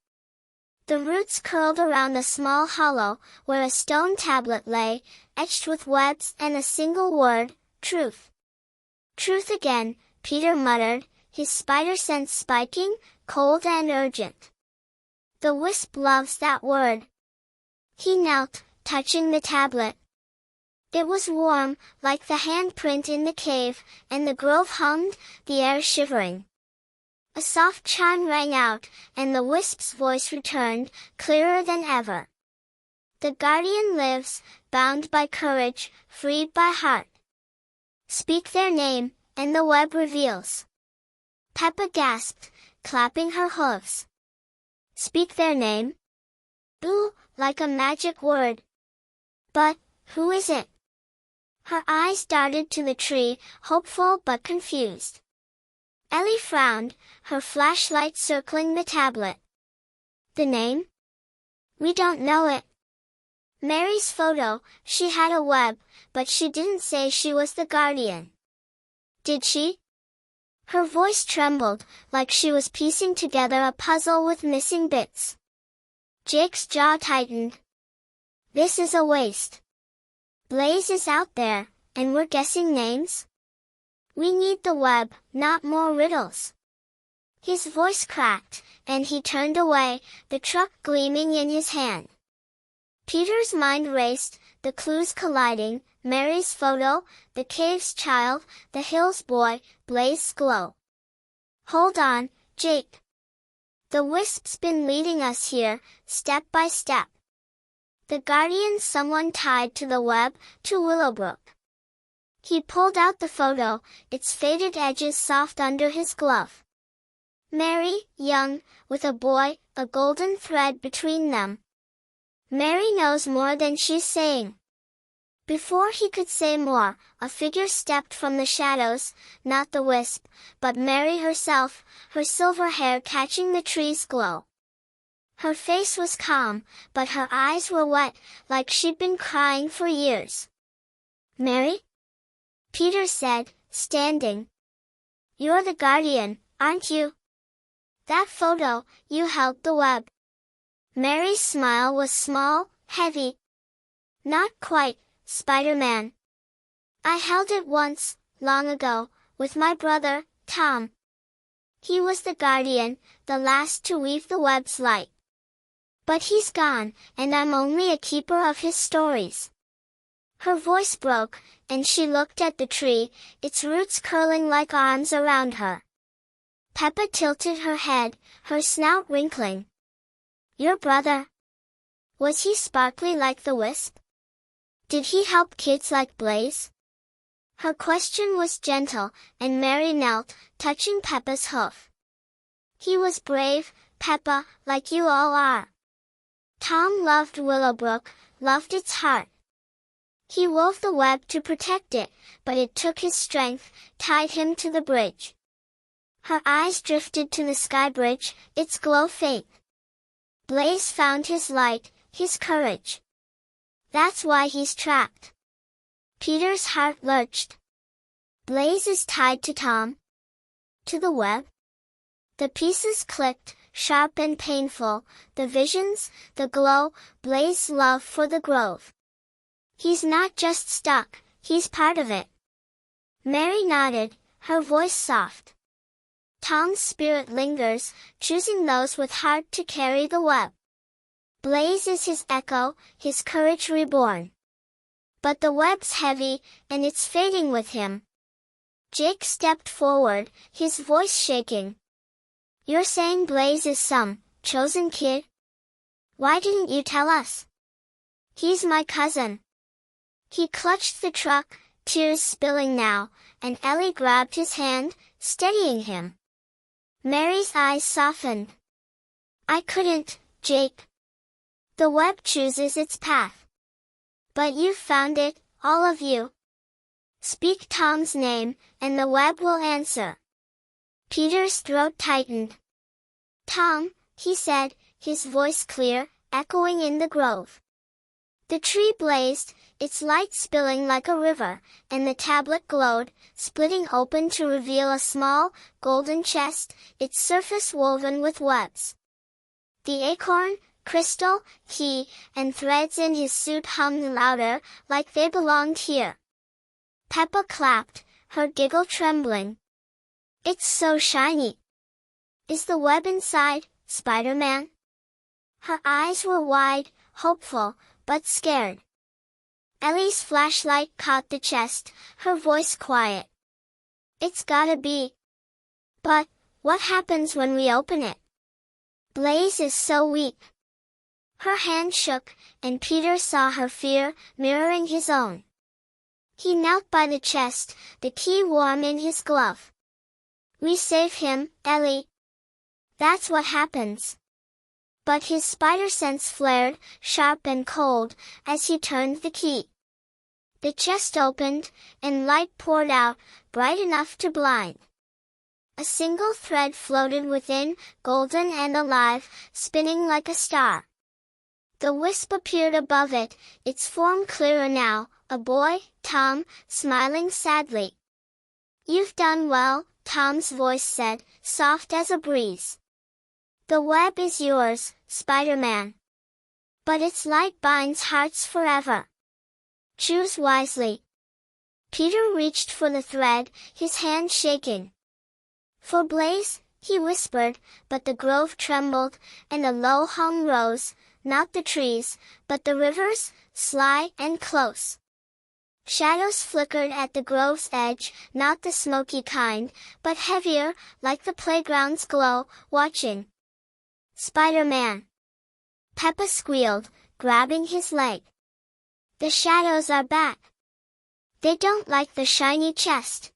The roots curled around a small hollow, where a stone tablet lay, etched with webs and a single word, truth. Truth again, Peter muttered, his spider sense spiking, cold and urgent. The wisp loves that word. He knelt, touching the tablet. It was warm, like the handprint in the cave, and the grove hummed, the air shivering. A soft chime rang out, and the wisp's voice returned, clearer than ever. The guardian lives, bound by courage, freed by heart. Speak their name, and the web reveals. Peppa gasped, clapping her hooves. Speak their name? Ooh, like a magic word. But, who is it? Her eyes darted to the tree, hopeful but confused. Ellie frowned, her flashlight circling the tablet. The name? We don't know it. Mary's photo, she had a web, but she didn't say she was the guardian. Did she? Her voice trembled, like she was piecing together a puzzle with missing bits. Jake's jaw tightened. This is a waste. Blaze is out there, and we're guessing names? We need the web, not more riddles. His voice cracked, and he turned away, the truck gleaming in his hand. Peter's mind raced, the clues colliding, Mary's photo, the cave's child, the hill's boy, Blaze's glow. Hold on, Jake. The wisp's been leading us here, step by step. The guardian's someone tied to the web, to Willowbrook. He pulled out the photo, its faded edges soft under his glove. Mary, young, with a boy, a golden thread between them. Mary knows more than she's saying. Before he could say more, a figure stepped from the shadows, not the wisp, but Mary herself, her silver hair catching the tree's glow. Her face was calm, but her eyes were wet, like she'd been crying for years. Mary? Peter said, standing. You're the guardian, aren't you? That photo, you held the web. Mary's smile was small, heavy. Not quite, Spider-Man. I held it once, long ago, with my brother, Tom. He was the guardian, the last to weave the web's light. But he's gone, and I'm only a keeper of his stories. Her voice broke, and she looked at the tree, its roots curling like arms around her. Peppa tilted her head, her snout wrinkling. Your brother? Was he sparkly like the wisp? Did he help kids like Blaze? Her question was gentle, and Mary knelt, touching Peppa's hoof. He was brave, Peppa, like you all are. Tom loved Willowbrook, loved its heart. He wove the web to protect it, but it took his strength, tied him to the bridge. Her eyes drifted to the sky bridge, its glow faint. Blaze found his light, his courage. That's why he's trapped. Peter's heart lurched. Blaze is tied to Tom. To the web? The pieces clicked, sharp and painful, the visions, the glow, Blaze's love for the grove. He's not just stuck, he's part of it. Mary nodded, her voice soft. Tom's spirit lingers, choosing those with heart to carry the web. Blaze is his echo, his courage reborn. But the web's heavy, and it's fading with him. Jake stepped forward, his voice shaking. You're saying Blaze is some chosen kid? Why didn't you tell us? He's my cousin. He clutched the truck, tears spilling now, and Ellie grabbed his hand, steadying him. Mary's eyes softened. I couldn't, Jake. The web chooses its path. But you've found it, all of you. Speak Tom's name, and the web will answer. Peter's throat tightened. Tom, he said, his voice clear, echoing in the grove. The tree blazed, its light spilling like a river, and the tablet glowed, splitting open to reveal a small, golden chest, its surface woven with webs. The acorn, crystal, key, and threads in his suit hummed louder, like they belonged here. Peppa clapped, her giggle trembling. It's so shiny. Is the web inside, Spider-Man? Her eyes were wide, hopeful, but scared. Ellie's flashlight caught the chest, her voice quiet. It's gotta be. But, what happens when we open it? Blaze is so weak. Her hand shook, and Peter saw her fear, mirroring his own. He knelt by the chest, the key warm in his glove. We save him, Ellie. That's what happens. But his spider sense flared, sharp and cold, as he turned the key. The chest opened, and light poured out, bright enough to blind. A single thread floated within, golden and alive, spinning like a star. The wisp appeared above it, its form clearer now, a boy, Tom, smiling sadly. You've done well, Tom's voice said, soft as a breeze. The web is yours, Spider-Man. But its light binds hearts forever. Choose wisely. Peter reached for the thread, his hand shaking. For Blaze, he whispered, but the grove trembled, and a low hum rose, not the trees, but the rivers, sly and close. Shadows flickered at the grove's edge, not the smoky kind, but heavier, like the playground's glow, watching. Spider-Man. Peppa squealed, grabbing his leg. The shadows are back. They don't like the shiny chest.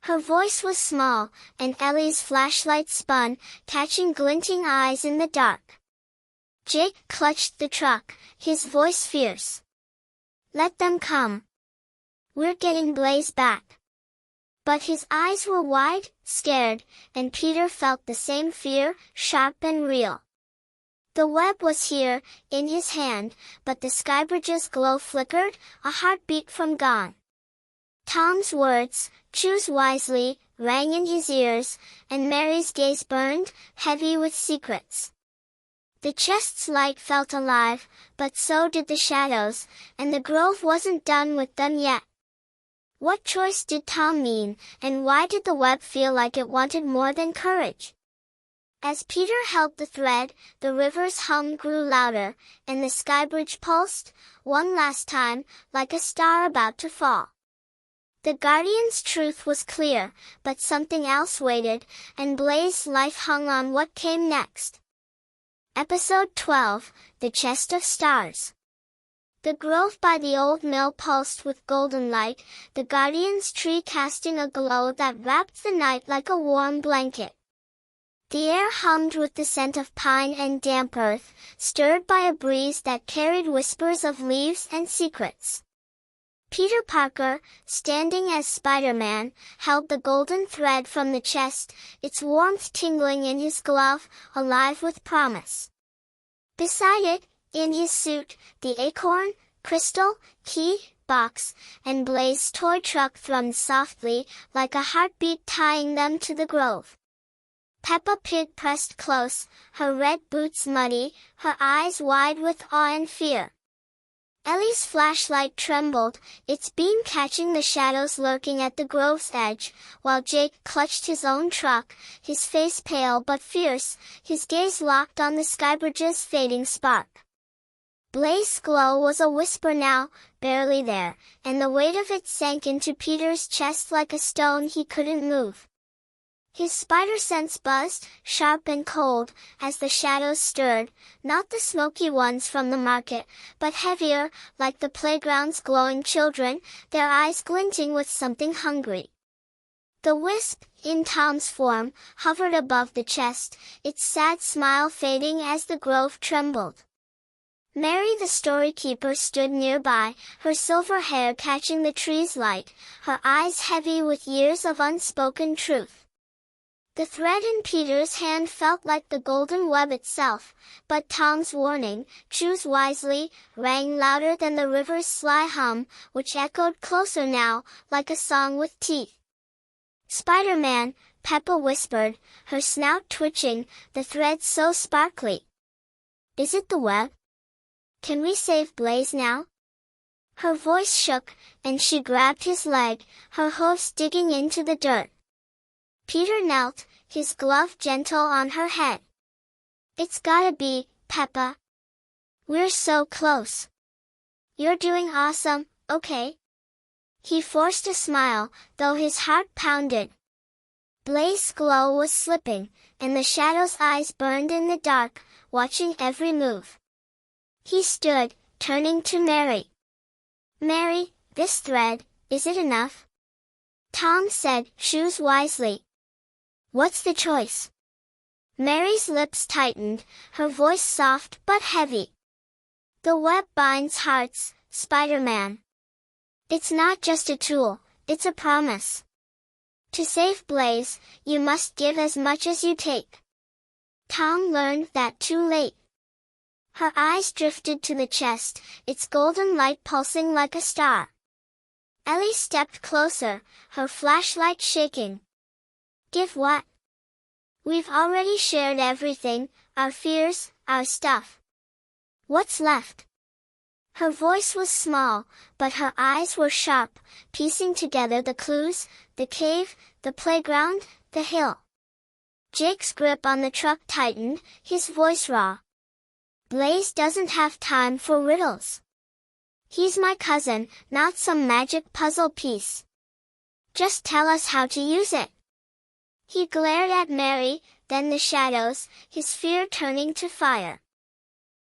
Her voice was small, and Ellie's flashlight spun, catching glinting eyes in the dark. Jake clutched the truck, his voice fierce. Let them come. We're getting Blaze back. But his eyes were wide, scared, and Peter felt the same fear, sharp and real. The web was here, in his hand, but the skybridge's glow flickered, a heartbeat from gone. Tom's words, choose wisely, rang in his ears, and Mary's gaze burned, heavy with secrets. The chest's light felt alive, but so did the shadows, and the grove wasn't done with them yet. What choice did Tom mean, and why did the web feel like it wanted more than courage? As Peter held the thread, the river's hum grew louder, and the skybridge pulsed, one last time, like a star about to fall. The Guardian's truth was clear, but something else waited, and Blaze's life hung on what came next. Episode 12, The Chest of Stars. The grove by the old mill pulsed with golden light, the Guardian's tree casting a glow that wrapped the night like a warm blanket. The air hummed with the scent of pine and damp earth, stirred by a breeze that carried whispers of leaves and secrets. Peter Parker, standing as Spider-Man, held the golden thread from the chest, its warmth tingling in his glove, alive with promise. Beside it, in his suit, the acorn, crystal, key, box, and Blaze's toy truck thrummed softly, like a heartbeat tying them to the grove. Peppa Pig pressed close, her red boots muddy, her eyes wide with awe and fear. Ellie's flashlight trembled, its beam catching the shadows lurking at the grove's edge, while Jake clutched his own truck, his face pale but fierce, his gaze locked on the skybridge's fading spark. Blaze's glow was a whisper now, barely there, and the weight of it sank into Peter's chest like a stone he couldn't move. His spider sense buzzed, sharp and cold, as the shadows stirred, not the smoky ones from the market, but heavier, like the playground's glowing children, their eyes glinting with something hungry. The wisp, in Tom's form, hovered above the chest, its sad smile fading as the grove trembled. Mary the story keeper stood nearby, her silver hair catching the tree's light, her eyes heavy with years of unspoken truth. The thread in Peter's hand felt like the golden web itself, but Tom's warning, "Choose wisely," rang louder than the river's sly hum, which echoed closer now, like a song with teeth. "Spider-Man," Peppa whispered, her snout twitching, the thread so sparkly. "Is it the web? Can we save Blaze now?" Her voice shook, and she grabbed his leg, her hoofs digging into the dirt. Peter knelt, his glove gentle on her head. "It's gotta be, Peppa. We're so close. You're doing awesome, okay?" He forced a smile, though his heart pounded. Blaze's glow was slipping, and the shadow's eyes burned in the dark, watching every move. He stood, turning to Mary. "Mary, this thread, is it enough?" Tom said, "Choose wisely." "What's the choice?" Mary's lips tightened, her voice soft but heavy. "The web binds hearts, Spider-Man. It's not just a tool, it's a promise. To save Blaze, you must give as much as you take." Tom learned that too late. Her eyes drifted to the chest, its golden light pulsing like a star. Ellie stepped closer, her flashlight shaking. "Give what?" "We've already shared everything, our fears, our stuff. What's left?" Her voice was small, but her eyes were sharp, piecing together the clues, the cave, the playground, the hill. Jake's grip on the truck tightened, his voice raw. "Blaze doesn't have time for riddles. He's my cousin, not some magic puzzle piece. Just tell us how to use it." He glared at Mary, then the shadows, his fear turning to fire.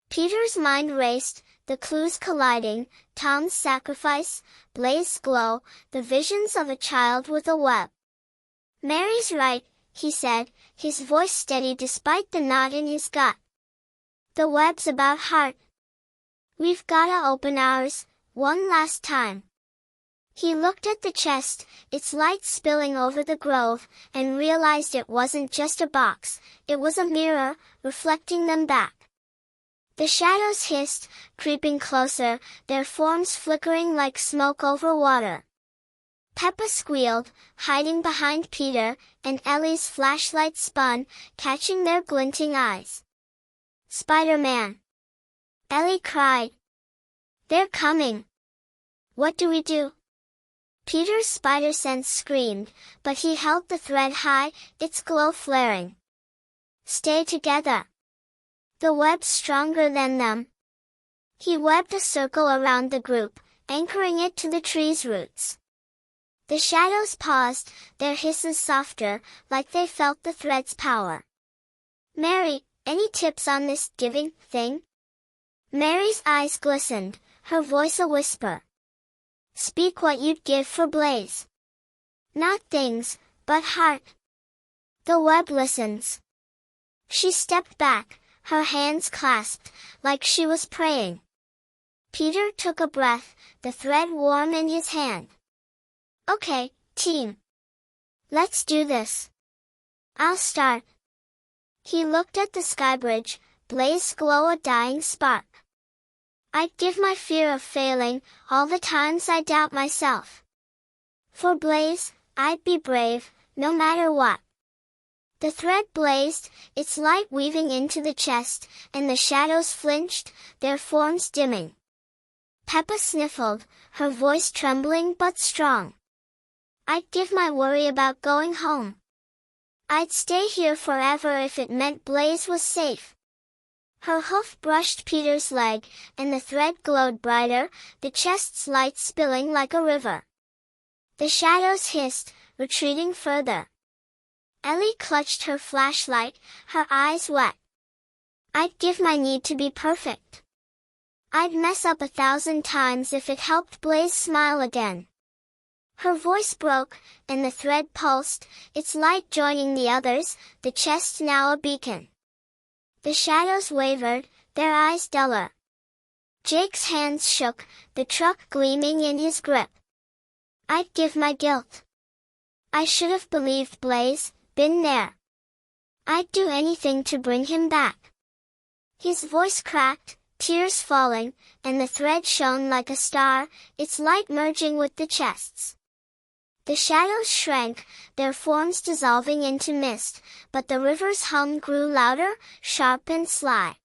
Peter's mind raced, the clues colliding, Tom's sacrifice, Blaze's glow, the visions of a child with a web. "Mary's right," he said, his voice steady despite the knot in his gut. "The web's about heart. We've gotta open ours, one last time." He looked at the chest, its light spilling over the grove, and realized it wasn't just a box, it was a mirror, reflecting them back. The shadows hissed, creeping closer, their forms flickering like smoke over water. Peppa squealed, hiding behind Peter, and Ellie's flashlight spun, catching their glinting eyes. "Spider-Man!" Ellie cried. "They're coming! What do we do?" Peter's spider sense screamed, but he held the thread high, its glow flaring. "Stay together. The web's stronger than them." He webbed a circle around the group, anchoring it to the tree's roots. The shadows paused, their hisses softer, like they felt the thread's power. "Mary, any tips on this giving thing?" Mary's eyes glistened, her voice a whisper. "Speak what you'd give for Blaze. Not things, but heart. The web listens." She stepped back, her hands clasped, like she was praying. Peter took a breath, the thread warm in his hand. "Okay, team. Let's do this. I'll start." He looked at the skybridge, Blaze's glow a dying spark. "I'd give my fear of failing, all the times I doubt myself. For Blaze, I'd be brave, no matter what." The thread blazed, its light weaving into the chest, and the shadows flinched, their forms dimming. Peppa sniffled, her voice trembling but strong. "I'd give my worry about going home. I'd stay here forever if it meant Blaze was safe." Her hoof brushed Peter's leg, and the thread glowed brighter, the chest's light spilling like a river. The shadows hissed, retreating further. Ellie clutched her flashlight, her eyes wet. "I'd give my need to be perfect. I'd mess up 1,000 times if it helped Blaze smile again." Her voice broke, and the thread pulsed, its light joining the others, the chest now a beacon. The shadows wavered, their eyes duller. Jake's hands shook, the truck gleaming in his grip. I'd give my guilt. I should have believed Blaze, been there. I'd do anything to bring him back. His voice cracked, tears falling, and the thread shone like a star, its light merging with the chests. The shadows shrank, their forms dissolving into mist, but the river's hum grew louder, sharp and sly.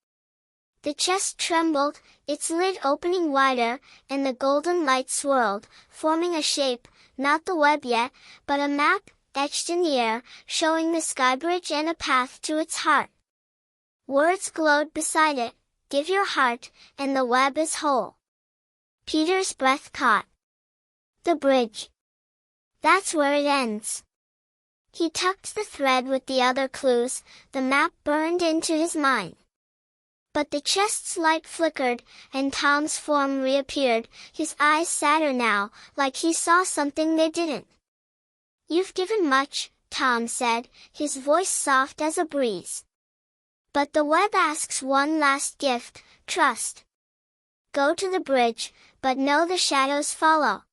The chest trembled, its lid opening wider, and the golden light swirled, forming a shape, not the web yet, but a map, etched in the air, showing the sky bridge and a path to its heart. Words glowed beside it, give your heart, and the web is whole. Peter's breath caught. The bridge. That's where it ends. He tucked the thread with the other clues, the map burned into his mind. But the chest's light flickered, and Tom's form reappeared, his eyes sadder now, like he saw something they didn't. You've given much, Tom said, his voice soft as a breeze. But the web asks one last gift, trust. Go to the bridge, but know the shadows follow.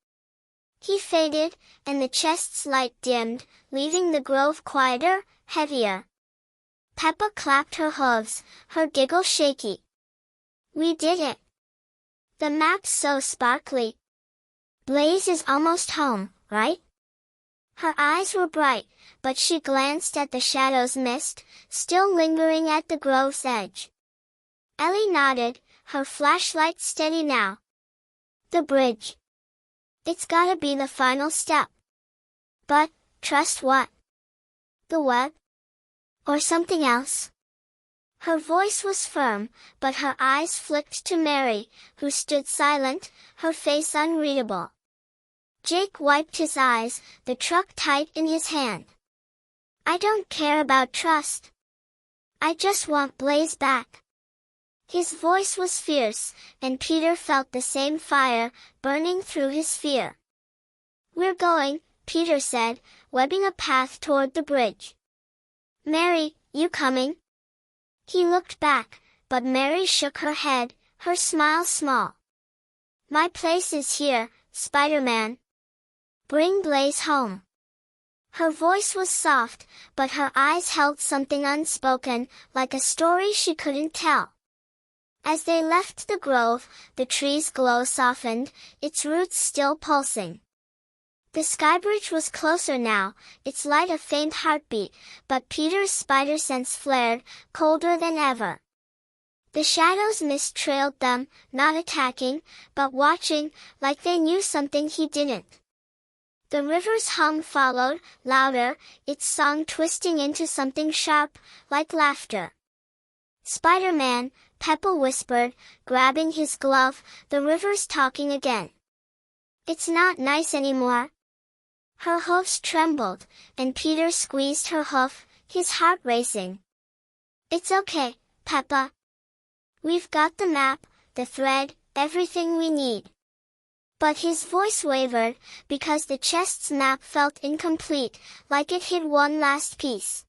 He faded, and the chest's light dimmed, leaving the grove quieter, heavier. Peppa clapped her hooves, her giggle shaky. We did it. The map's so sparkly. Blaze is almost home, right? Her eyes were bright, but she glanced at the shadow's mist, still lingering at the grove's edge. Ellie nodded, her flashlight steady now. The bridge. It's gotta be the final step. But, trust what? The web? Or something else? Her voice was firm, but her eyes flicked to Mary, who stood silent, her face unreadable. Jake wiped his eyes, the truck tight in his hand. I don't care about trust. I just want Blaze back. His voice was fierce, and Peter felt the same fire, burning through his fear. We're going, Peter said, webbing a path toward the bridge. Mary, you coming? He looked back, but Mary shook her head, her smile small. My place is here, Spider-Man. Bring Blaze home. Her voice was soft, but her eyes held something unspoken, like a story she couldn't tell. As they left the grove, the tree's glow softened, its roots still pulsing. The sky bridge was closer now, its light a faint heartbeat, but Peter's spider sense flared, colder than ever. The shadows mist trailed them, not attacking, but watching, like they knew something he didn't. The river's hum followed, louder, its song twisting into something sharp, like laughter. Spider-Man, Peppa whispered, grabbing his glove, the river's talking again. It's not nice anymore. Her hoofs trembled, and Peter squeezed her hoof, his heart racing. It's okay, Peppa. We've got the map, the thread, everything we need. But his voice wavered, because the chest's map felt incomplete, like it hid one last piece.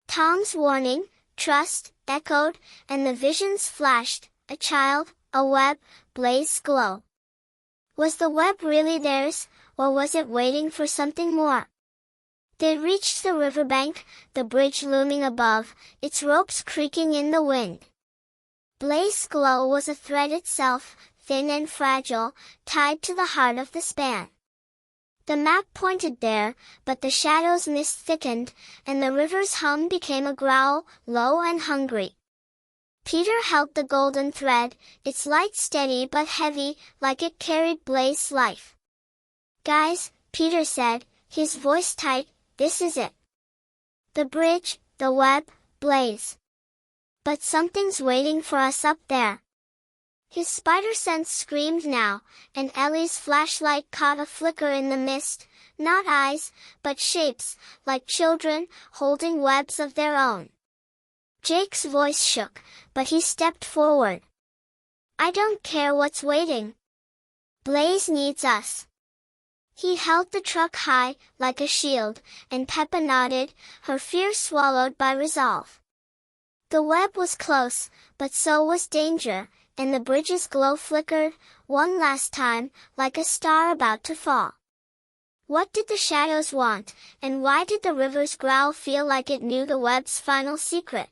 Tom's warning, trust, echoed, and the visions flashed, a child, a web, Blaze glow. Was the web really theirs, or was it waiting for something more? They reached the riverbank, the bridge looming above, its ropes creaking in the wind. Blaze's glow was a thread itself, thin and fragile, tied to the heart of the span. The map pointed there, but the shadow's mist thickened, and the river's hum became a growl, low and hungry. Peter held the golden thread, its light steady but heavy, like it carried Blaze's life. Guys, Peter said, his voice tight, this is it. The bridge, the web, Blaze. But something's waiting for us up there. His spider sense screamed now, and Ellie's flashlight caught a flicker in the mist, not eyes, but shapes, like children, holding webs of their own. Jake's voice shook, but he stepped forward. I don't care what's waiting. Blaze needs us. He held the truck high, like a shield, and Peppa nodded, her fear swallowed by resolve. The web was close, but so was danger, and the bridge's glow flickered, one last time, like a star about to fall. What did the shadows want, and why did the river's growl feel like it knew the web's final secret?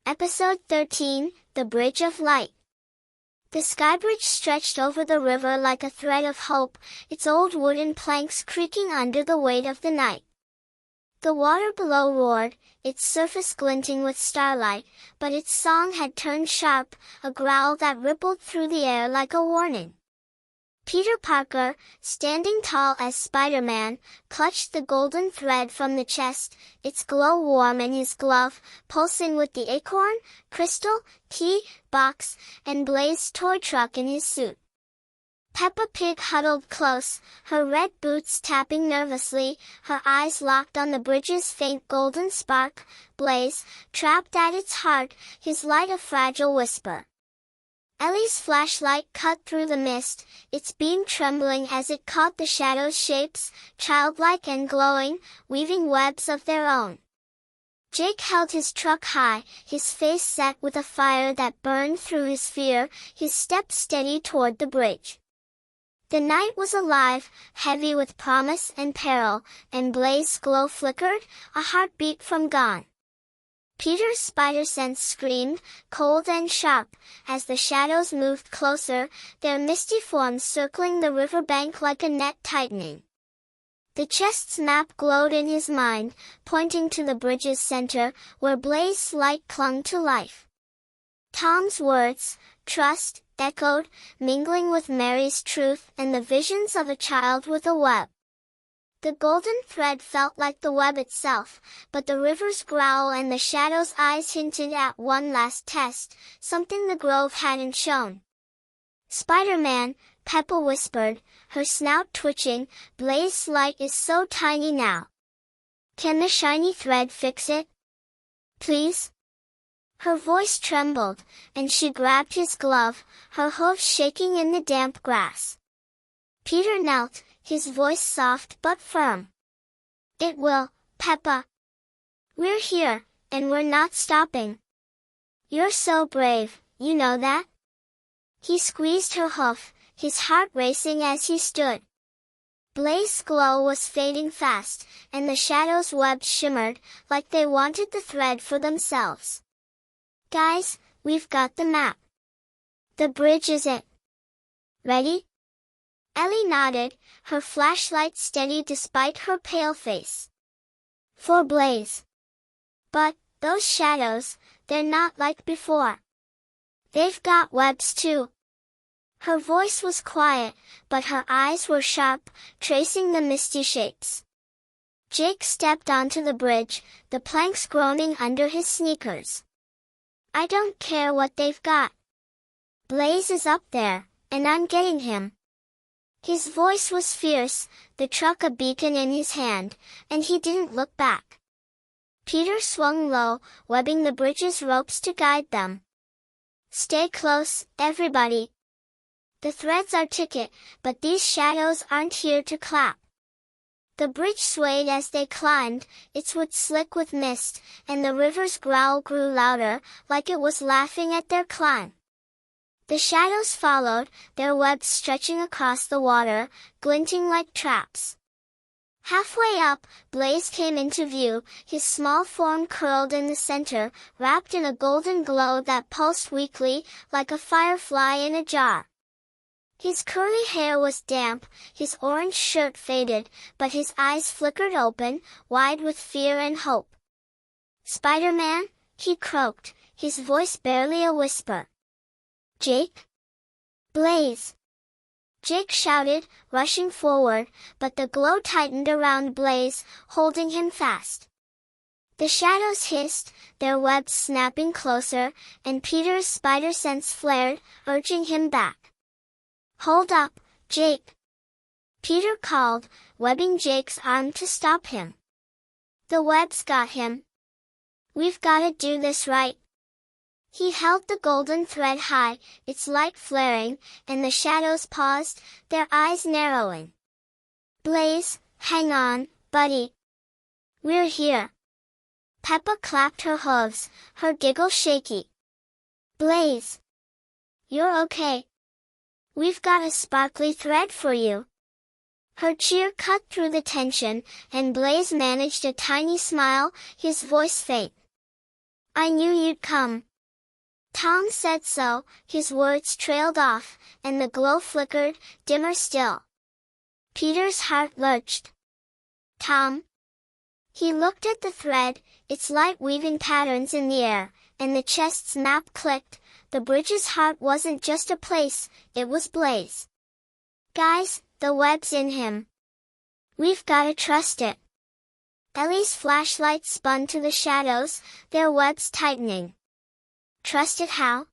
Episode 13, The Bridge of Light. The sky bridge stretched over the river like a thread of hope, its old wooden planks creaking under the weight of the night. The water below roared, its surface glinting with starlight, but its song had turned sharp, a growl that rippled through the air like a warning. Peter Parker, standing tall as Spider-Man, clutched the golden thread from the chest, its glow warm in his glove, pulsing with the acorn, crystal, key, box, and Blaze toy truck in his suit. Peppa Pig huddled close, her red boots tapping nervously, her eyes locked on the bridge's faint golden spark. Blaze, trapped at its heart, his light a fragile whisper. Ellie's flashlight cut through the mist, its beam trembling as it caught the shadows' shapes, childlike and glowing, weaving webs of their own. Jake held his truck high, his face set with a fire that burned through his fear, his steps steady toward the bridge. The night was alive, heavy with promise and peril, and Blaze's glow flickered, a heartbeat from gone. Peter's spider sense screamed, cold and sharp, as the shadows moved closer, their misty forms circling the riverbank like a net tightening. The chest's map glowed in his mind, pointing to the bridge's center, where Blaze's light clung to life. Tom's words, trust, echoed, mingling with Mary's truth and the visions of a child with a web. The golden thread felt like the web itself, but the river's growl and the shadow's eyes hinted at one last test, something the grove hadn't shown. Spider-Man, Peppa whispered, her snout twitching, Blaze's light is so tiny now. Can the shiny thread fix it? Please? Her voice trembled, and she grabbed his glove, her hooves shaking in the damp grass. Peter knelt, his voice soft but firm. It will, Peppa. We're here, and we're not stopping. You're so brave, you know that? He squeezed her hoof, his heart racing as he stood. Blaze's glow was fading fast, and the shadows' webs shimmered, like they wanted the thread for themselves. Guys, we've got the map. The bridge is it. Ready? Ellie nodded, her flashlight steady despite her pale face. For Blaze. But, those shadows, they're not like before. They've got webs too. Her voice was quiet, but her eyes were sharp, tracing the misty shapes. Jake stepped onto the bridge, the planks groaning under his sneakers. I don't care what they've got. Blaze is up there, and I'm getting him. His voice was fierce, the truck a beacon in his hand, and he didn't look back. Peter swung low, webbing the bridge's ropes to guide them. Stay close, everybody. The threads are ticket, but these shadows aren't here to clap. The bridge swayed as they climbed, its wood slick with mist, and the river's growl grew louder, like it was laughing at their climb. The shadows followed, their webs stretching across the water, glinting like traps. Halfway up, Blaze came into view, his small form curled in the center, wrapped in a golden glow that pulsed weakly, like a firefly in a jar. His curly hair was damp, his orange shirt faded, but his eyes flickered open, wide with fear and hope. Spider-Man, he croaked, his voice barely a whisper. Jake? Blaze! Jake shouted, rushing forward, but the glow tightened around Blaze, holding him fast. The shadows hissed, their webs snapping closer, and Peter's spider sense flared, urging him back. Hold up, Jake! Peter called, webbing Jake's arm to stop him. The webs got him. We've gotta do this right. He held the golden thread high, its light flaring, and the shadows paused, their eyes narrowing. Blaze, hang on, buddy. We're here. Peppa clapped her hooves, her giggle shaky. Blaze. You're okay. We've got a sparkly thread for you. Her cheer cut through the tension, and Blaze managed a tiny smile, his voice faint. I knew you'd come. Tom said so, his words trailed off, and the glow flickered, dimmer still. Peter's heart lurched. Tom? He looked at the thread, its light weaving patterns in the air, and the chest's map clicked. The bridge's heart wasn't just a place, it was Blaze. Guys, the web's in him. We've gotta trust it. Ellie's flashlight spun to the shadows, their webs tightening. Trust it how?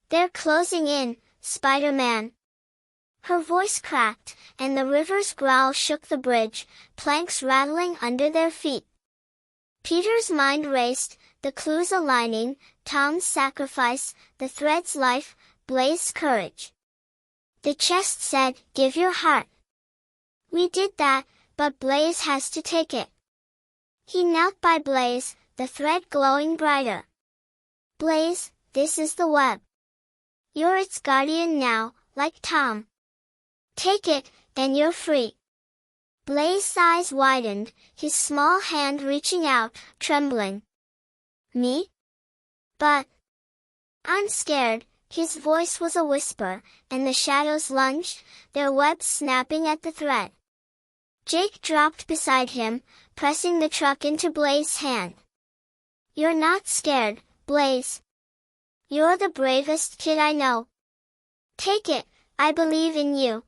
They're closing in, Spider-Man. Her voice cracked, and the river's growl shook the bridge, planks rattling under their feet. Peter's mind raced, the clues aligning, Tom's sacrifice, the thread's life, Blaze's courage. The chest said, give your heart. We did that, but Blaze has to take it. He knelt by Blaze, the thread glowing brighter. Blaze, this is the web. You're its guardian now, like Tom. Take it, and you're free. Blaze's eyes widened, his small hand reaching out, trembling. Me? But I'm scared. His voice was a whisper, and the shadows lunged, their webs snapping at the thread. Jake dropped beside him, pressing the truck into Blaze's hand. You're not scared, Blaze. You're the bravest kid I know. Take it, I believe in you.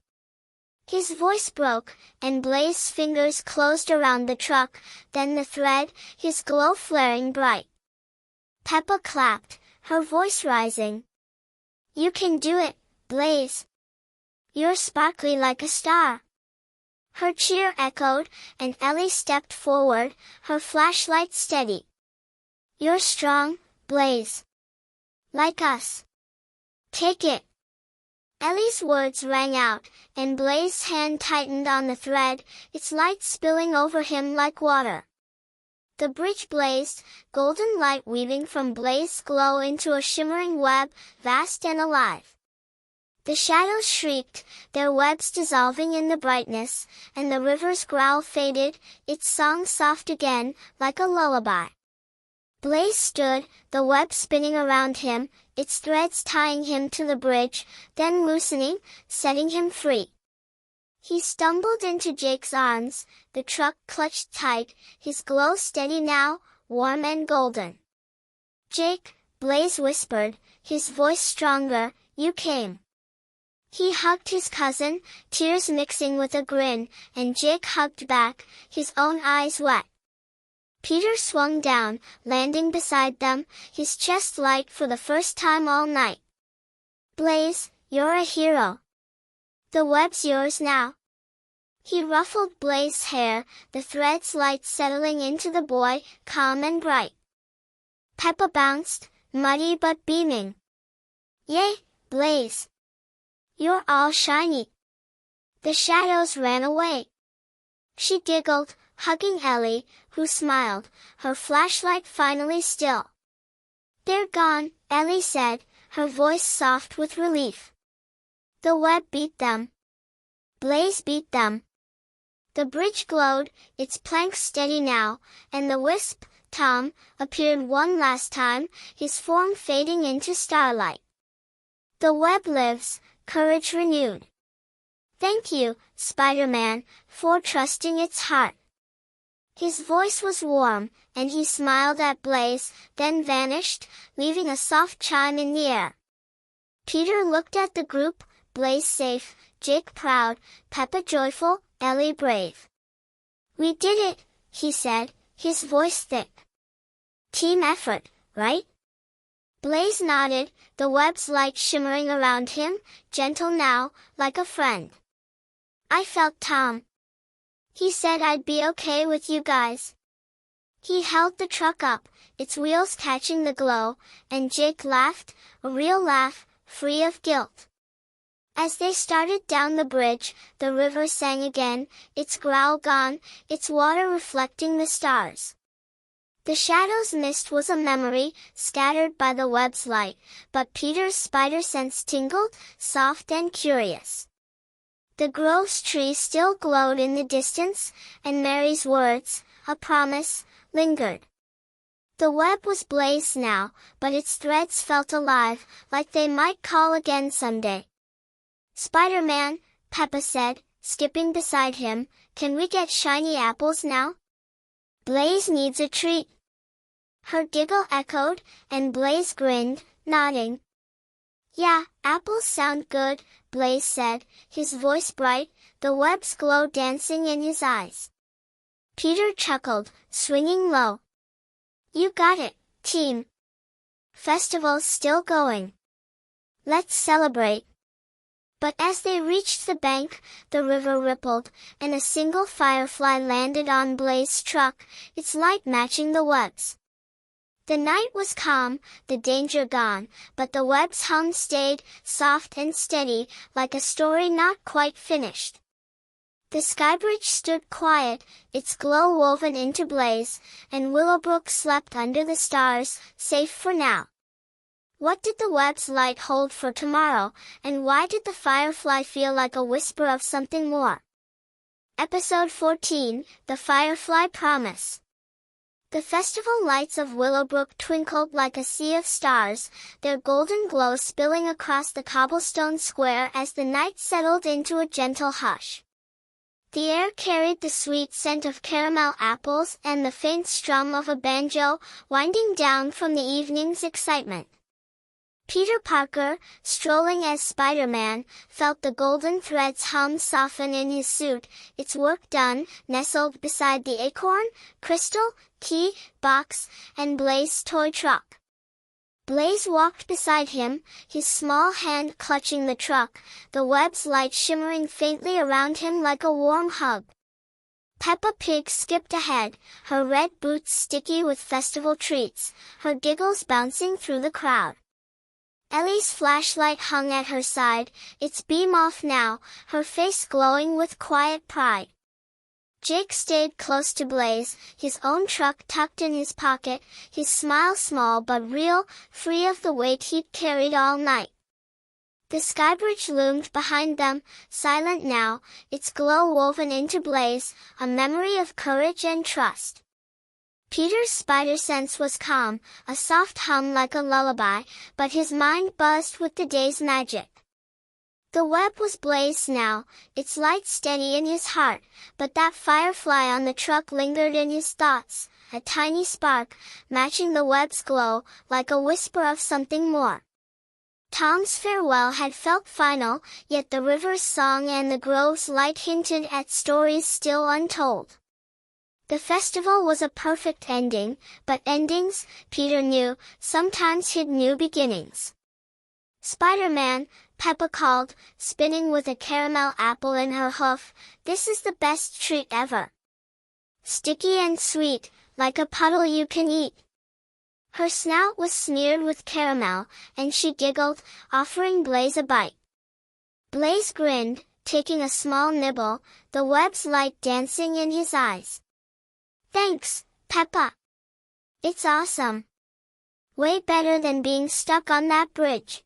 His voice broke, and Blaze's fingers closed around the truck, then the thread, his glow flaring bright. Peppa clapped, her voice rising. You can do it, Blaze. You're sparkly like a star. Her cheer echoed, and Ellie stepped forward, her flashlight steady. You're strong, Blaze. Like us. Take it. Ellie's words rang out, and Blaze's hand tightened on the thread, its light spilling over him like water. The bridge blazed, golden light weaving from Blaze's glow into a shimmering web, vast and alive. The shadows shrieked, their webs dissolving in the brightness, and the river's growl faded, its song soft again, like a lullaby. Blaze stood, the web spinning around him, its threads tying him to the bridge, then loosening, setting him free. He stumbled into Jake's arms, the truck clutched tight, his glow steady now, warm and golden. Jake, Blaze whispered, his voice stronger, you came. He hugged his cousin, tears mixing with a grin, and Jake hugged back, his own eyes wet. Peter swung down, landing beside them, his chest light for the first time all night. Blaze, you're a hero. The web's yours now. He ruffled Blaze's hair, the thread's light settling into the boy, calm and bright. Peppa bounced, muddy but beaming. Yay, Blaze! You're all shiny. The shadows ran away. She giggled, hugging Ellie, who smiled, her flashlight finally still. They're gone, Ellie said, her voice soft with relief. The web beat them. Blaze beat them. The bridge glowed, its planks steady now, and the wisp, Tom, appeared one last time, his form fading into starlight. The web lives, courage renewed. Thank you, Spider-Man, for trusting its heart. His voice was warm, and he smiled at Blaze, then vanished, leaving a soft chime in the air. Peter looked at the group, Blaze safe, Jake proud, Peppa joyful, Ellie brave. We did it, he said, his voice thick. Team effort, right? Blaze nodded, the web's light shimmering around him, gentle now, like a friend. I felt Tom. He said I'd be okay with you guys. He held the truck up, its wheels catching the glow, and Jake laughed, a real laugh, free of guilt. As they started down the bridge, the river sang again, its growl gone, its water reflecting the stars. The shadow's mist was a memory, scattered by the web's light, but Peter's spider sense tingled, soft and curious. The grove's tree still glowed in the distance, and Mary's words, a promise, lingered. The web was blazed now, but its threads felt alive, like they might call again someday. "Spider-Man," Peppa said, skipping beside him, "can we get shiny apples now? Blaze needs a treat." Her giggle echoed, and Blaze grinned, nodding. "Yeah, apples sound good," Blaze said, his voice bright, the web's glow dancing in his eyes. Peter chuckled, swinging low. "You got it, team. Festival's still going. Let's celebrate." But as they reached the bank, the river rippled, and a single firefly landed on Blaze's truck, its light matching the web's. The night was calm, the danger gone, but the web's hum stayed, soft and steady, like a story not quite finished. The skybridge stood quiet, its glow woven into Blaze, and Willowbrook slept under the stars, safe for now. What did the web's light hold for tomorrow, and why did the firefly feel like a whisper of something more? Episode 14, The Firefly Promise. The festival lights of Willowbrook twinkled like a sea of stars, their golden glow spilling across the cobblestone square as the night settled into a gentle hush. The air carried the sweet scent of caramel apples and the faint strum of a banjo, winding down from the evening's excitement. Peter Parker, strolling as Spider-Man, felt the golden threads hum soften in his suit, its work done, nestled beside the acorn, crystal, key, box, and Blaze's toy truck. Blaze walked beside him, his small hand clutching the truck, the web's light shimmering faintly around him like a warm hug. Peppa Pig skipped ahead, her red boots sticky with festival treats, her giggles bouncing through the crowd. Ellie's flashlight hung at her side, its beam off now, her face glowing with quiet pride. Jake stayed close to Blaze, his own truck tucked in his pocket, his smile small but real, free of the weight he'd carried all night. The skybridge loomed behind them, silent now, its glow woven into Blaze, a memory of courage and trust. Peter's spider sense was calm, a soft hum like a lullaby, but his mind buzzed with the day's magic. The web was blazed now, its light steady in his heart, but that firefly on the truck lingered in his thoughts, a tiny spark, matching the web's glow, like a whisper of something more. Tom's farewell had felt final, yet the river's song and the grove's light hinted at stories still untold. The festival was a perfect ending, but endings, Peter knew, sometimes hid new beginnings. "Spider-Man," Peppa called, spinning with a caramel apple in her hoof, "this is the best treat ever. Sticky and sweet, like a puddle you can eat." Her snout was smeared with caramel, and she giggled, offering Blaze a bite. Blaze grinned, taking a small nibble, the web's light dancing in his eyes. "Thanks, Peppa. It's awesome. Way better than being stuck on that bridge."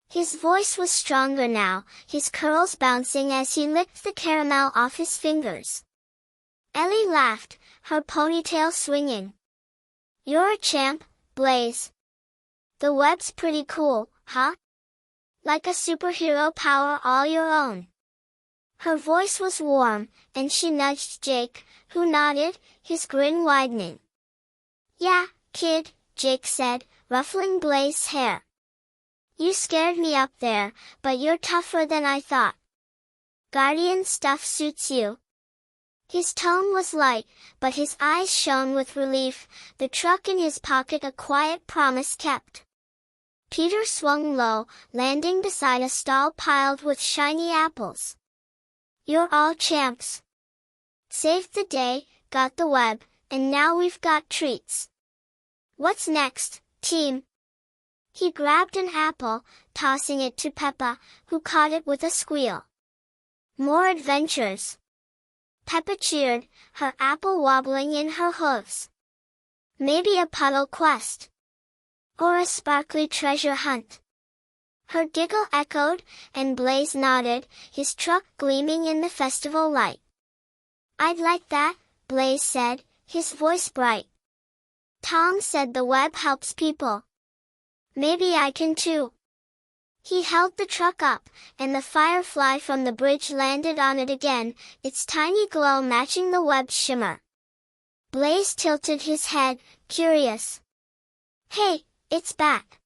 His voice was stronger now, his curls bouncing as he licked the caramel off his fingers. Ellie laughed, her ponytail swinging. "You're a champ, Blaze. The web's pretty cool, huh? Like a superhero power all your own." Her voice was warm, and she nudged Jake, who nodded, his grin widening. "Yeah, kid," Jake said, ruffling Blaze's hair. "You scared me up there, but you're tougher than I thought. Guardian stuff suits you." His tone was light, but his eyes shone with relief, the truck in his pocket a quiet promise kept. Peter swung low, landing beside a stall piled with shiny apples. "You're all champs. Saved the day, got the web, and now we've got treats. What's next, team?" He grabbed an apple, tossing it to Peppa, who caught it with a squeal. "More adventures!" Peppa cheered, her apple wobbling in her hooves. Maybe a puddle quest. Or a sparkly treasure hunt. Her giggle echoed, and Blaze nodded, his truck gleaming in the festival light. I'd like that, Blaze said, his voice bright. Tom said the web helps people. Maybe I can too. He held the truck up, and the firefly from the bridge landed on it again, its tiny glow matching the web's shimmer. Blaze tilted his head, curious. Hey, it's back.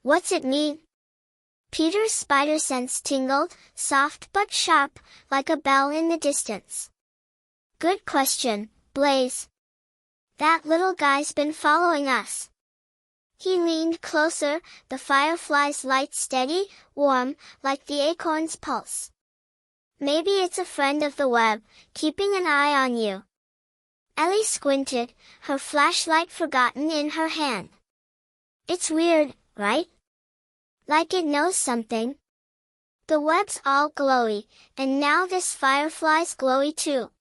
What's it mean? Peter's spider sense tingled, soft but sharp, like a bell in the distance. Good question, Blaze. That little guy's been following us. He leaned closer, the firefly's light steady, warm, like the acorn's pulse. Maybe it's a friend of the web, keeping an eye on you. Ellie squinted, her flashlight forgotten in her hand. It's weird, right? Like it knows something. The web's all glowy, and now this firefly's glowy too.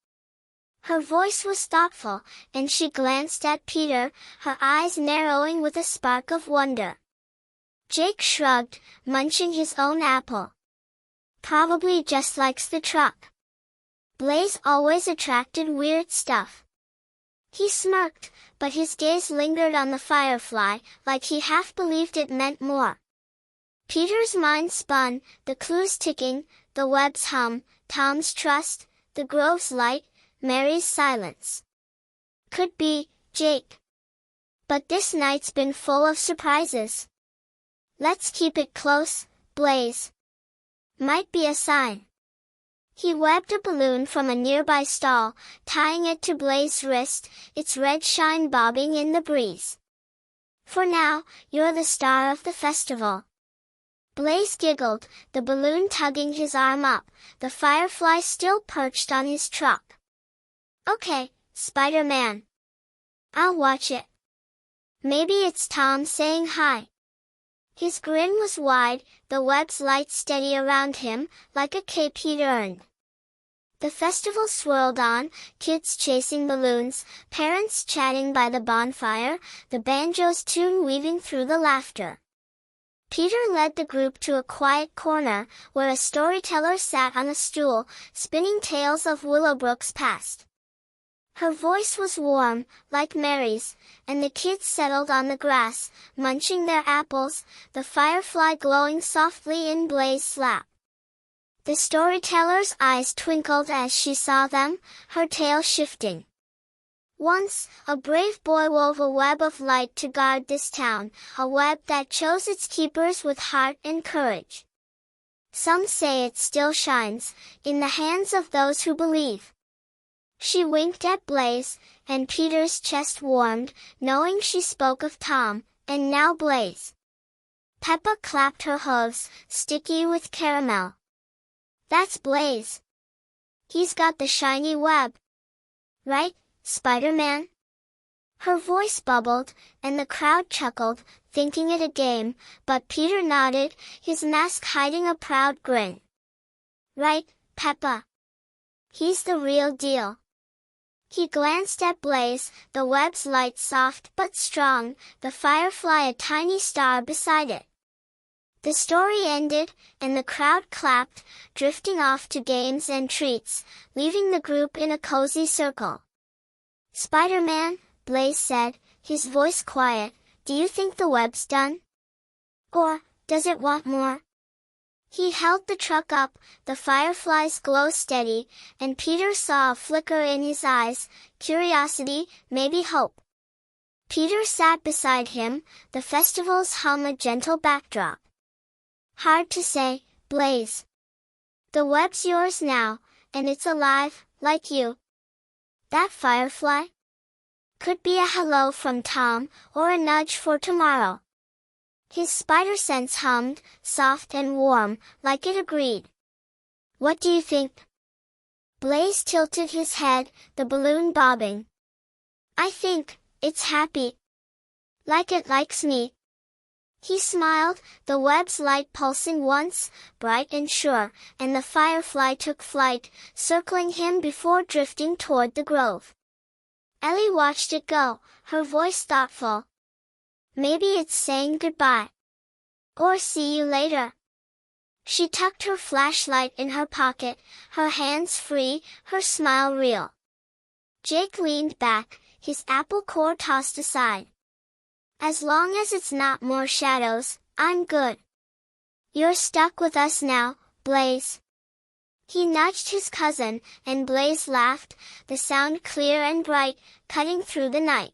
Her voice was thoughtful, and she glanced at Peter, her eyes narrowing with a spark of wonder. Jake shrugged, munching his own apple. Probably just likes the truck. Blaze always attracted weird stuff. He smirked, but his gaze lingered on the firefly, like he half believed it meant more. Peter's mind spun, the clues ticking, the web's hum, Tom's trust, the grove's light, Mary's silence. Could be, Jake. But this night's been full of surprises. Let's keep it close, Blaze. Might be a sign. He webbed a balloon from a nearby stall, tying it to Blaze's wrist, its red shine bobbing in the breeze. For now, you're the star of the festival. Blaze giggled, the balloon tugging his arm up, the firefly still perched on his truck. Okay, Spider-Man. I'll watch it. Maybe it's Tom saying hi. His grin was wide, the web's light steady around him, like a cape he'd earned. The festival swirled on, kids chasing balloons, parents chatting by the bonfire, the banjo's tune weaving through the laughter. Peter led the group to a quiet corner, where a storyteller sat on a stool, spinning tales of Willowbrook's past. Her voice was warm, like Mary's, and the kids settled on the grass, munching their apples, the firefly glowing softly in Blaze's lap. The storyteller's eyes twinkled as she saw them, her tail shifting. Once, a brave boy wove a web of light to guard this town, a web that chose its keepers with heart and courage. Some say it still shines, in the hands of those who believe. She winked at Blaze, and Peter's chest warmed, knowing she spoke of Tom, and now Blaze. Peppa clapped her hooves, sticky with caramel. That's Blaze. He's got the shiny web. Right, Spider-Man? Her voice bubbled, and the crowd chuckled, thinking it a game, but Peter nodded, his mask hiding a proud grin. Right, Peppa. He's the real deal. He glanced at Blaze, the web's light soft but strong, the firefly a tiny star beside it. The story ended, and the crowd clapped, drifting off to games and treats, leaving the group in a cozy circle. Spider-Man, Blaze said, his voice quiet, do you think the web's done? Or, does it want more? He held the truck up, the firefly's glow steady, and Peter saw a flicker in his eyes, curiosity, maybe hope. Peter sat beside him, the festival's hum a gentle backdrop. Hard to say, Blaze. The web's yours now, and it's alive, like you. That firefly? Could be a hello from Tom, or a nudge for tomorrow. His spider sense hummed, soft and warm, like it agreed. What do you think? Blaze tilted his head, the balloon bobbing. I think, it's happy. Like it likes me. He smiled, the web's light pulsing once, bright and sure, and the firefly took flight, circling him before drifting toward the grove. Ellie watched it go, her voice thoughtful. Maybe it's saying goodbye. Or see you later. She tucked her flashlight in her pocket, her hands free, her smile real. Jake leaned back, his apple core tossed aside. As long as it's not more shadows, I'm good. You're stuck with us now, Blaze. He nudged his cousin, and Blaze laughed, the sound clear and bright, cutting through the night.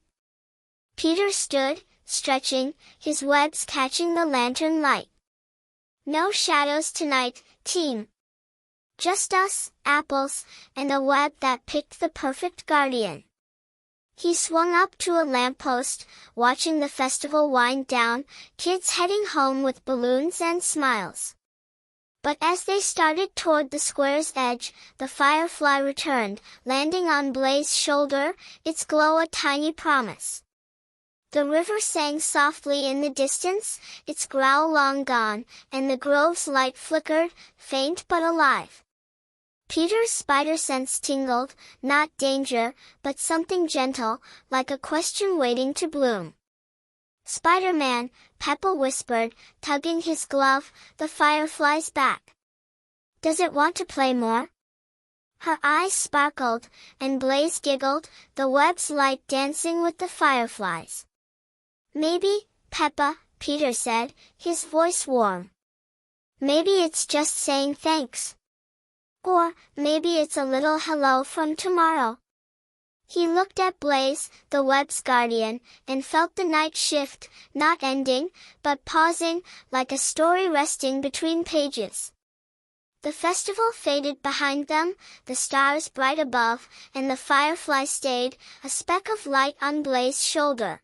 Peter stood, stretching, his webs catching the lantern light. No shadows tonight, team. Just us, apples, and a web that picked the perfect guardian. He swung up to a lamppost, watching the festival wind down, kids heading home with balloons and smiles. But as they started toward the square's edge, the firefly returned, landing on Blaze's shoulder, its glow a tiny promise. The river sang softly in the distance, its growl long gone, and the grove's light flickered, faint but alive. Peter's spider sense tingled, not danger, but something gentle, like a question waiting to bloom. Spider-Man, Peppa whispered, tugging his glove, the firefly's back. Does it want to play more? Her eyes sparkled, and Blaze giggled, the web's light dancing with the fireflies. Maybe, Peppa, Peter said, his voice warm. Maybe it's just saying thanks. Or, maybe it's a little hello from tomorrow. He looked at Blaze, the web's guardian, and felt the night shift, not ending, but pausing, like a story resting between pages. The festival faded behind them, the stars bright above, and the firefly stayed, a speck of light on Blaze's shoulder.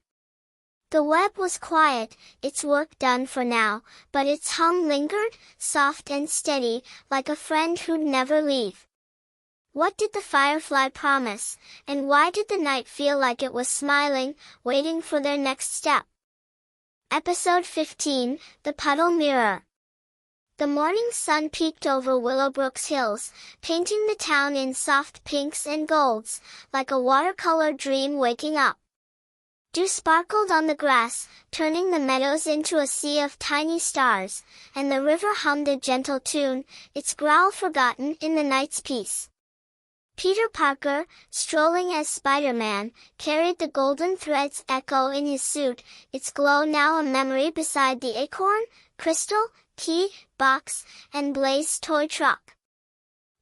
The web was quiet, its work done for now, but its hum lingered, soft and steady, like a friend who'd never leave. What did the firefly promise, and why did the night feel like it was smiling, waiting for their next step? Episode 15, The Puddle Mirror. The morning sun peeked over Willowbrook's hills, painting the town in soft pinks and golds, like a watercolor dream waking up. Dew sparkled on the grass, turning the meadows into a sea of tiny stars, and the river hummed a gentle tune, its growl forgotten in the night's peace. Peter Parker, strolling as Spider-Man, carried the golden thread's echo in his suit, its glow now a memory beside the acorn, crystal, key, box, and Blaze's toy truck.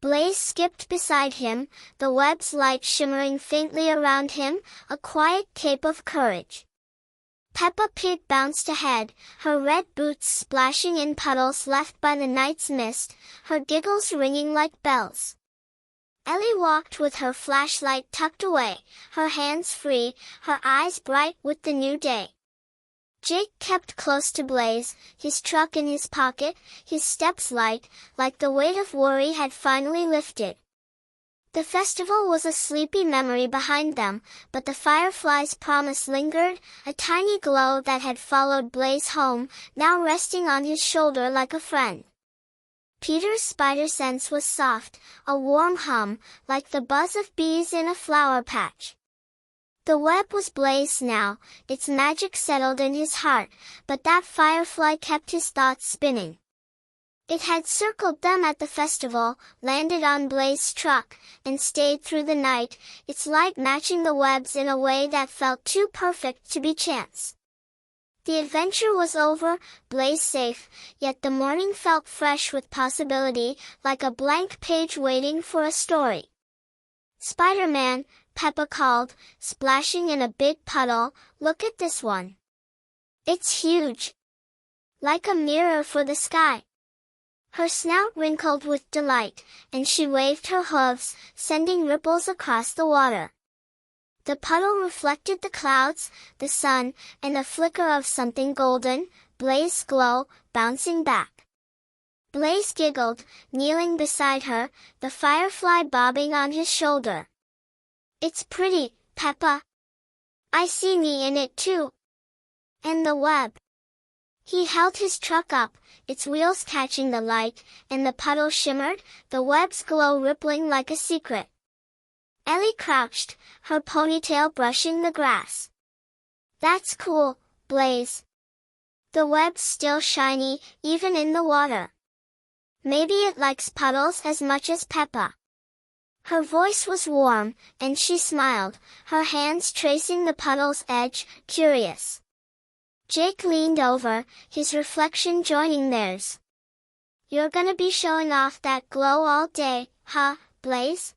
Blaze skipped beside him, the web's light shimmering faintly around him, a quiet cape of courage. Peppa Pig bounced ahead, her red boots splashing in puddles left by the night's mist, her giggles ringing like bells. Ellie walked with her flashlight tucked away, her hands free, her eyes bright with the new day. Jake kept close to Blaze, his truck in his pocket, his steps light, like the weight of worry had finally lifted. The festival was a sleepy memory behind them, but the firefly's promise lingered, a tiny glow that had followed Blaze home, now resting on his shoulder like a friend. Peter's spider sense was soft, a warm hum, like the buzz of bees in a flower patch. The web was Blaze now, its magic settled in his heart, but that firefly kept his thoughts spinning. It had circled them at the festival, landed on Blaze's truck, and stayed through the night, its light matching the webs in a way that felt too perfect to be chance. The adventure was over, Blaze safe, yet the morning felt fresh with possibility, like a blank page waiting for a story. Spider-Man, Peppa called, splashing in a big puddle, look at this one. It's huge. Like a mirror for the sky. Her snout wrinkled with delight, and she waved her hooves, sending ripples across the water. The puddle reflected the clouds, the sun, and a flicker of something golden, Blaze's glow, bouncing back. Blaze giggled, kneeling beside her, the firefly bobbing on his shoulder. It's pretty, Peppa. I see me in it too. And the web. He held his truck up, its wheels catching the light, and the puddle shimmered, the web's glow rippling like a secret. Ellie crouched, her ponytail brushing the grass. That's cool, Blaze. The web's still shiny, even in the water. Maybe it likes puddles as much as Peppa. Her voice was warm, and she smiled, her hands tracing the puddle's edge, curious. Jake leaned over, his reflection joining theirs. You're gonna be showing off that glow all day, huh, Blaze?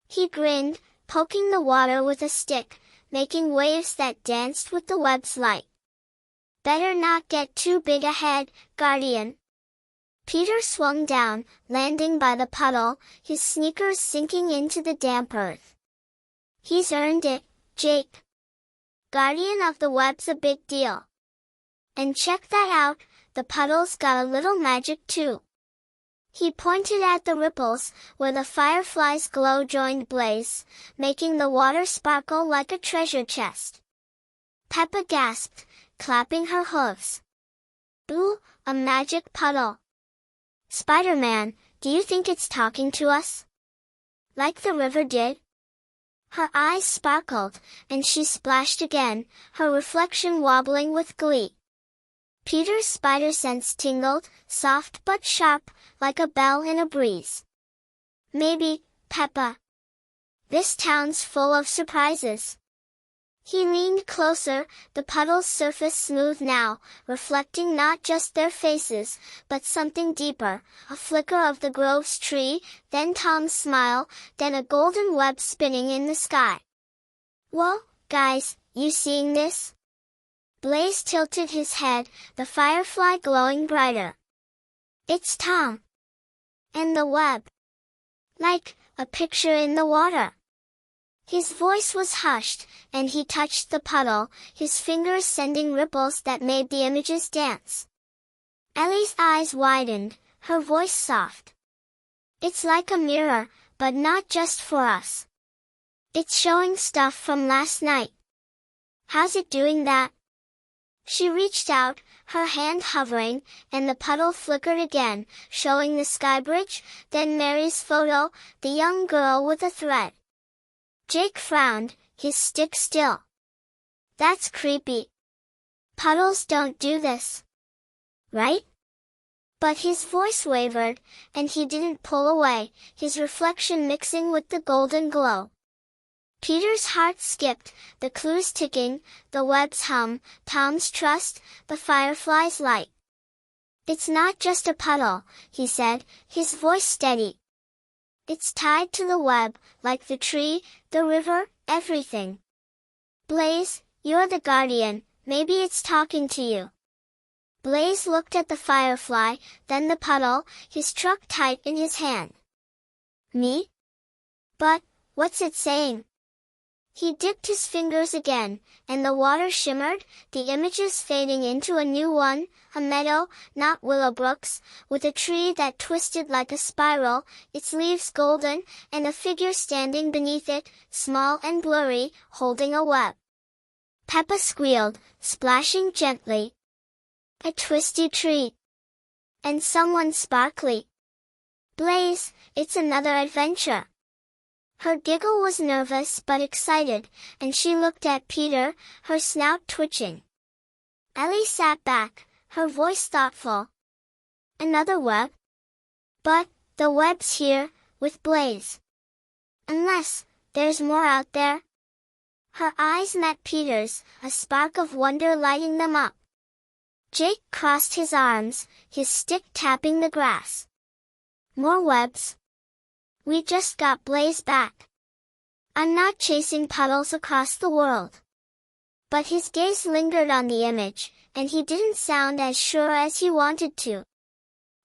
He grinned, poking the water with a stick, making waves that danced with the web's light. Better not get too big ahead, Guardian. Peter swung down, landing by the puddle, his sneakers sinking into the damp earth. He's earned it, Jake. Guardian of the web's a big deal. And check that out, the puddle's got a little magic too. He pointed at the ripples, where the firefly's glow joined Blaze, making the water sparkle like a treasure chest. Peppa gasped, clapping her hooves. Ooh, a magic puddle. Spider-Man, do you think it's talking to us? Like the river did? Her eyes sparkled, and she splashed again, her reflection wobbling with glee. Peter's spider sense tingled, soft but sharp, like a bell in a breeze. Maybe, Peppa. This town's full of surprises. He leaned closer, the puddle's surface smooth now, reflecting not just their faces, but something deeper, a flicker of the grove's tree, then Tom's smile, then a golden web spinning in the sky. Whoa, guys, you seeing this? Blaze tilted his head, the firefly glowing brighter. It's Tom. And the web. Like, a picture in the water. His voice was hushed, and he touched the puddle, his fingers sending ripples that made the images dance. Ellie's eyes widened, her voice soft. It's like a mirror, but not just for us. It's showing stuff from last night. How's it doing that? She reached out, her hand hovering, and the puddle flickered again, showing the sky bridge, then Mary's photo, the young girl with a thread. Jake frowned, his stick still. That's creepy. Puddles don't do this. Right? But his voice wavered, and he didn't pull away, his reflection mixing with the golden glow. Peter's heart skipped, the clues ticking, the web's hum, Tom's trust, the firefly's light. It's not just a puddle, he said, his voice steady. It's tied to the web, like the tree, the river, everything. Blaze, you're the guardian, maybe it's talking to you. Blaze looked at the firefly, then the puddle, his truck tight in his hand. Me? But, what's it saying? He dipped his fingers again, and the water shimmered, the images fading into a new one, a meadow, not Willowbrook's, with a tree that twisted like a spiral, its leaves golden, and a figure standing beneath it, small and blurry, holding a web. Peppa squealed, splashing gently. A twisty tree. And someone sparkly. Blaze, it's another adventure. Her giggle was nervous but excited, and she looked at Peter, her snout twitching. Ellie sat back, her voice thoughtful. Another web? But, the web's here, with Blaze. Unless, there's more out there? Her eyes met Peter's, a spark of wonder lighting them up. Jake crossed his arms, his stick tapping the grass. More webs? We just got Blaze back. I'm not chasing puddles across the world. But his gaze lingered on the image, and he didn't sound as sure as he wanted to.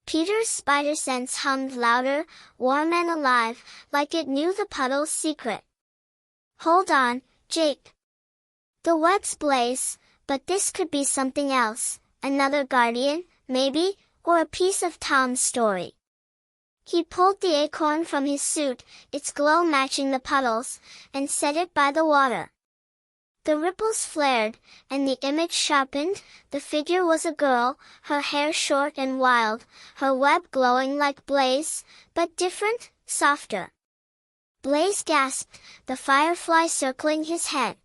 Peter's spider sense hummed louder, warm and alive, like it knew the puddle's secret. Hold on, Jake. The web's Blaze, but this could be something else, another guardian, maybe, or a piece of Tom's story. He pulled the acorn from his suit, its glow matching the puddles, and set it by the water. The ripples flared, and the image sharpened. The figure was a girl, her hair short and wild, her web glowing like Blaze, but different, softer. Blaze gasped, the firefly circling his head.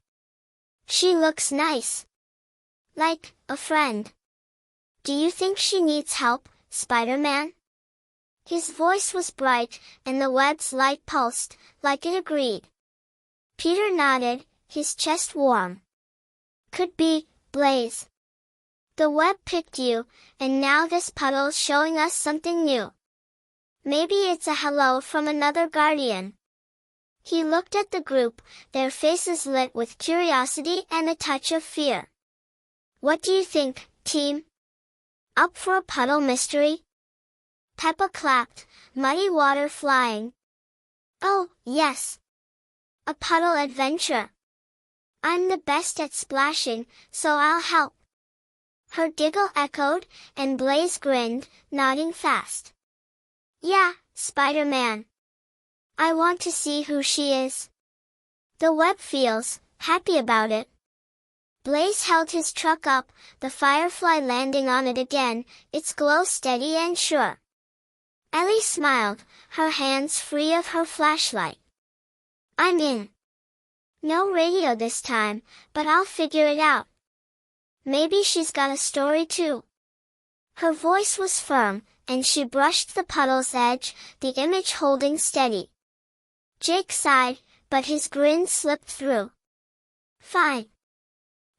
She looks nice. Like a friend. Do you think she needs help, Spider-Man? His voice was bright, and the web's light pulsed, like it agreed. Peter nodded, his chest warm. Could be, Blaze. The web picked you, and now this puddle's showing us something new. Maybe it's a hello from another guardian. He looked at the group, their faces lit with curiosity and a touch of fear. What do you think, team? Up for a puddle mystery? Peppa clapped, muddy water flying. Oh, yes! A puddle adventure! I'm the best at splashing, so I'll help. Her giggle echoed, and Blaze grinned, nodding fast. Yeah, Spider-Man. I want to see who she is. The web feels happy about it. Blaze held his truck up, the firefly landing on it again, its glow steady and sure. Ellie smiled, her hands free of her flashlight. I'm in. No radio this time, but I'll figure it out. Maybe she's got a story too. Her voice was firm, and she brushed the puddle's edge, the image holding steady. Jake sighed, but his grin slipped through. Fine.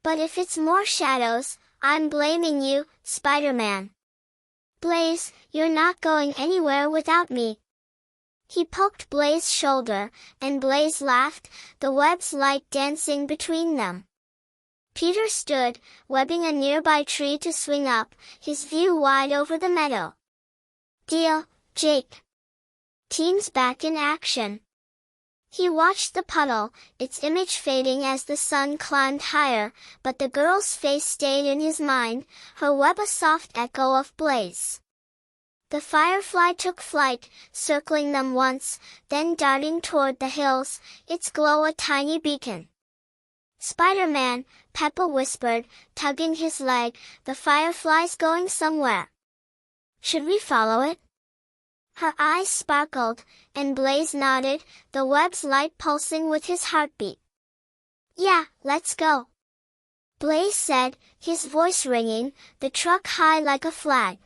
But if it's more shadows, I'm blaming you, Spider-Man. Blaze, you're not going anywhere without me. He poked Blaze's shoulder, and Blaze laughed, the web's light dancing between them. Peter stood, webbing a nearby tree to swing up, his view wide over the meadow. Deal, Jake. Team's back in action. He watched the puddle, its image fading as the sun climbed higher, but the girl's face stayed in his mind, her web a soft echo of Blaze. The firefly took flight, circling them once, then darting toward the hills, its glow a tiny beacon. Spider-Man, Peppa whispered, tugging his leg, the firefly's going somewhere. Should we follow it? Her eyes sparkled, and Blaze nodded, the web's light pulsing with his heartbeat. Yeah, let's go. Blaze said, his voice ringing, the truck high like a flag.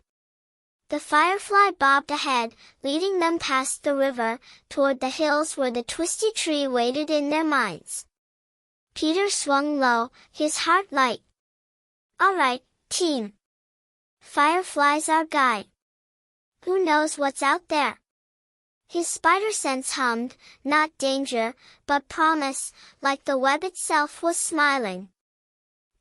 The firefly bobbed ahead, leading them past the river, toward the hills where the twisty tree waited in their minds. Peter swung low, his heart light. All right, team. Firefly's our guide. Who knows what's out there? His spider sense hummed, not danger, but promise, like the web itself was smiling.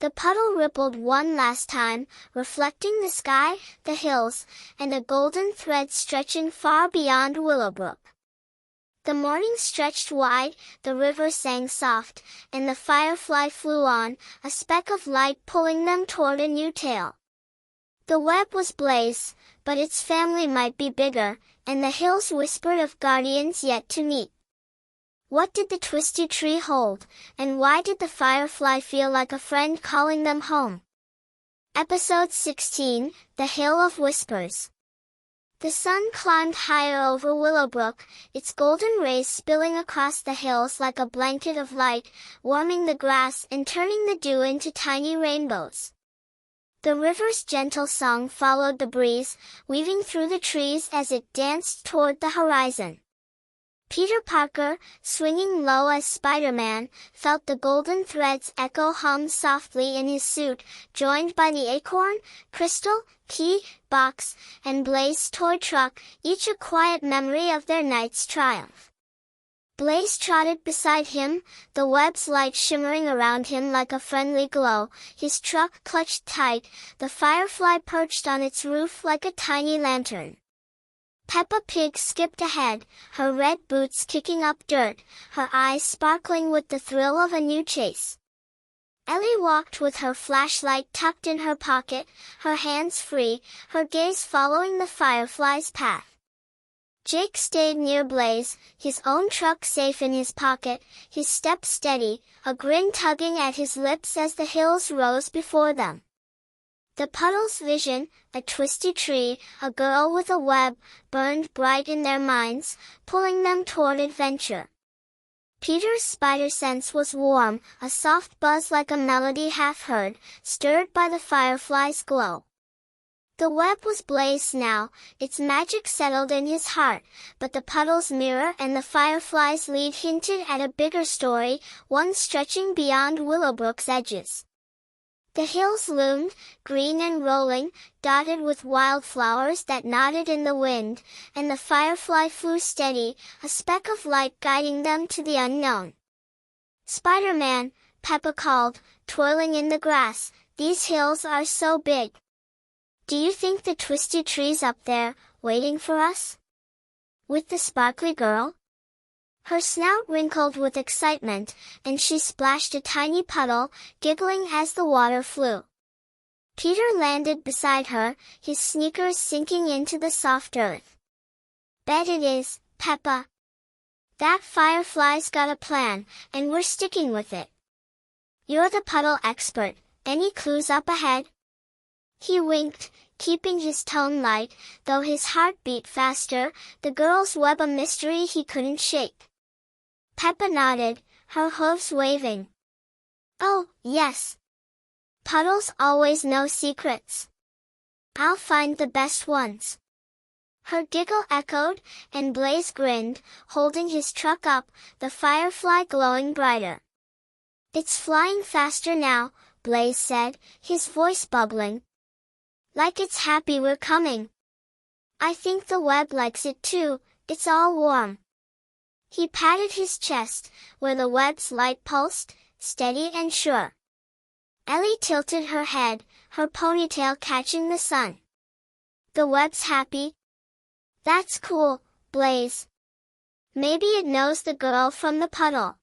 The puddle rippled one last time, reflecting the sky, the hills, and a golden thread stretching far beyond Willowbrook. The morning stretched wide, the river sang soft, and the firefly flew on, a speck of light pulling them toward a new tale. The web was Blaze, but its family might be bigger, and the hills whispered of guardians yet to meet. What did the twisty tree hold, and why did the firefly feel like a friend calling them home? Episode 16, The Hill of Whispers. The sun climbed higher over Willowbrook, its golden rays spilling across the hills like a blanket of light, warming the grass and turning the dew into tiny rainbows. The river's gentle song followed the breeze, weaving through the trees as it danced toward the horizon. Peter Parker, swinging low as Spider-Man, felt the golden threads echo hum softly in his suit, joined by the acorn, crystal, key, box, and Blaze toy truck, each a quiet memory of their night's triumph. Blaze trotted beside him, the web's light shimmering around him like a friendly glow, his truck clutched tight, the firefly perched on its roof like a tiny lantern. Peppa Pig skipped ahead, her red boots kicking up dirt, her eyes sparkling with the thrill of a new chase. Ellie walked with her flashlight tucked in her pocket, her hands free, her gaze following the firefly's path. Jake stayed near Blaze, his own truck safe in his pocket, his step steady, a grin tugging at his lips as the hills rose before them. The puddle's vision, a twisty tree, a girl with a web, burned bright in their minds, pulling them toward adventure. Peter's spider sense was warm, a soft buzz like a melody half heard, stirred by the firefly's glow. The web was blazed now, its magic settled in his heart, but the puddle's mirror and the firefly's lead hinted at a bigger story, one stretching beyond Willowbrook's edges. The hills loomed, green and rolling, dotted with wildflowers that nodded in the wind, and the firefly flew steady, a speck of light guiding them to the unknown. "Spider-Man," Peppa called, twirling in the grass, "these hills are so big. Do you think the twisty tree's up there, waiting for us? With the sparkly girl?" Her snout wrinkled with excitement, and she splashed a tiny puddle, giggling as the water flew. Peter landed beside her, his sneakers sinking into the soft earth. "Bet it is, Peppa. That firefly's got a plan, and we're sticking with it. You're the puddle expert, any clues up ahead?" He winked, keeping his tone light, though his heart beat faster, the girl's web a mystery he couldn't shake. Peppa nodded, her hooves waving. "Oh, yes. Puddles always know secrets. I'll find the best ones." Her giggle echoed, and Blaze grinned, holding his truck up, the firefly glowing brighter. "It's flying faster now," Blaze said, his voice bubbling. "Like it's happy we're coming. I think the web likes it too, it's all warm." He patted his chest, where the web's light pulsed, steady and sure. Ellie tilted her head, her ponytail catching the sun. "The web's happy? That's cool, Blaze. Maybe it knows the girl from the puddle.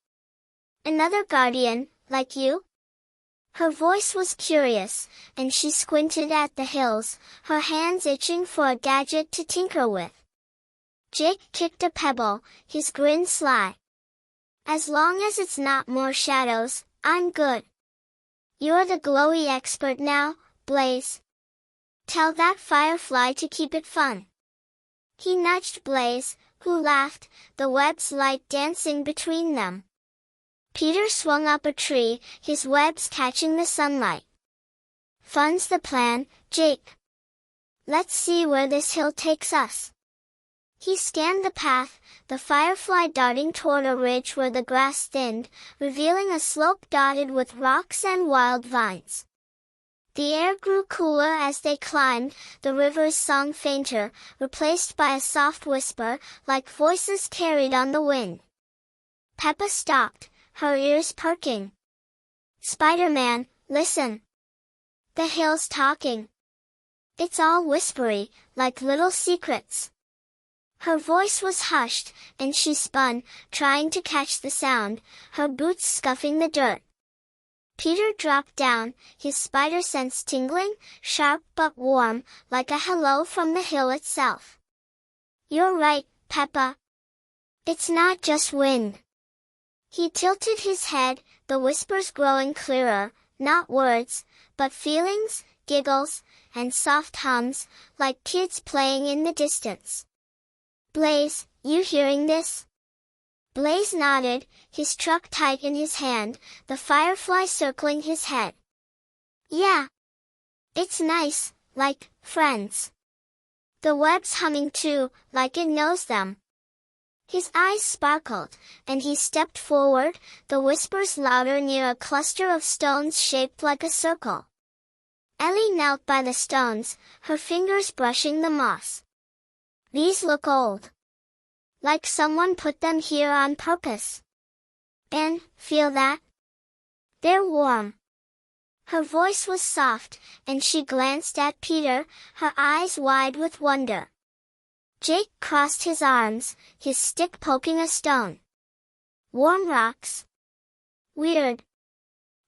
Another guardian, like you?" Her voice was curious, and she squinted at the hills, her hands itching for a gadget to tinker with. Jake kicked a pebble, his grin sly. "As long as it's not more shadows, I'm good. You're the glowy expert now, Blaze. Tell that firefly to keep it fun." He nudged Blaze, who laughed, the web's light dancing between them. Peter swung up a tree, his webs catching the sunlight. "Fun's the plan, Jake. Let's see where this hill takes us." He scanned the path, the firefly darting toward a ridge where the grass thinned, revealing a slope dotted with rocks and wild vines. The air grew cooler as they climbed, the river's song fainter, replaced by a soft whisper, like voices carried on the wind. Peppa stopped, her ears perking. "Spider-Man, listen. The hill's talking. It's all whispery, like little secrets." Her voice was hushed, and she spun, trying to catch the sound, her boots scuffing the dirt. Peter dropped down, his spider sense tingling, sharp but warm, like a hello from the hill itself. "You're right, Peppa. It's not just wind." He tilted his head, the whispers growing clearer, not words, but feelings, giggles, and soft hums, like kids playing in the distance. "Blaze, you hearing this?" Blaze nodded, his truck tight in his hand, the firefly circling his head. "Yeah. It's nice, like friends. The web's humming too, like it knows them." His eyes sparkled, and he stepped forward, the whispers louder near a cluster of stones shaped like a circle. Ellie knelt by the stones, her fingers brushing the moss. "These look old. Like someone put them here on purpose. And, feel that? They're warm." Her voice was soft, and she glanced at Peter, her eyes wide with wonder. Jake crossed his arms, his stick poking a stone. "Warm rocks? Weird.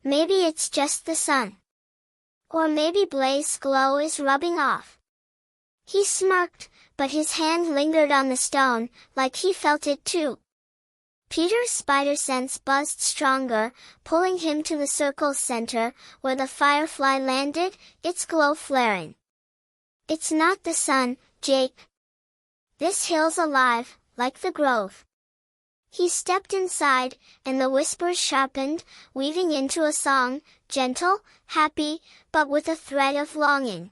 Maybe it's just the sun. Or maybe Blaze's glow is rubbing off." He smirked, but his hand lingered on the stone, like he felt it too. Peter's spider sense buzzed stronger, pulling him to the circle's center, where the firefly landed, its glow flaring. "It's not the sun, Jake. This hill's alive, like the grove. He stepped inside, and the whispers sharpened, weaving into a song, gentle, happy, but with a thread of longing.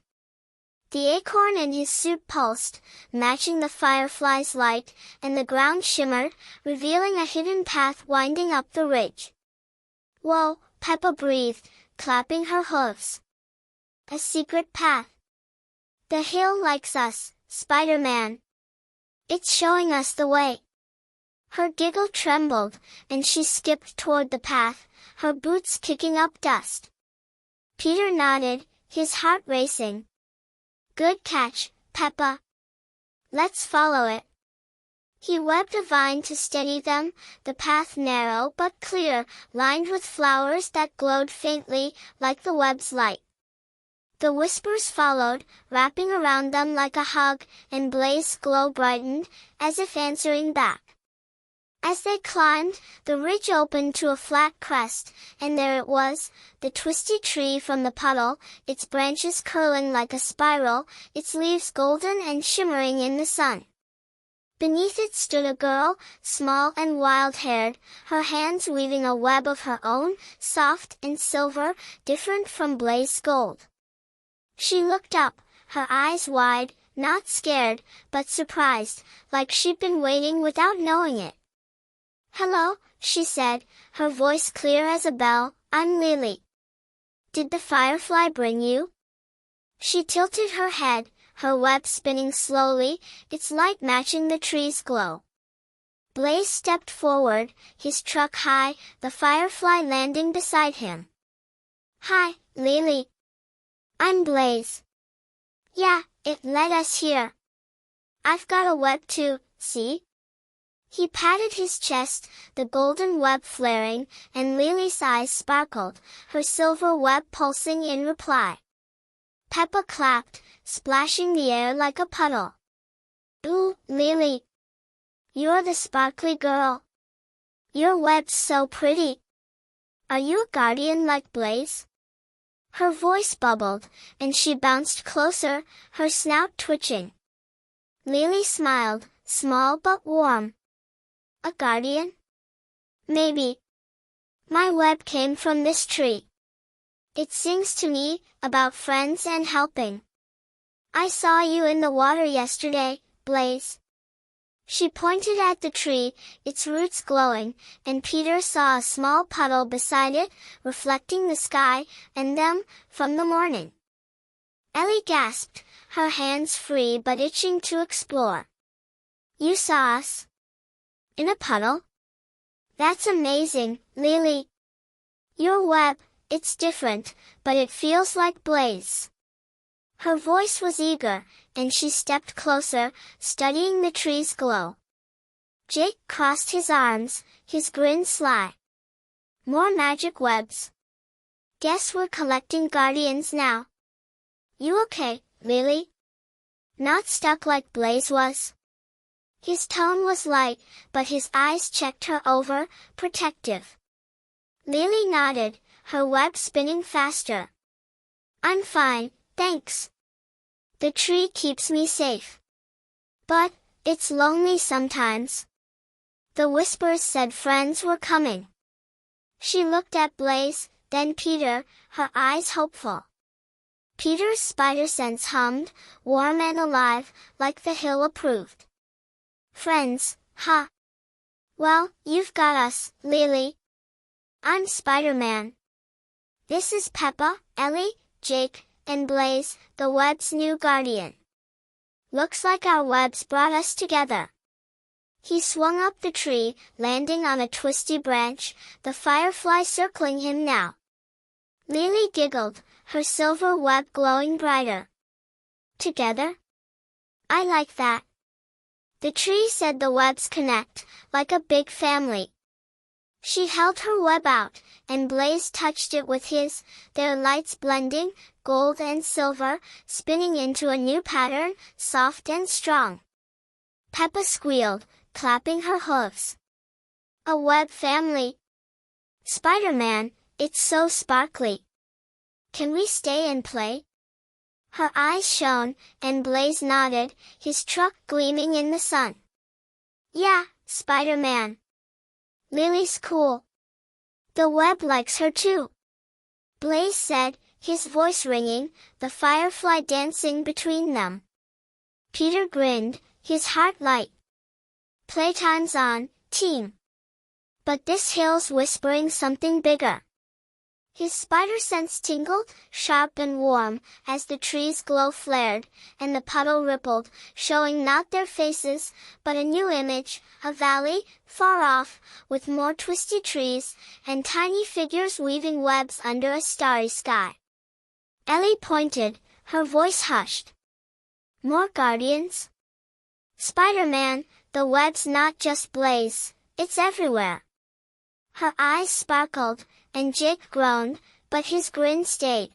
The acorn in his suit pulsed, matching the firefly's light, and the ground shimmered, revealing a hidden path winding up the ridge. "Whoa," Peppa breathed, clapping her hooves. "A secret path. The hill likes us, Spider-Man. It's showing us the way." Her giggle trembled, and she skipped toward the path, her boots kicking up dust. Peter nodded, his heart racing. "Good catch, Peppa. Let's follow it." He webbed a vine to steady them, the path narrow but clear, lined with flowers that glowed faintly, like the web's light. The whispers followed, wrapping around them like a hug, and Blaze's glow brightened, as if answering back. As they climbed, the ridge opened to a flat crest, and there it was, the twisty tree from the puddle, its branches curling like a spiral, its leaves golden and shimmering in the sun. Beneath it stood a girl, small and wild-haired, her hands weaving a web of her own, soft and silver, different from Blaze's gold. She looked up, her eyes wide, not scared, but surprised, like she'd been waiting without knowing it. "Hello," she said, her voice clear as a bell, "I'm Lily. Did the firefly bring you?" She tilted her head, her web spinning slowly, its light matching the tree's glow. Blaze stepped forward, his truck high, the firefly landing beside him. "Hi, Lily. I'm Blaze. Yeah, it led us here. I've got a web too, see?" He patted his chest, the golden web flaring, and Lily's eyes sparkled, her silver web pulsing in reply. Peppa clapped, splashing the air like a puddle. "Ooh, Lily. You're the sparkly girl. Your web's so pretty. Are you a guardian like Blaze?" Her voice bubbled, and she bounced closer, her snout twitching. Lily smiled, small but warm. "A guardian? Maybe. My web came from this tree. It sings to me, about friends and helping. I saw you in the water yesterday, Blaze." She pointed at the tree, its roots glowing, and Peter saw a small puddle beside it, reflecting the sky, and them, from the morning. Ellie gasped, her hands free but itching to explore. "You saw us? In a puddle? That's amazing, Lily. Your web, it's different, but it feels like Blaze." Her voice was eager, and she stepped closer, studying the tree's glow. Jake crossed his arms, his grin sly. "More magic webs. Guess we're collecting guardians now. You okay, Lily? Not stuck like Blaze was?" His tone was light, but his eyes checked her over, protective. Lily nodded, her web spinning faster. "I'm fine, thanks. The tree keeps me safe. But, it's lonely sometimes." The whispers said friends were coming. She looked at Blaze, then Peter, her eyes hopeful. Peter's spider sense hummed, warm and alive, like the hill approved. "Friends, huh? Well, you've got us, Lily. I'm Spider-Man. This is Peppa, Ellie, Jake, and Blaze, the web's new guardian. Looks like our webs brought us together." He swung up the tree, landing on a twisty branch, the firefly circling him now. Lily giggled, her silver web glowing brighter. "Together? I like that." The tree said the webs connect, like a big family. She held her web out, and Blaze touched it with his, their lights blending, gold and silver, spinning into a new pattern, soft and strong. Peppa squealed, clapping her hooves. "A web family. Spider-Man, it's so sparkly. Can we stay and play?" Her eyes shone, and Blaze nodded, his truck gleaming in the sun. "Yeah, Spider-Man. Lily's cool. The web likes her too. Blaze said, his voice ringing, the firefly dancing between them. Peter grinned, his heart light. Playtime's on, team. But this hill's whispering something bigger. His spider sense tingled, sharp and warm, as the tree's glow flared, and the puddle rippled, showing not their faces, but a new image, a valley, far off, with more twisty trees, and tiny figures weaving webs under a starry sky. Ellie pointed, her voice hushed. More guardians? Spider-Man, the web's not just Blaze, it's everywhere. Her eyes sparkled, and Jake groaned, but his grin stayed.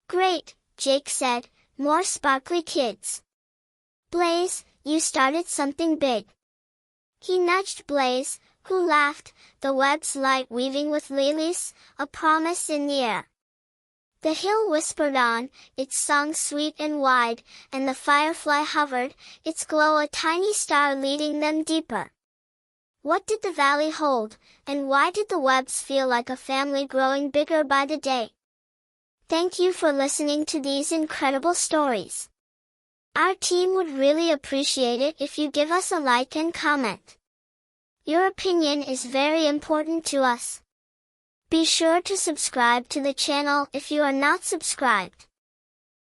Great, Jake said, more sparkly kids. Blaze, you started something big. He nudged Blaze, who laughed, the web's light weaving with lilies, a promise in the air. The hill whispered on, its song sweet and wide, and the firefly hovered, its glow a tiny star leading them deeper. What did the valley hold, and why did the webs feel like a family growing bigger by the day? Thank you for listening to these incredible stories. Our team would really appreciate it if you give us a like and comment. Your opinion is very important to us. Be sure to subscribe to the channel if you are not subscribed.